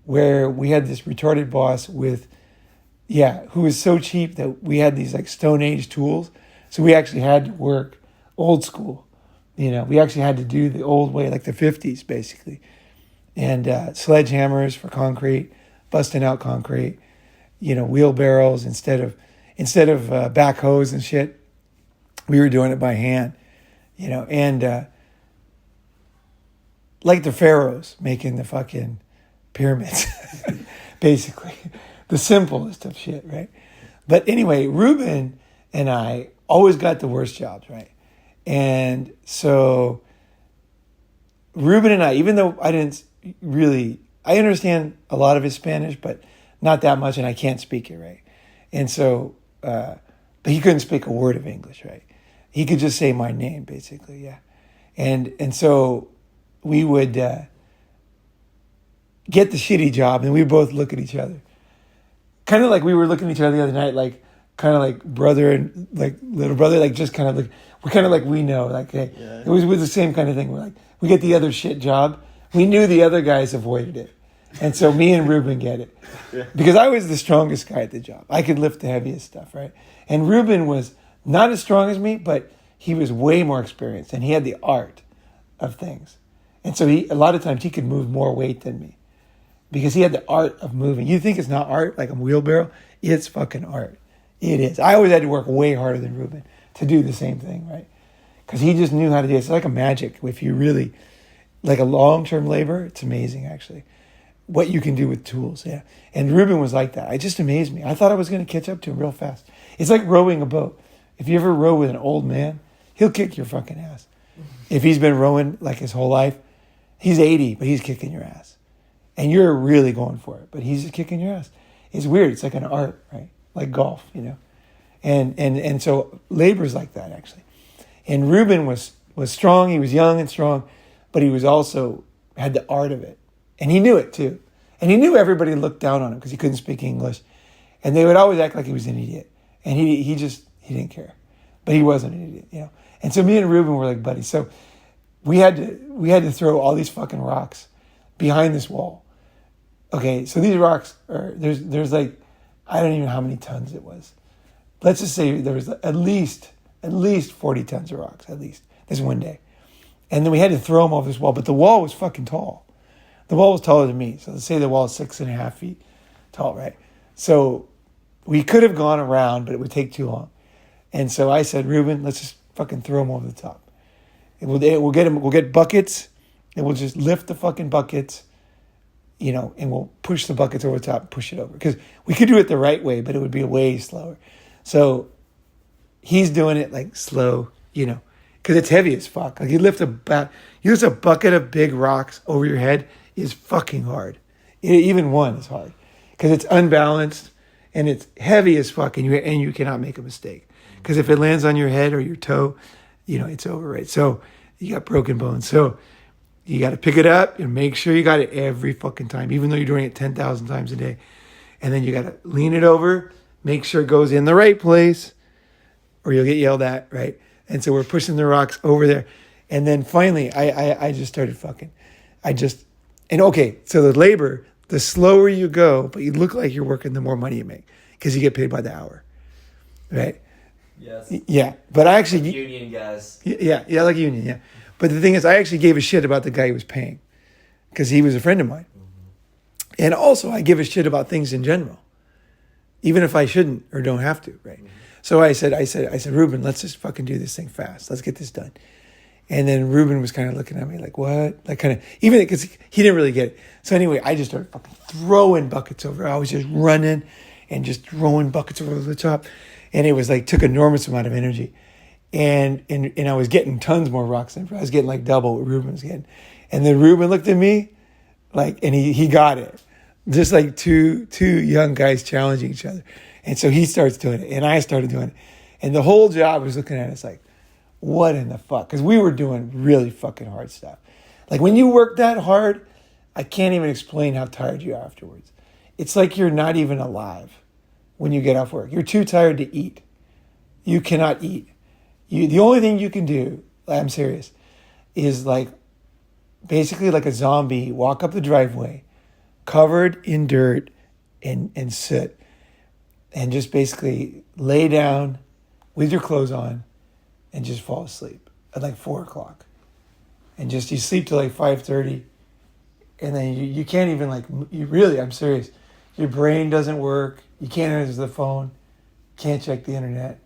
where we had this retarded boss who was so cheap that we had these like Stone Age tools. So we actually had to work old school. You know, we actually had to do the old way, like the 50s, basically. And sledgehammers for concrete, busting out concrete, you know, wheelbarrows instead of backhoes and shit. We were doing it by hand, you know, and like the pharaohs making the fucking pyramids, basically. the simplest of shit, right? But anyway, Ruben and I always got the worst jobs, right? And so Ruben and I, even though I understand a lot of his Spanish, but not that much, and I can't speak it, right? And so, but he couldn't speak a word of English, right? He could just say my name, basically, yeah. And so we would get the shitty job, and we would both look at each other. Kind of like we were looking at each other the other night, like, kind of like brother and like little brother, like just kind of like, we're kind of like, we know, like, hey, it was the same kind of thing. We're like, we get the other shit job. We knew the other guys avoided it. And so me and Ruben get it. Because I was the strongest guy at the job. I could lift the heaviest stuff, right? And Ruben was not as strong as me, but he was way more experienced, and he had the art of things. And so a lot of times he could move more weight than me because he had the art of moving. You think it's not art, like a wheelbarrow? It's fucking art. It is. I always had to work way harder than Ruben to do the same thing, right? Because he just knew how to do it. It's like a magic. If you really, like a long-term labor, it's amazing, actually, what you can do with tools, yeah. And Ruben was like that. It just amazed me. I thought I was going to catch up to him real fast. It's like rowing a boat. If you ever row with an old man, he'll kick your fucking ass. If he's been rowing like his whole life, he's 80, but he's kicking your ass. And you're really going for it, but he's just kicking your ass. It's weird. It's like an art, right? Like golf, you know? And so labor's like that, actually. And Ruben was strong. He was young and strong, but he was also had the art of it. And he knew it, too. And he knew everybody looked down on him because he couldn't speak English. And they would always act like he was an idiot. And he didn't care. But he wasn't an idiot, you know? And so me and Ruben were like buddies. So we had to throw all these fucking rocks behind this wall. Okay, so these rocks there's like, I don't even know how many tons it was. Let's just say there was at least 40 tons of rocks, at least, this one day. And then we had to throw them off this wall, but the wall was fucking tall. The wall was taller than me. So let's say the wall is 6.5 feet tall, right? So we could have gone around, but it would take too long. And so I said, Ruben, let's just fucking throw them over the top. And we'll get buckets, and we'll just lift the fucking buckets, you know, and we'll push the buckets over the top and push it over. Because we could do it the right way, but it would be way slower. So he's doing it like slow, you know, because it's heavy as fuck. Like you lift a bucket of big rocks over your head is fucking hard. Even one is hard because it's unbalanced and it's heavy as fuck, and you cannot make a mistake. Because if it lands on your head or your toe, you know, it's over, right? So you got broken bones. So you got to pick it up and make sure you got it every fucking time, even though you're doing it 10,000 times a day. And then you got to lean it over, make sure it goes in the right place, or you'll get yelled at, right? And so we're pushing the rocks over there. And then finally, I just started fucking. Okay, so the labor, the slower you go, but you look like you're working, the more money you make because you get paid by the hour, right? Yes. Yeah, but I actually... Like union guys. Yeah, like union, yeah. But the thing is, I actually gave a shit about the guy who was paying because he was a friend of mine. Mm-hmm. And also, I give a shit about things in general, even if I shouldn't or don't have to, right? Mm-hmm. So I said, Ruben, let's just fucking do this thing fast. Let's get this done. And then Ruben was kind of looking at me like, what? Like kind of, even because he didn't really get it. So anyway, I just started fucking throwing buckets over. I was just running and just throwing buckets over the top. And it was like, took enormous amount of energy. And I was getting tons more rocks than I was getting like double what Ruben was getting. And then Ruben looked at me like, and he got it. Just like two young guys challenging each other. And so he starts doing it and I started doing it. And the whole job was looking at us like, what in the fuck? Because we were doing really fucking hard stuff. Like when you work that hard, I can't even explain how tired you are afterwards. It's like you're not even alive when you get off work. You're too tired to eat. You cannot eat. The only thing you can do, I'm serious, is like basically like a zombie, walk up the driveway, covered in dirt and soot, and just basically lay down with your clothes on and just fall asleep at like 4:00. And just you sleep till like 5:30, and then you can't even like, you really, I'm serious, your brain doesn't work, you can't answer the phone, can't check the internet.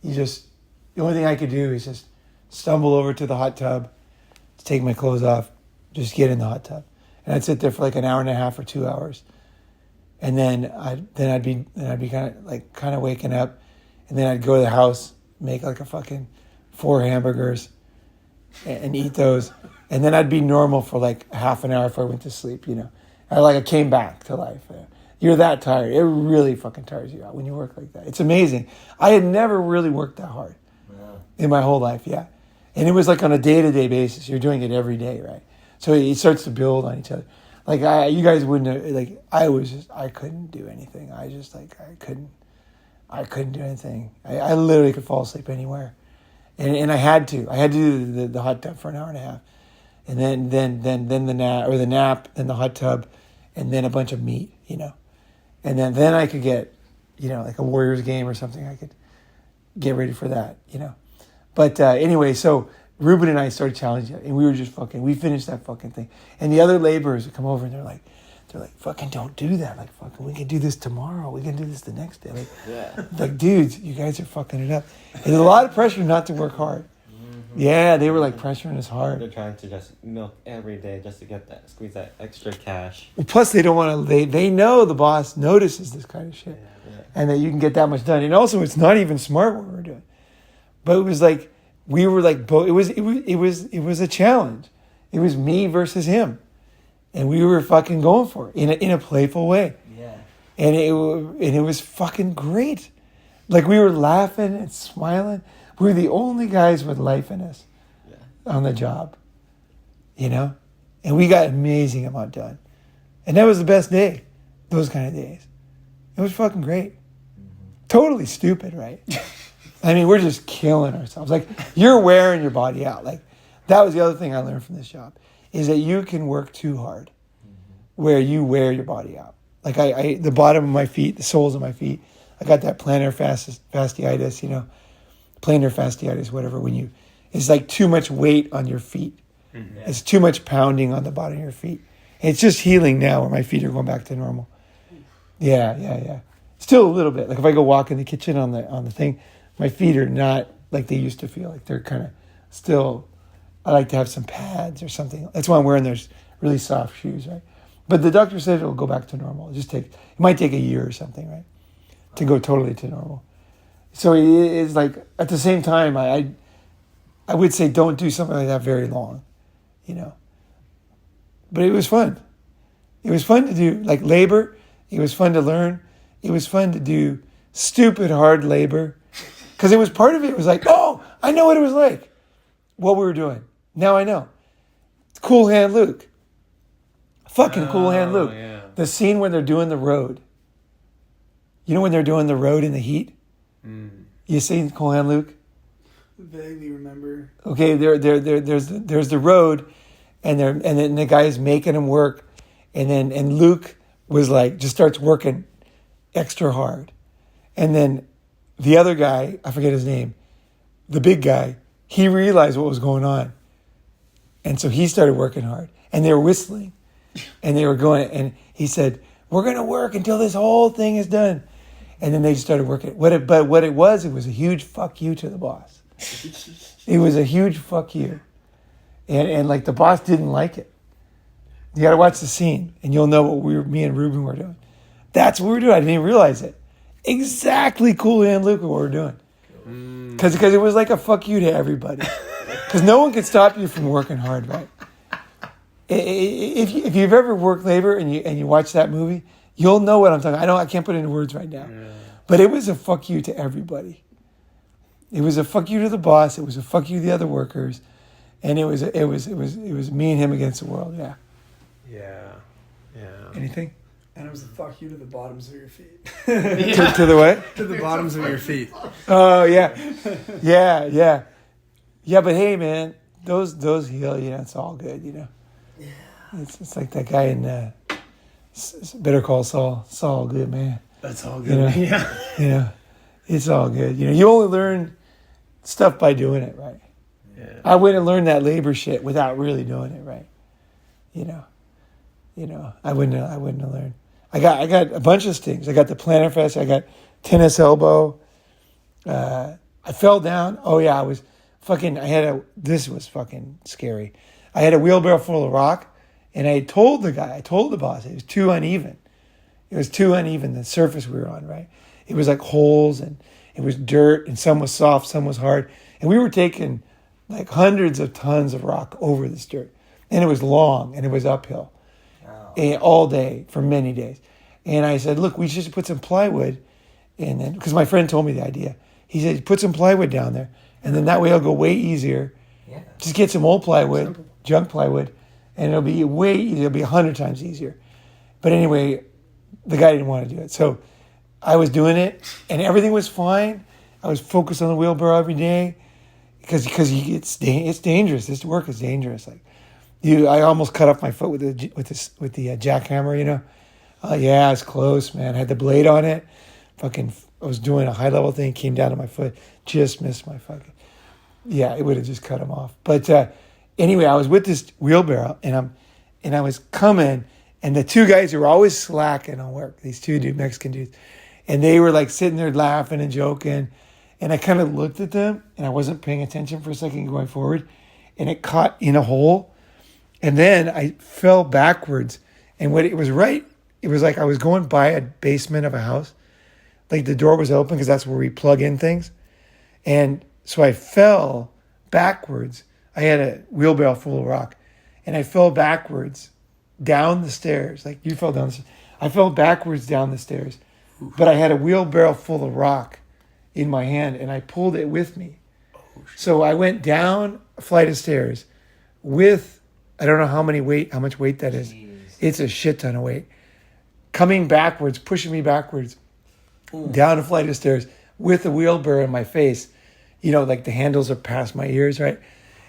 The only thing I could do is just stumble over to the hot tub, take my clothes off, just get in the hot tub. And I'd sit there for like an hour and a half or 2 hours. And then I'd be kind of waking up, and then I'd go to the house, make like a fucking 4 hamburgers, and eat those, and then I'd be normal for like half an hour before I went to sleep. I came back to life. You're that tired. It really fucking tires you out when you work like that. It's amazing. I had never really worked that hard in my whole life. Yeah, and it was like on a day-to-day basis. You're doing it every day, right? So it starts to build on each other. Like you guys wouldn't have, like I couldn't do anything. I couldn't do anything. I literally could fall asleep anywhere, and I had to do the hot tub for an hour and a half, and then the nap, then the hot tub, and then a bunch of meat, and then I could get, like a Warriors game or something. I could get ready for that, But anyway, so Ruben and I started challenging it, and we were just we finished that fucking thing. And the other laborers would come over, and they're like, fucking don't do that. Like, fucking, we can do this tomorrow. We can do this the next day. Like, dudes, you guys are fucking it up. And there's a lot of pressure not to work hard. Mm-hmm. Yeah, they were like pressuring us hard. They're trying to just milk every day just to squeeze that extra cash. Well, plus they don't want to, they know the boss notices this kind of shit. Yeah. And that you can get that much done. And also, it's not even smart what we're doing. But it was like, we were like both. It was a challenge. It was me versus him, and we were fucking going for it in a playful way. Yeah. And it was fucking great. Like, we were laughing and smiling. We were the only guys with life in us on the job, and we got an amazing amount done. And that was the best day. Those kind of days. It was fucking great. Mm-hmm. Totally stupid, right? I mean, we're just killing ourselves. Like, you're wearing your body out. Like, that was the other thing I learned from this job, is that you can work too hard, where you wear your body out. Like, I the bottom of my feet, the soles of my feet, I got that plantar fasciitis, plantar fasciitis, whatever. It's like too much weight on your feet. Mm-hmm. It's too much pounding on the bottom of your feet. And it's just healing now, where my feet are going back to normal. Yeah. Still a little bit. Like, if I go walk in the kitchen on the thing, my feet are not like they used to feel. Like, they're kind of still, I like to have some pads or something. That's why I'm wearing those really soft shoes, right? But the doctor said it'll go back to normal. It might take a year or something, right? To go totally to normal. So it's like, at the same time, I would say don't do something like that very long, But it was fun. It was fun to do, like, labor. It was fun to learn. It was fun to do stupid hard labor. Because it was part of it. It was like, oh, I know what it was like. What we were doing. Now I know. Cool Hand Luke. Fucking Cool Hand Luke. Yeah. The scene when they're doing the road. When they're doing the road in the heat? Mm. You seen Cool Hand Luke? Vaguely remember. Okay, there's the road, and then the guy's making him work, and Luke was like, just starts working extra hard. And then the other guy, I forget his name, the big guy, he realized what was going on. And so he started working hard. And they were whistling. And they were going, and he said, we're going to work until this whole thing is done. And then they just started working. But what it was a huge fuck you to the boss. It was a huge fuck you. And like, the boss didn't like it. You got to watch the scene, and you'll know what me and Ruben were doing. That's what we were doing. I didn't even realize it. Exactly Cool Hand Luke what we're doing. Because it was like a fuck you to everybody. Because no one could stop you from working hard, right? If you've ever worked labor and you watch that movie, you'll know what I'm talking about. I can't put it into words right now. Yeah. But it was a fuck you to everybody. It was a fuck you to the boss. It was a fuck you to the other workers. And it was me and him against the world, yeah. Yeah. Anything? And it was a fuck you to the bottoms of your feet. To the what? To the bottoms of your feet. Oh, yeah. Yeah, but hey, man, those heal, it's all good, Yeah. It's like that guy in Better Call Saul. It's all good, man. That's all good. Yeah. It's all good. You only learn stuff by doing it, right? Yeah. I wouldn't learn that labor shit without really doing it, right? I wouldn't have learned. I got a bunch of stings. I got the plantar fascia. I got tennis elbow. I fell down. Oh yeah, this was fucking scary. I had a wheelbarrow full of rock, and I told the boss, it was too uneven. It was too uneven, the surface we were on, right? It was like holes, and it was dirt, and some was soft, some was hard. And we were taking like hundreds of tons of rock over this dirt. And it was long, and it was uphill and all day for many days. And I said, look, we should put some plywood. And then, because my friend told me the idea, he said, put some plywood down there, and then that way it'll go way easier. Yeah. Just get some old plywood, junk plywood, and it'll be way easier. It'll be 100 times easier. But anyway, the guy didn't want to do it. So I was doing it, and everything was fine. I was focused on the wheelbarrow every day because it's dangerous. This work is dangerous. Like I almost cut off my foot with the jackhammer. You know, yeah, it's close, man. I had the blade on it. I was doing a high level thing, came down to my foot, just missed my fucking. Yeah, it would have just cut him off. But anyway, I was with this wheelbarrow, and I was coming, and the two guys who were always slacking on work, these two Mexican dudes, and they were like sitting there laughing and joking, and I kind of looked at them, and I wasn't paying attention for a second going forward, and it caught in a hole, and then I fell backwards, and when it was right, it was like I was going by a basement of a house, like the door was open because that's where we plug in things, and so I fell backwards. I had a wheelbarrow full of rock, and I fell backwards down the stairs. Like you fell down the stairs. I fell backwards down the stairs, but I had a wheelbarrow full of rock in my hand, and I pulled it with me. So I went down a flight of stairs with, I don't know how much weight that is. Jeez. It's a shit ton of weight. Coming backwards, pushing me backwards, down a flight of stairs with a wheelbarrow in my face. You know, like the handles are past my ears, right?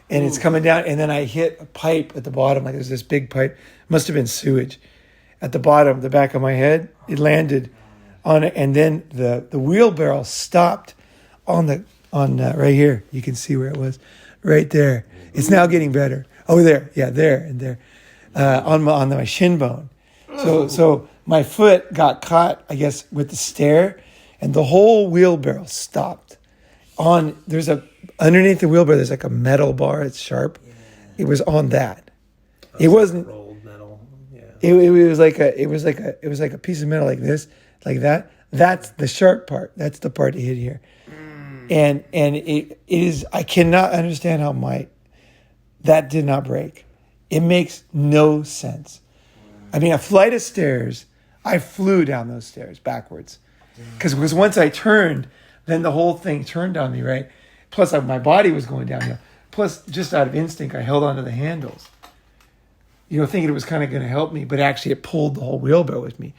And it's coming down, and then I hit a pipe at the bottom. Like there's this big pipe, must have been sewage. At the bottom, the back of my head, it landed on it, and then the wheelbarrow stopped on right here. You can see where it was, right there. It's now getting better. Oh, there, yeah, there and there, on my shin bone. So my foot got caught, I guess, with the stair, and the whole wheelbarrow stopped. Underneath the wheelbarrow, there's like a metal bar. It's sharp. Yeah. It was on that. It wasn't rolled metal. Yeah. It was like a piece of metal like this, like that. That's the sharp part. That's the part that hit here. And it is. I cannot understand how that did not break. It makes no sense. I mean, a flight of stairs. I flew down those stairs backwards because once I turned. Then the whole thing turned on me, right? Plus, my body was going downhill. Plus, just out of instinct, I held onto the handles. You know, thinking it was kind of going to help me, but actually it pulled the whole wheelbarrow with me,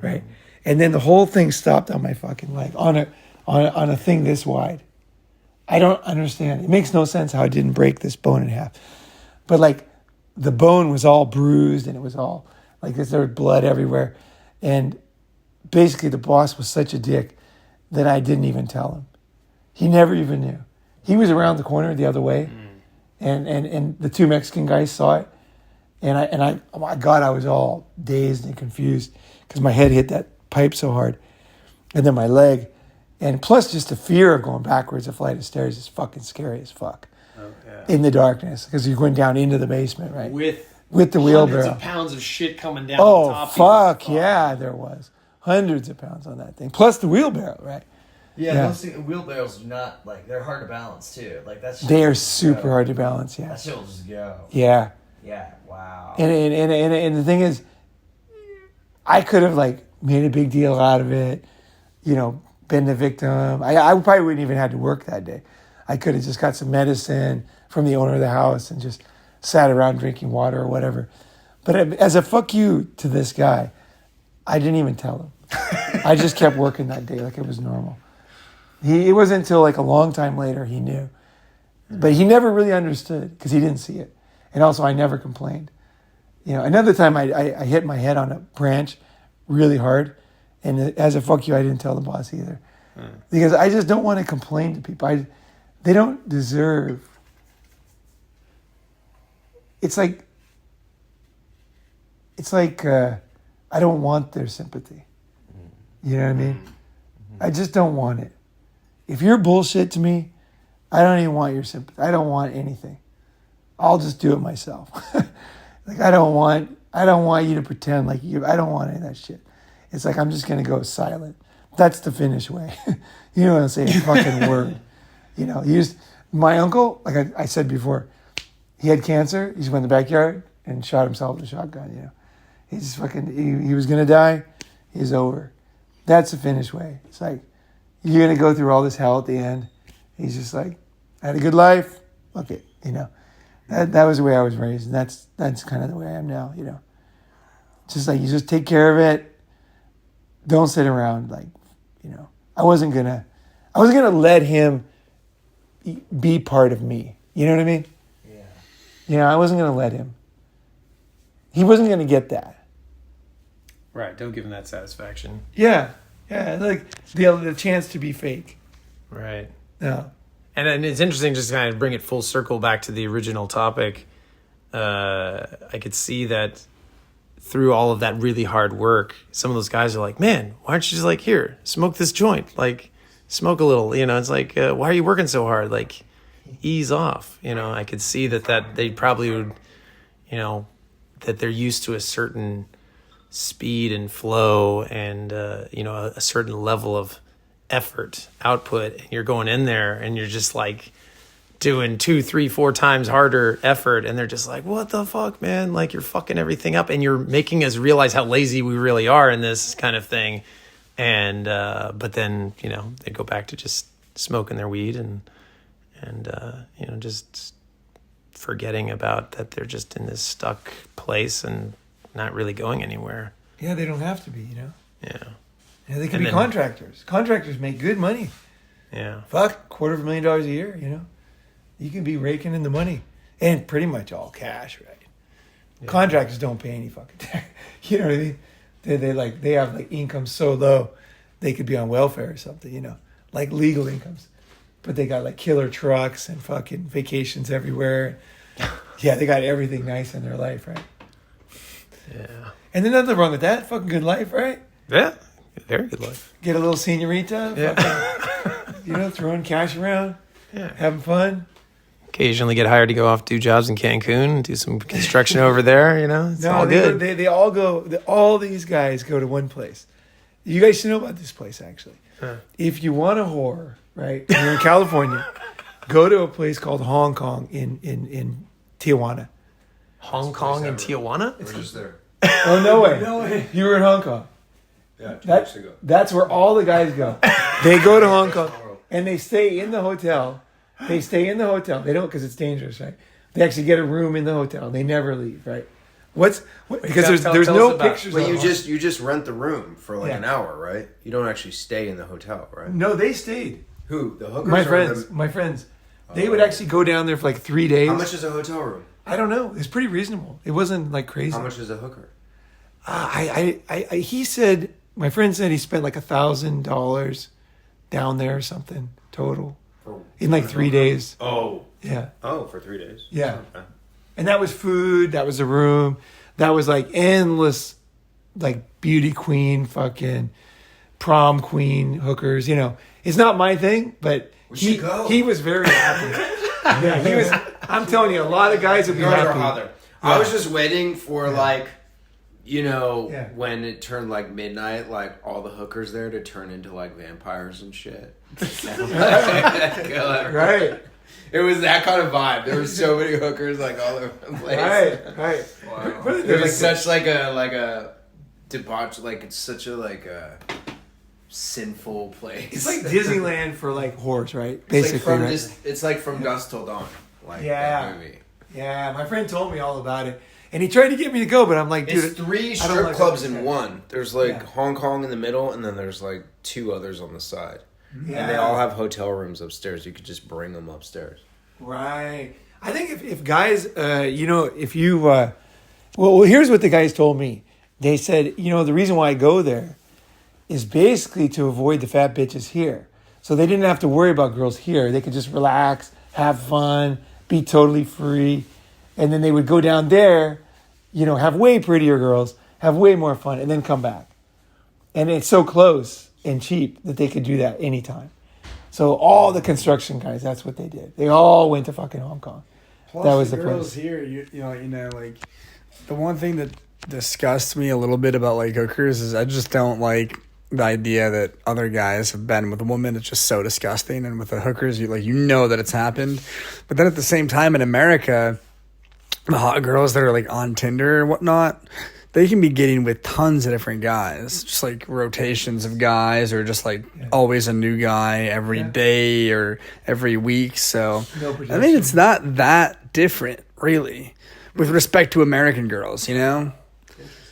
right? And then the whole thing stopped on my fucking leg, on a thing this wide. I don't understand. It makes no sense how I didn't break this bone in half. But like, the bone was all bruised, and it was all like there was blood everywhere. And basically, the boss was such a dick that I didn't even tell him. He never even knew. He was around the corner the other way, and the two Mexican guys saw it, and I oh my God, I was all dazed and confused because my head hit that pipe so hard, and then my leg, and plus just the fear of going backwards a flight of stairs is fucking scary as fuck. Oh, yeah. In the darkness because you're going down into the basement, right? With the wheelbarrow, hundreds of pounds of shit coming down. Oh, top fuck, yeah, there was. Hundreds of pounds on that thing, plus the wheelbarrow, right? Yeah. Those wheelbarrows do not, like, they're hard to balance, too. Like, they are super hard to balance, yeah. That shit will just go. Yeah. Yeah, wow. And the thing is, I could have, like, made a big deal out of it, you know, been the victim. I probably wouldn't even had to work that day. I could have just got some medicine from the owner of the house and just sat around drinking water or whatever. But as a fuck you to this guy, I didn't even tell him. I just kept working that day like it was normal. It wasn't until like a long time later he knew. But he never really understood because he didn't see it. And also I never complained. You know, another time I hit my head on a branch really hard. And as a fuck you, I didn't tell the boss either. Because I just don't want to complain to people. They don't deserve. It's like I don't want their sympathy. You know what I mean? I just don't want it. If you're bullshit to me, I don't even want your sympathy. I don't want anything. I'll just do it myself. Like I don't want you to pretend like you. I don't want any of that shit. It's like, I'm just going to go silent. That's the Finnish way. You know what I'm saying? Fucking word. You know, my uncle, like I said before, he had cancer. He just went in the backyard and shot himself with a shotgun, you know. He's fucking, he was going to die. He's over. That's the Finnish way. It's like, you're going to go through all this hell at the end. He's just like, I had a good life. Look it, you know. That was the way I was raised. And that's kind of the way I am now, you know. Just like, you just take care of it. Don't sit around, like, you know. I wasn't gonna let him be part of me. You know what I mean? Yeah. You know, I wasn't gonna let him. He wasn't gonna get that. Right. Don't give him that satisfaction. Yeah. Yeah. Like the chance to be fake. Right. Yeah. And it's interesting just to kind of bring it full circle back to the original topic. I could see that through all of that really hard work, some of those guys are like, man, why aren't you just like, here, smoke this joint? Like, smoke a little, you know, it's like, why are you working so hard? Like, ease off, you know. I could see that they probably would, you know, that they're used to a certain speed and flow and, you know, a certain level of effort, output. And you're going in there and you're just like doing 2, 3, 4 times harder effort. And they're just like, what the fuck, man? Like, you're fucking everything up and you're making us realize how lazy we really are in this kind of thing. And, but then, you know, they go back to just smoking their weed and you know, just forgetting about that they're just in this stuck place and not really going anywhere. Yeah, they don't have to be, you know. Yeah. Yeah, they can be contractors. Contractors make good money. Yeah. Fuck, $250,000 a year, you know. You can be raking in the money. And pretty much all cash, right? Yeah. Contractors don't pay any fucking tax. You know what I mean? They have like income so low they could be on welfare or something, you know. Like legal incomes. But they got like killer trucks and fucking vacations everywhere. Yeah, they got everything nice in their life, right? Yeah. And there's nothing wrong with that. Fucking good life, right? Yeah. Very good life. Get a little senorita. Yeah. Fucking, you know, throwing cash around. Yeah. Having fun. Occasionally get hired to go off, do jobs in Cancun, do some construction over there, you know? It's all good. They all go, all these guys go to one place. You guys should know about this place, actually. Huh. If you want a whore, right, and you're in California, go to a place called Hong Kong in Tijuana. Hong Kong and Tijuana? We're just there. Oh, no way. No way. You were in Hong Kong. Yeah, 2 weeks ago. That's where all the guys go. They go to Hong Kong and they stay in the hotel. They stay in the hotel. They don't because it's dangerous, right? They actually get a room in the hotel. They never leave, right? Because there's no pictures. But of you just rent the room for like an hour, right? You don't actually stay in the hotel, right? No, they stayed. Who? The hookers? My friends. They would actually go down there for like 3 days. How much is a hotel room? I don't know. It's pretty reasonable. It wasn't like crazy. How much is a hooker? He said, my friend said he spent like $1,000 down there or something total in like 3 days. Oh. Yeah. Oh, for 3 days. Yeah. Okay. And that was food. That was a room. That was like endless, like beauty queen, fucking prom queen hookers. You know, it's not my thing, but he was very happy. Yeah, he was. I'm telling you, a lot of guys would be happy. Yeah. I was just waiting for like, you know, Yeah. when it turned like midnight, like all the hookers there to turn into like vampires and shit. Right. It was that kind of vibe. There were so many hookers like all over the place. Right. Wow. But It was such like a debauch. Like it's such a like a sinful place. It's like Disneyland for like whores, right? It's Basically, like from right? it's like From Dusk Till Dawn. Like Yeah. that movie. Yeah, my friend told me all about it, and he tried to get me to go, but I'm like, dude, It's 3 I don't strip like clubs that in shit. one. There's like Yeah. Hong Kong in the middle, and then there's like 2 others on the side. Yeah. And they all have hotel rooms upstairs. You could just bring them upstairs. Right. I think if guys, you know, if you, well, here's what the guys told me. They said, you know, the reason why I go there is basically to avoid the fat bitches here. So they didn't have to worry about girls here. They could just relax, have fun, be totally free. And then they would go down there, you know, have way prettier girls, have way more fun, and then come back. And it's so close and cheap that they could do that anytime. So all the construction guys, that's what they did. They all went to fucking Hong Kong. Plus That was the girls place. here, you know, like the one thing that disgusts me a little bit about like hookers is I just don't like the idea that other guys have been with a woman. It's just so disgusting. And with the hookers, you know that it's happened. But then at the same time in America, the hot girls that are like on Tinder and whatnot, they can be getting with tons of different guys, just like rotations of guys, or just like always a new guy every day or every week. So I mean, it's not that different really with respect to American girls, you know?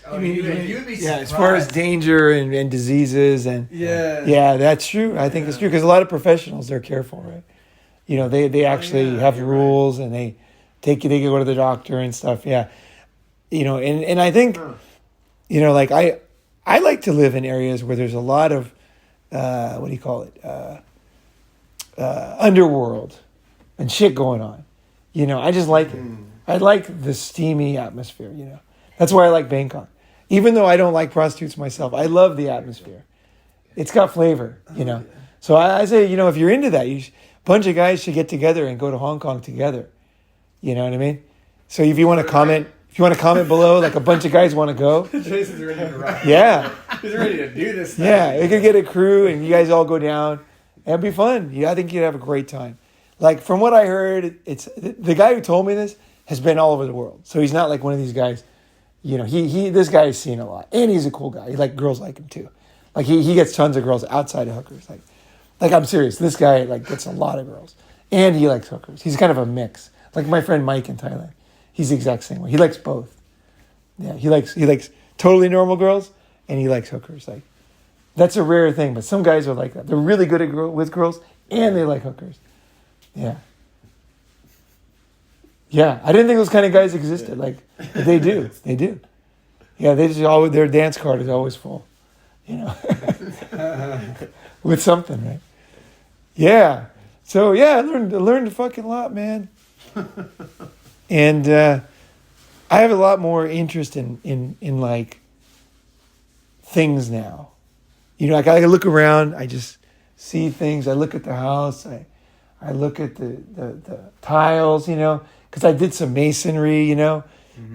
I mean, you'd be as far as danger and diseases and that's true. I think it's true because a lot of professionals, they're careful, right? You know, they actually have rules and they go to the doctor and stuff. Yeah, you know, and I think, you know, like I like to live in areas where there's a lot of what do you call it, underworld and shit going on. You know, I just like it. I like the steamy atmosphere. You know, that's why I like Bangkok. Even though I don't like prostitutes myself, I love the atmosphere. It's got flavor, you know. So I say, you know, if you're into that, a bunch of guys should get together and go to Hong Kong together. You know what I mean? So if you want to comment below, like a bunch of guys want to go. Jason's ready to rock. Yeah. He's ready to do this stuff. Yeah, we could get a crew and you guys all go down. It'd be fun. Yeah, I think you'd have a great time. Like from what I heard, it's the guy who told me this has been all over the world. So he's not like one of these guys. You know, this guy's seen a lot, and he's a cool guy. Girls like him too. Like he gets tons of girls outside of hookers. Like I'm serious. This guy like gets a lot of girls, and he likes hookers. He's kind of a mix. Like my friend Mike in Thailand, he's the exact same way. He likes both. Yeah, he likes totally normal girls, and he likes hookers. Like that's a rare thing, but some guys are like that. They're really good at with girls, and they like hookers. Yeah. Yeah, I didn't think those kind of guys existed. Like, but they do. They do. Yeah, they just always, their dance card is always full, you know, with something, right? Yeah. So yeah, I learned a fucking lot, man. And I have a lot more interest in like things now. You know, like I look around, I just see things. I look at the house. I look at the tiles, you know. Because I did some masonry, you know,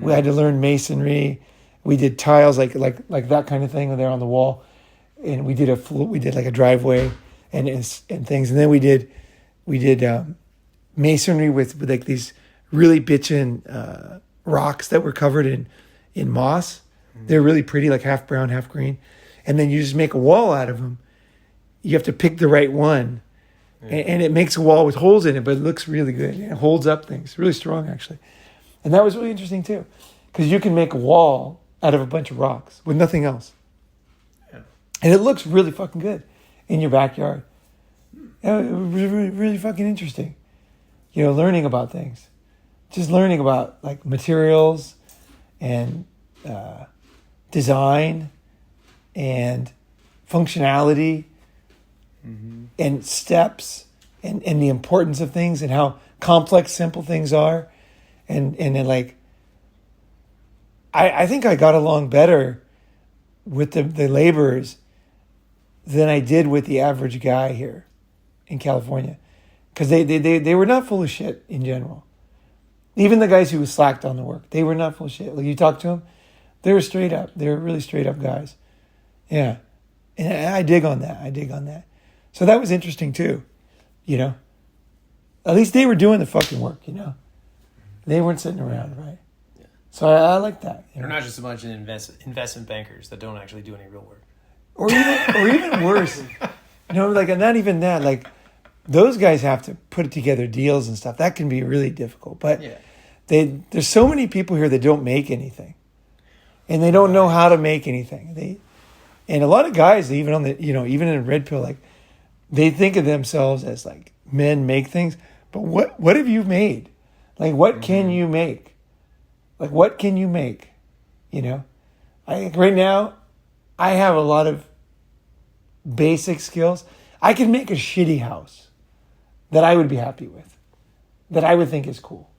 we had to learn masonry. We did tiles like that kind of thing when they're on the wall, and we did like a driveway and things, and then we did masonry with like these really bitchin' rocks that were covered in moss. They're really pretty, like half brown, half green, and then you just make a wall out of them. You have to pick the right one. And it makes a wall with holes in it, but it looks really good. It holds up things. Really strong, actually. And that was really interesting, too. Because you can make a wall out of a bunch of rocks with nothing else. Yeah. And it looks really fucking good in your backyard. Yeah, it was really, really fucking interesting. You know, learning about things. Just learning about, like, materials and design and functionality. And steps and the importance of things and how complex simple things are. And then like I think I got along better with the laborers than I did with the average guy here in California. Because they were not full of shit in general. Even the guys who slacked on the work, they were not full of shit. Like you talk to them, they were straight up. They were really straight up guys. Yeah. And I dig on that. So that was interesting too, you know. At least they were doing the fucking work, you know. They weren't sitting around, right? Yeah. So I like that. They're not just a bunch of investment bankers that don't actually do any real work. Or even worse, you know, like not even that. Like those guys have to put together deals and stuff. That can be really difficult. But there's so many people here that don't make anything, and they don't know how to make anything. And a lot of guys, even on the, you know, even in Red Pill, like. They think of themselves as like men make things, but what have you made? Like what can you make? Like what can you make? You know, right now I have a lot of basic skills. I can make a shitty house that I would be happy with, that I would think is cool.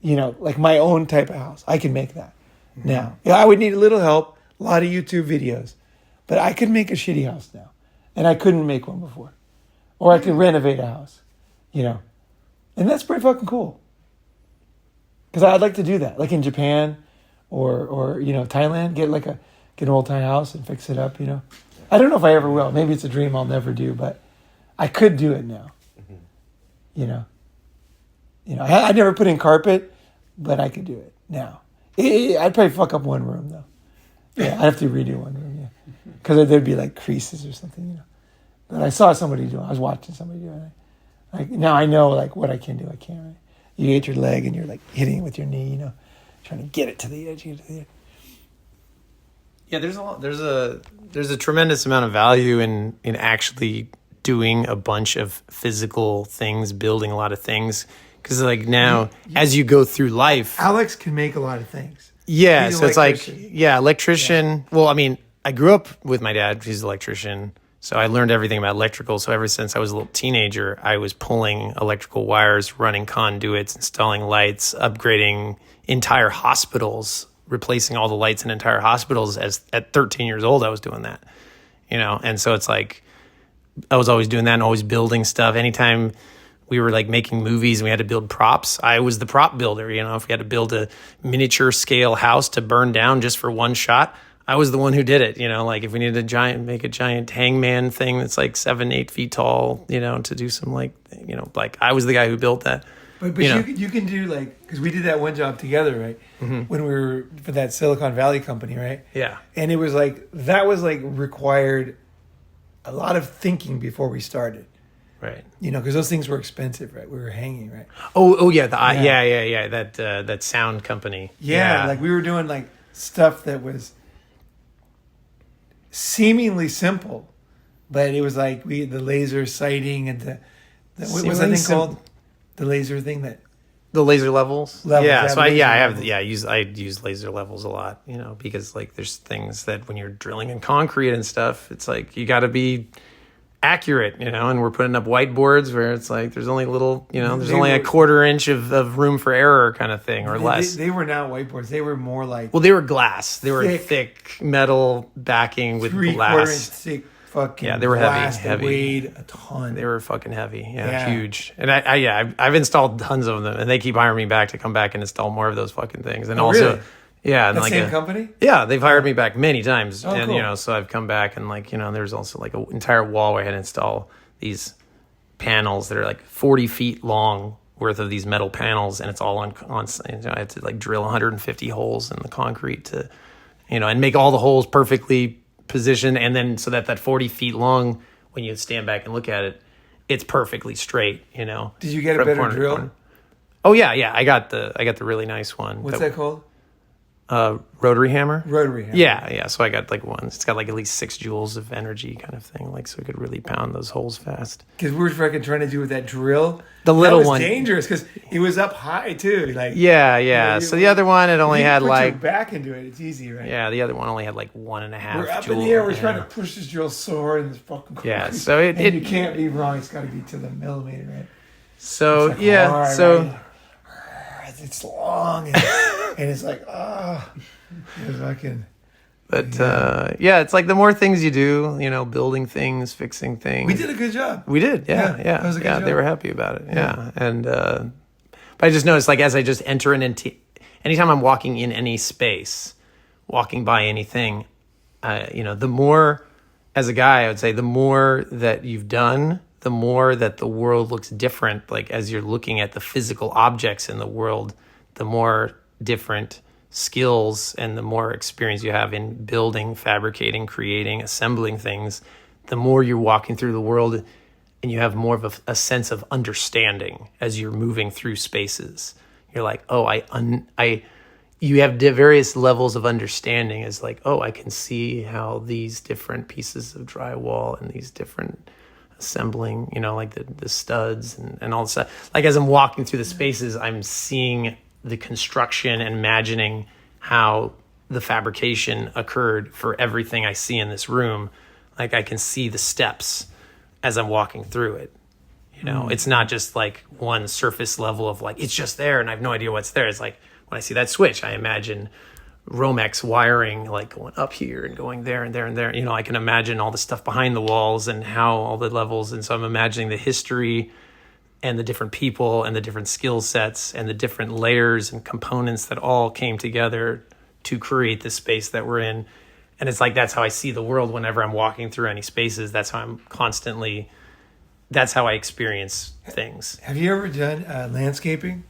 You know, like my own type of house. I can make that now. Yeah, I would need a little help, a lot of YouTube videos, but I could make a shitty house now. And I couldn't make one before. Or I could renovate a house, you know. And that's pretty fucking cool. Because I'd like to do that. Like in Japan or Thailand, get an old Thai house and fix it up. I don't know if I ever will. Maybe it's a dream I'll never do, but I could do it now. I never put in carpet, but I could do it now. I'd probably fuck up one room though. Yeah, I'd have to redo one room. Yeah, because there'd be like creases or something. But I saw somebody do it. I was watching somebody do it. Like now I know like what I can do. I can't. Right? You hit your leg and you're like hitting it with your knee. Trying to get it to the edge. Yeah, there's a tremendous amount of value in actually doing a bunch of physical things, building a lot of things. Because like now, as you go through life, Alex can make a lot of things. Yeah, He's so it's like electrician. Yeah. Well, I mean, I grew up with my dad. He's an electrician, so I learned everything about electrical. So ever since I was a little teenager, I was pulling electrical wires, running conduits, installing lights, upgrading entire hospitals, replacing all the lights in entire hospitals. At 13 years old, I was doing that, and so it's like I was always doing that and always building stuff. Anytime we were like making movies and we had to build props, I was the prop builder. If we had to build a miniature scale house to burn down just for one shot, I was the one who did it. Like if we needed make a giant hangman thing that's like 7-8 feet tall, to do some like I was the guy who built that. But you can do like, because we did that one job together, right? Mm-hmm. When we were for that Silicon Valley company, right? Yeah. And it was like, that was like required a lot of thinking before we started. Right. Because those things were expensive, right? We were hanging, right? Oh yeah. That sound company. Yeah. Like we were doing like stuff that was seemingly simple, but it was like the laser sighting and what was that thing called? The laser thing the laser levels. Yeah. So I use laser levels a lot, because like there's things that when you're drilling in concrete and stuff, it's like you got to be accurate, and we're putting up whiteboards where it's like there's only there's only a quarter inch of room for error kind of thing or less. They were not whiteboards. They were more like, well, they were glass. They were thick metal backing with glass. 3/4 inch thick fucking they were glass heavy. That weighed a ton. They were fucking heavy. Huge. And I've installed tons of them, and they keep hiring me back to come back and install more of those fucking things. And also, really? Yeah, and that same company? Yeah, they've hired me back many times, and cool. So I've come back and there's also like an entire wall where I had to install these panels that are like 40 feet long worth of these metal panels, and it's all on. I had to like drill 150 holes in the concrete to, and make all the holes perfectly positioned, and then so that 40 feet long, when you stand back and look at it, it's perfectly straight. Did you get a better drill? Corner. Oh yeah. I got the really nice one. What's that called? Rotary hammer. Rotary hammer. Yeah. So I got like one. It's got like at least 6 joules of energy, kind of thing. Like so, we could really pound those holes fast. Because we were freaking trying to do with that drill. The little that was one, dangerous because it was up high too. Like So the other one, it only had like your back into it. It's easy, right? Yeah, the other one only had like 1.5. We're up joule, in the air. We're trying to push this drill so hard in this fucking. Yeah. So and you can't be wrong. It's got to be to the millimeter, right? So it's like hard, so. Right? It's long and it's like it's fucking. But it's like the more things you do, building things, fixing things. We did a good job. We did, yeah. That was a good job. They were happy about it, And but I just noticed, like, as I just enter into, anytime I'm walking in any space, walking by anything, the more, as a guy, I would say, the more that you've done, the more that the world looks different. Like as you're looking at the physical objects in the world, the more different skills and the more experience you have in building, fabricating, creating, assembling things, the more you're walking through the world and you have more of a sense of understanding as you're moving through spaces. You're like, you have various levels of understanding as like, I can see how these different pieces of drywall and these different assembling, like the studs and all the stuff. Like as I'm walking through the spaces, I'm seeing the construction and imagining how the fabrication occurred for everything I see in this room. Like I can see the steps as I'm walking through it. It's not just like one surface level of like, it's just there and I have no idea what's there. It's like when I see that switch, I imagine Romex wiring like going up here and going there and there and there. I can imagine all the stuff behind the walls and how all the levels. And so I'm imagining the history and the different people and the different skill sets and the different layers and components that all came together to create the space that we're in. And it's like, that's how I see the world whenever I'm walking through any spaces. That's how I experience things. Have you ever done landscaping?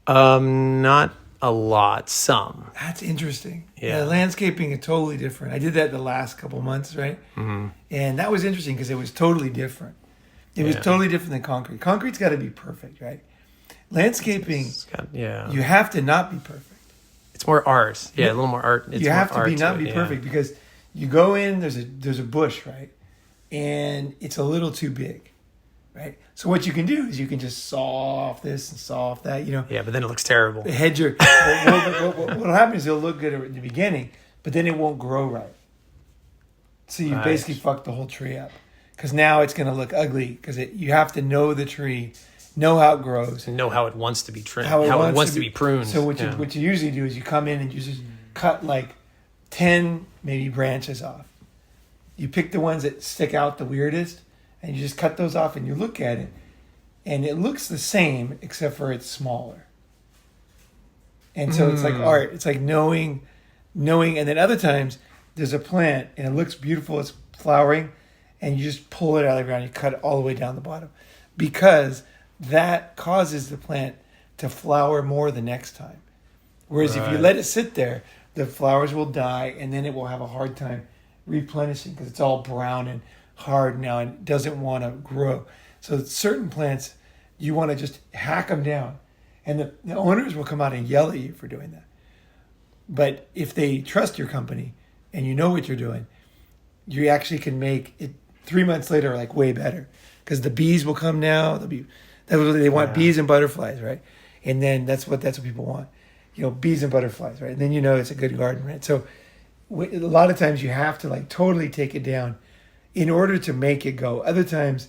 Not a lot, some. That's interesting. Yeah. Landscaping is totally different. I did that the last couple months, right? Mm-hmm. And that was interesting because it was totally different. It was totally different than concrete. Concrete's got to be perfect, right? Landscaping, you have to not be perfect. It's more art. Yeah, a little more art. You have to be perfect because you go in, there's a bush, right? And it's a little too big, right? So what you can do is you can just saw off this and saw off that, Yeah, but then it looks terrible. The hedger. What'll happen is it'll look good at the beginning, but then it won't grow right. So you basically fucked the whole tree up. Because now it's going to look ugly because you have to know the tree, know how it grows. And know how it wants to be trimmed, how it wants to be pruned. So what you usually do is you come in and you just cut like 10 maybe branches off. You pick the ones that stick out the weirdest and you just cut those off and you look at it and it looks the same except for it's smaller. And so it's like art. It's like knowing. And then other times there's a plant and it looks beautiful. It's flowering. And you just pull it out of the ground. You cut it all the way down the bottom. Because that causes the plant to flower more the next time. Whereas if you let it sit there, the flowers will die. And then it will have a hard time replenishing. Because it's all brown and hard now. And it doesn't want to grow. So certain plants, you want to just hack them down. And the owners will come out and yell at you for doing that. But if they trust your company and you know what you're doing, you actually can make it 3 months later like way better. Because the bees will come now. They want bees and butterflies, right? And then that's what people want. Bees and butterflies, right? And then it's a good garden, right? So a lot of times you have to like totally take it down in order to make it go. Other times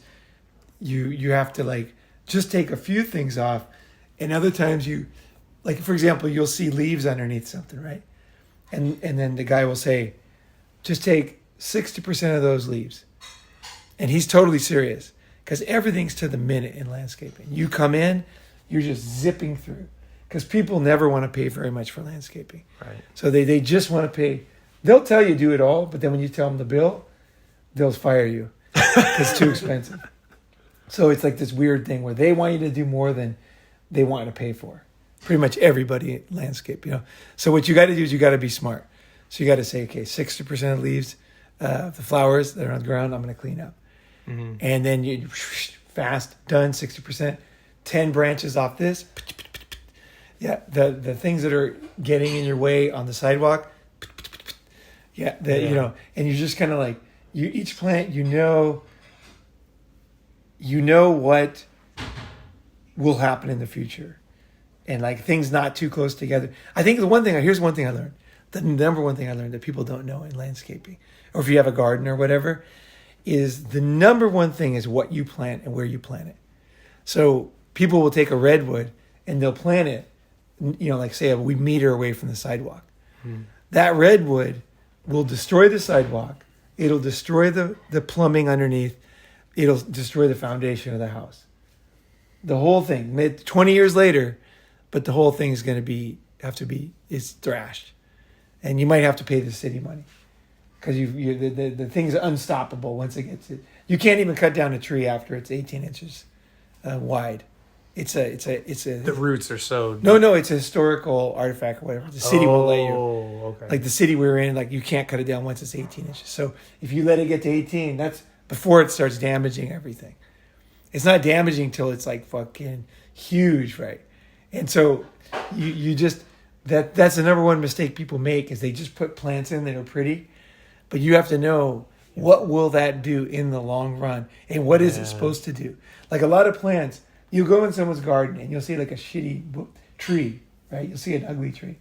you have to like just take a few things off. And other times like for example, you'll see leaves underneath something, right? And then the guy will say, just take 60% of those leaves. And he's totally serious because everything's to the minute in landscaping. You come in, you're just zipping through because people never want to pay very much for landscaping. Right. So they just want to pay. They'll tell you do it all, but then when you tell them the bill, they'll fire you because it's too expensive. So it's like this weird thing where they want you to do more than they want to pay for. Pretty much everybody in landscape, So what you got to do is you got to be smart. So you got to say, okay, 60% of leaves, the flowers that are on the ground, I'm going to clean up. Mm-hmm. And then you fast, done, 60%, 10 branches off this. Yeah, the things that are getting in your way on the sidewalk. Yeah, and you're just kind of like, each plant, you know what will happen in the future. And like things not too close together. I think here's one thing I learned. The number one thing I learned that people don't know in landscaping, or if you have a garden or whatever, is the number one thing is what you plant and where you plant it. So people will take a redwood and they'll plant it, like say we meter away from the sidewalk. That redwood will destroy the sidewalk. It'll destroy the plumbing underneath. It'll destroy the foundation of the house. The whole thing, 20 years later, but the whole thing is going to is thrashed. And you might have to pay the city money. Because the thing's unstoppable once it gets it. You can't even cut down a tree after it's 18 inches wide. It's a. The roots are so. No, it's a historical artifact or whatever. The city won't let you. Okay. Like the city we're in, like you can't cut it down once it's 18 inches. So if you let it get to 18, that's before it starts damaging everything. It's not damaging till it's like fucking huge, right? And so you just that's the number one mistake people make is they just put plants in that are pretty. But you have to know what will that do in the long run and what is it supposed to do. Like a lot of plants, you'll go in someone's garden and you'll see like a shitty tree, right? You'll see an ugly tree.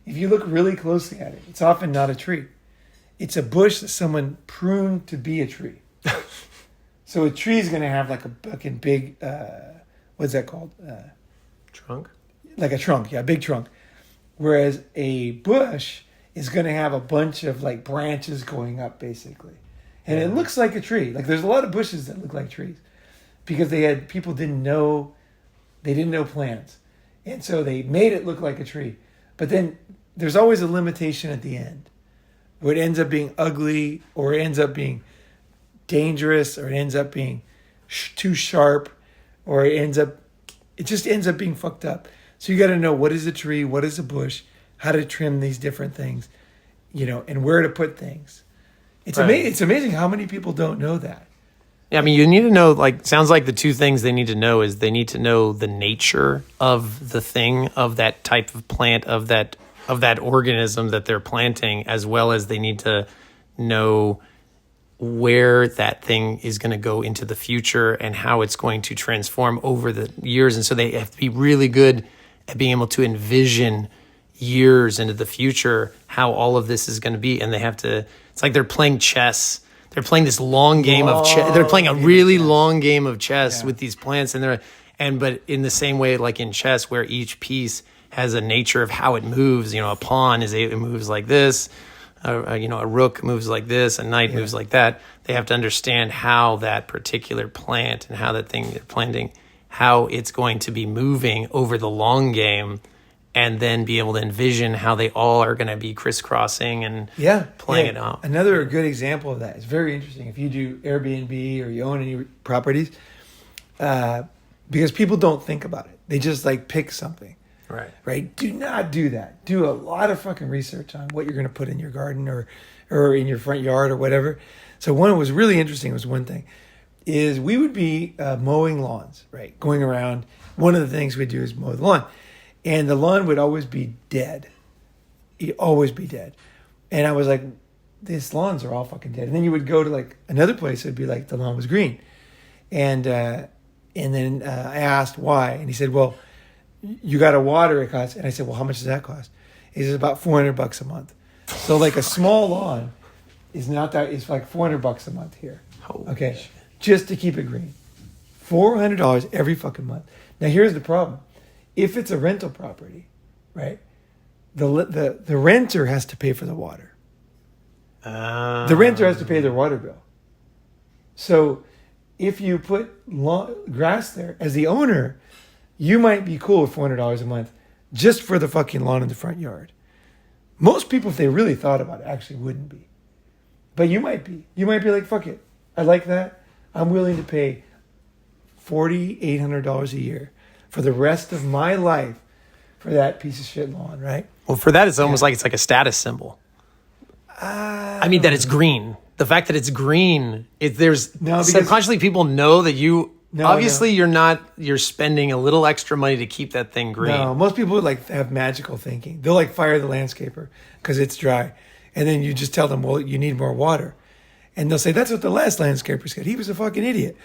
If you look really closely at it, it's often not a tree. It's a bush that someone pruned to be a tree. So a tree is going to have like a fucking big, what's that called? Trunk? Like a trunk, yeah, a big trunk. Whereas a bush is going to have a bunch of like branches going up basically. And it looks like a tree. Like there's a lot of bushes that look like trees because people didn't know plants. And so they made it look like a tree. But then there's always a limitation at the end, where it ends up being ugly, or it ends up being dangerous, or it ends up being too sharp, or it just ends up being fucked up. So you got to know what is a tree, what is a bush, how to trim these different things, and where to put things. It's It's amazing how many people don't know that. Yeah, I mean, you need to know, sounds like the two things they need to know is they need to know the nature of the thing, of that type of plant, of that organism that they're planting, as well as they need to know where that thing is going to go into the future and how it's going to transform over the years. And so they have to be really good at being able to envision years into the future how all of this is going to be. And they have to, it's like they're playing chess. They're playing this long game of chess. They're playing a really long game of chess with these plants. But in the same way, like in chess, where each piece has a nature of how it moves, a pawn it moves like this. A rook moves like this, a knight moves like that. They have to understand how that particular plant and how that thing they're planting, how it's going to be moving over the long game, and then be able to envision how they all are going to be crisscrossing and playing it out. Another good example of that is very interesting. If you do Airbnb or you own any properties, because people don't think about it. They just pick something. Right. Do not do that. Do a lot of fucking research on what you're going to put in your garden or in your front yard or whatever. So one was really interesting was one thing is we would be mowing lawns, right? Going around. One of the things we'd do is mow the lawn, and the lawn would always be dead. It'd always be dead. And I was like, these lawns are all fucking dead. And then you would go to another place. It'd be the lawn was green. And then I asked why. And he said, well, you got to water it costs. And I said, well, how much does that cost? He says about $400 a month. So a small lawn is not that, it's $400 a month here. Okay. Shit. Just to keep it green. $400 every fucking month. Now here's the problem. If it's a rental property, right? The renter has to pay for the water. The renter has to pay their water bill. So if you put grass there as the owner, you might be cool with $400 a month just for the fucking lawn in the front yard. Most people, if they really thought about it, actually wouldn't be. But you might be. You might be like, fuck it. I like that. I'm willing to pay $4,800 a year for the rest of my life for that piece of shit lawn, right? Well, for that, it's almost like it's like a status symbol. That it's green. The fact that it's green, subconsciously people know that you... you're spending a little extra money to keep that thing green. No, most people would have magical thinking. They'll fire the landscaper because it's dry. And then you just tell them, well, you need more water. And they'll say, that's what the last landscaper said. He was a fucking idiot.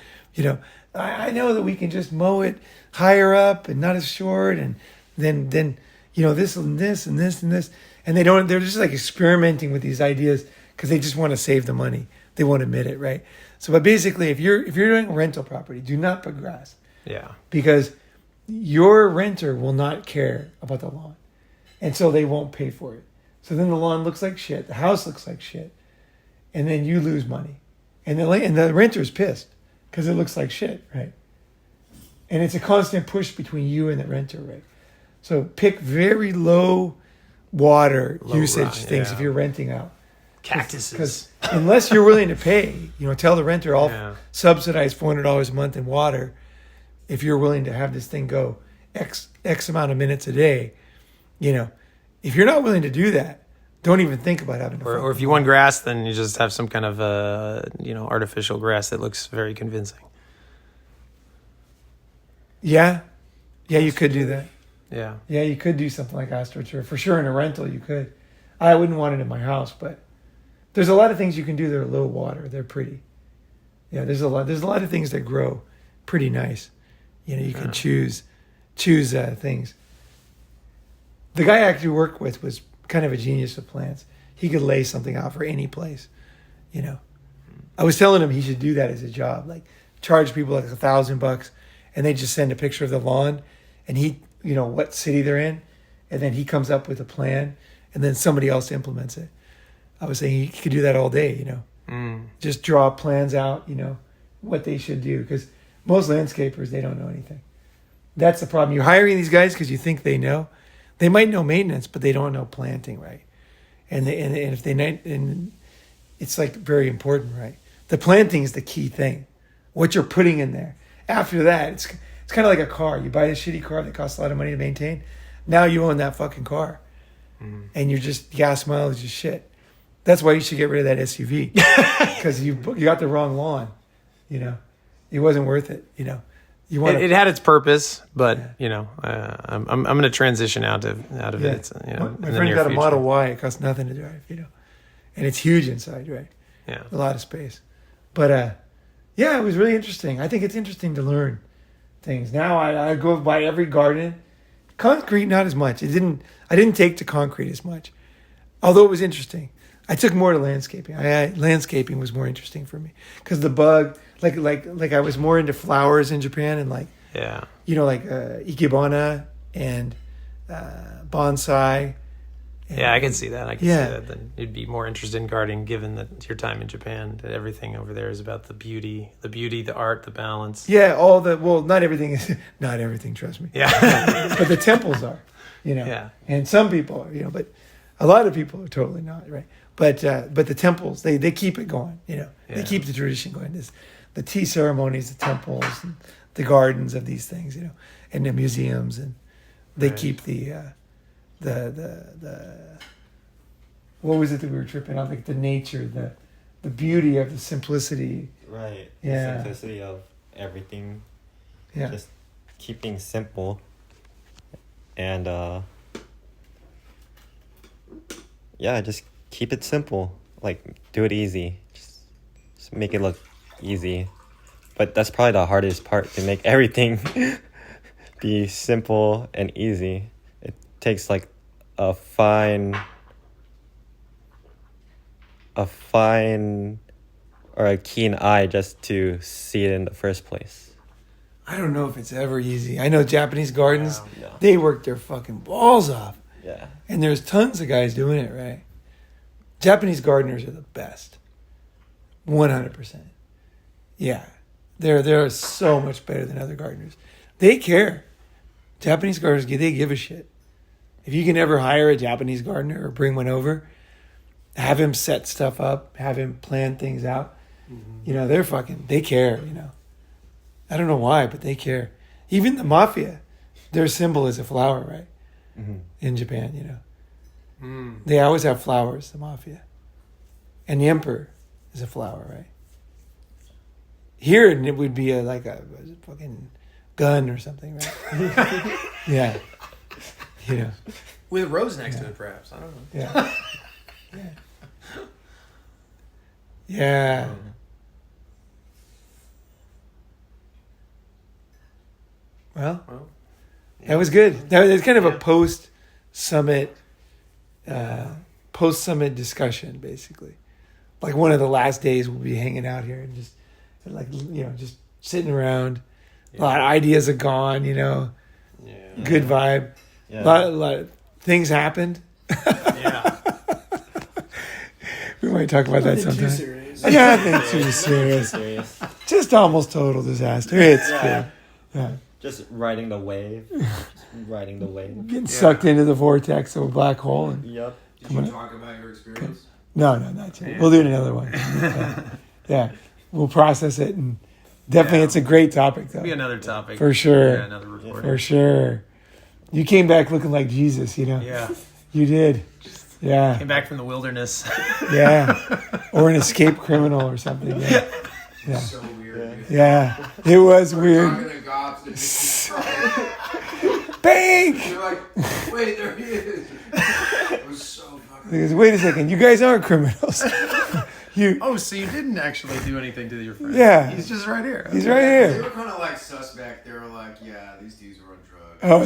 I know that we can just mow it higher up and not as short. And then this and this and this and this. And they're just experimenting with these ideas because they just want to save the money. They won't admit it, right? So, but basically, if you're doing rental property, do not put grass. Yeah. Because your renter will not care about the lawn, and so they won't pay for it. So then the lawn looks like shit, the house looks like shit, and then you lose money, and the renter's pissed because it looks like shit, right? And it's a constant push between you and the renter, right? So pick very low water usage things if you're renting out. Cactuses. Because unless you're willing to pay, tell the renter I'll subsidize $400 a month in water if you're willing to have this thing go X amount of minutes a day. If you're not willing to do that, don't even think about having to. Or if you want grass, then you just have some kind of artificial grass that looks very convincing. Yeah, you could do that. Yeah, you could do something like astroturf for sure in a rental. You could. I wouldn't want it in my house, but. There's a lot of things you can do that are low water. They're pretty. Yeah, there's a lot of things that grow pretty nice. You can choose things. The guy I actually worked with was kind of a genius with plants. He could lay something out for any place. I was telling him he should do that as a job, charge people $1,000, and they just send a picture of the lawn, and he, what city they're in, and then he comes up with a plan, and then somebody else implements it. I was saying he could do that all day, just draw plans out, what they should do. Because most landscapers, they don't know anything. That's the problem. You're hiring these guys because you think they know. They might know maintenance, but they don't know planting, right? And if they and it's like very important, right? The planting is the key thing. What you're putting in there. After that, it's kind of like a car. You buy a shitty car that costs a lot of money to maintain. Now you own that fucking car, and you're just gas mileage is shit. That's why you should get rid of that SUV because you got the wrong lawn. You know, it wasn't worth it. You know, you want it had its purpose, but you know, I'm going to transition out of it. It's, you know, my friend got a Model Y. It costs nothing to drive. You know, and it's huge inside, right? Yeah, a lot of space. But yeah, it was really interesting. I think it's interesting to learn things. Now I go by every garden. Concrete, not as much. I didn't take to concrete as much, although it was interesting. I took more to landscaping. Landscaping was more interesting for me because the bug, like I was more into flowers in Japan and like ikebana and bonsai. Yeah, I can see that. I can see that. Then you'd be more interested in gardening, given that your time in Japan. That everything over there is about the beauty, the art, the balance. Yeah, not everything is not everything. Trust me. Yeah, but the temples are, you know. Yeah. And some people are, you know, but a lot of people are totally not, right? But the temples, they keep it going, you know. Yeah. They keep the tradition going. There's the tea ceremonies, the temples, and the gardens of these things, you know, and the museums, and they keep the what was it that we were tripping on? Like the nature, the beauty of the simplicity. Right. Yeah. The simplicity of everything. Yeah. Just keep things simple. And just keep it simple. Like do it easy. Just make it look easy. But that's probably the hardest part, to make everything be simple and easy. It takes like a fine or a keen eye just to see it in the first place. I don't know if it's ever easy. I know Japanese gardens, they work their fucking balls off. Yeah. And there's tons of guys doing it, right? Japanese gardeners are the best. 100%. Yeah. They're so much better than other gardeners. They care. Japanese gardeners, they give a shit. If you can ever hire a Japanese gardener or bring one over, have him set stuff up, have him plan things out. You know, they care, you know. I don't know why, but they care. Even the mafia, their symbol is a flower, right? Mm-hmm. In Japan, you know. They always have flowers, the mafia. And the emperor is a flower, right? Here, it would be like a fucking gun or something, right? Yeah. You know. With a rose next to it, perhaps. I don't know. Yeah. Yeah. Well, that was good. That was kind of a post-summit discussion, basically. Like one of the last days we'll be hanging out here and just like, you know, just sitting around. A lot of ideas are gone, you know. Yeah. Good vibe. Yeah. A lot of things happened. Yeah. We might talk about that sometime. Too serious. Yeah, nothing too serious. Just almost total disaster. It's good. Yeah. Just riding the wave. Getting sucked into the vortex of a black hole. And Did you talk about your experience? No, not yet. We'll do another one. Yeah. We'll process it, and definitely it's a great topic, though. It'll be another topic. For sure. Yeah, another recording. For sure. You came back looking like Jesus, you know? Yeah. You did. Yeah. Came back from the wilderness. Yeah. Or an escaped criminal or something. Yeah. Yeah. So weird. Yeah. It was weird. Talking to cops and Bang! you're like, wait, there he is. It was so fucking. He goes, wait a second, you guys aren't criminals. Oh, so you didn't actually do anything to your friend? Yeah. He's just right here. He's right They here. were kind of like suspect. They were like, yeah, these dudes were on drugs. Oh,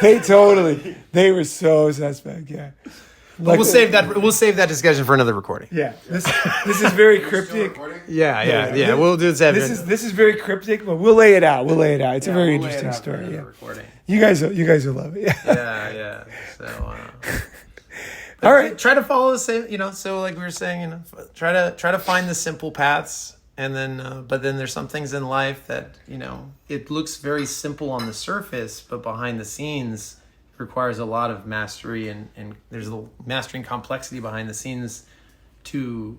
they totally. They were so suspect. Yeah. But we'll save that discussion for another recording. Yeah. This is very Are we still cryptic. recording? Yeah. We'll do this. This is very cryptic, but we'll lay it out. It's a very interesting story. Yeah. Recording. You guys will love it. Yeah. Yeah. So. All right. Try to follow the same. You know. So like we were saying, you know, try to find the simple paths, and then but then there's some things in life that, you know, it looks very simple on the surface, but behind the scenes, requires a lot of mastery, and there's a mastering complexity behind the scenes to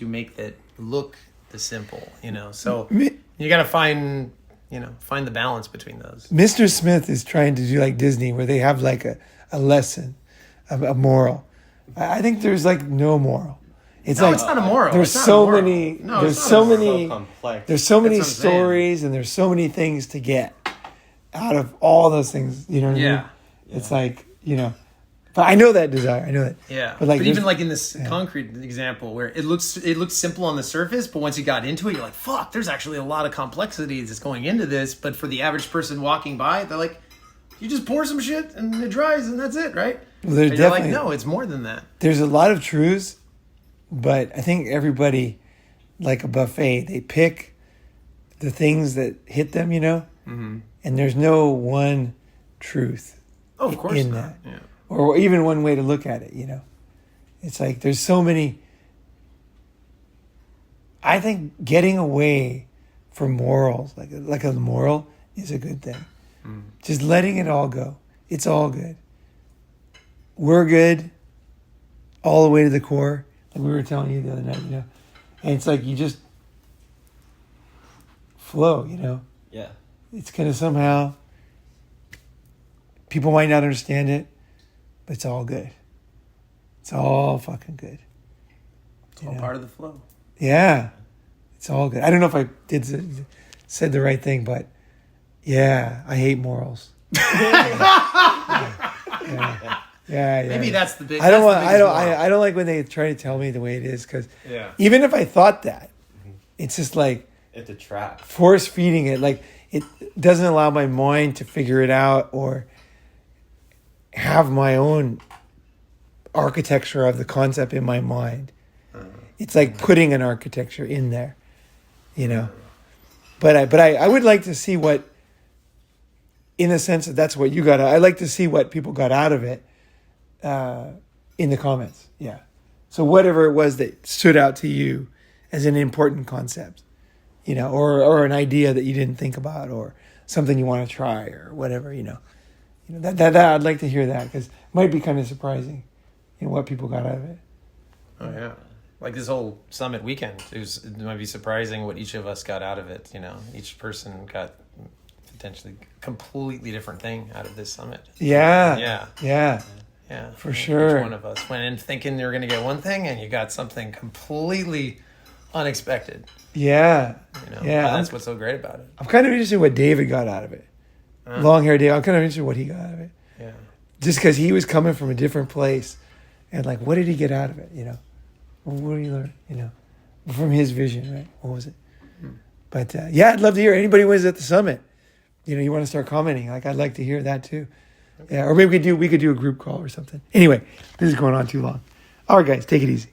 make that look the simple, So you got to find the balance between those. Mr. Smith is trying to do like Disney, where they have like a lesson, a moral. I think there's like no moral. It's not a moral. There's It's not so a moral. many. No, There's it's not so a moral. many. So complex. There's so many That's what I'm saying. stories, and there's so many things to get out of all those things. You know what I mean? It's like, but I know that desire. I know that. Yeah, But but even there's- like in this concrete example, where it looks simple on the surface, but once you got into it, you're like, "Fuck!" There's actually a lot of complexity that's going into this. But for the average person walking by, they're like, "You just pour some shit and it dries, and that's it, right?" Well, there's And you're like, definitely- "No, it's more than that." There's a lot of truths, but I think everybody, like a buffet, they pick the things that hit them, Mm-hmm. and there's no one truth Oh, of course in not. that, Yeah. or even one way to look at it. It's like there's so many. I think getting away from morals, like a moral, is a good thing. Just letting it all go. It's all good. We're good all the way to the core, like we were telling you the other night, And it's like you just flow, Yeah. It's going to somehow, people might not understand it, but it's all good. It's all fucking good. It's all part of the flow. Yeah, it's all good. I don't know if I said the right thing, but yeah, I hate morals. Yeah. Maybe that's the big. I don't that's want. the I biggest don't. moral. I don't like when they try to tell me the way it is, because Yeah. even if I thought that, it's just like It's a trap. force feeding it. Like it doesn't allow my mind to figure it out or have my own architecture of the concept in my mind. It's like putting an architecture in there, But I would like to see what, in the sense that that's what you got. I'd like to see what people got out of it in the comments. Yeah. So whatever it was that stood out to you as an important concept, or an idea that you didn't think about, or something you want to try, or whatever, that I'd like to hear that, because it might be kind of surprising, what people got out of it. Oh yeah. Like this whole summit weekend, it might be surprising what each of us got out of it. Each person got potentially completely different thing out of this summit. Yeah. For Each sure. one of us went in thinking you were going to get one thing, and you got something completely unexpected. Yeah. And Yeah. that's what's so great about it. I'm kind of interested in what David got out of it. Long hair David. I'm kind of interested in what he got out of it. Yeah. Just because he was coming from a different place, and like, what did he get out of it? What did he learn? From his vision, right? What was it? But I'd love to hear anybody who was at the summit. You want to start commenting? Like, I'd like to hear that too. Yeah, or maybe we could do a group call or something. Anyway, this is going on too long. All right, guys, take it easy.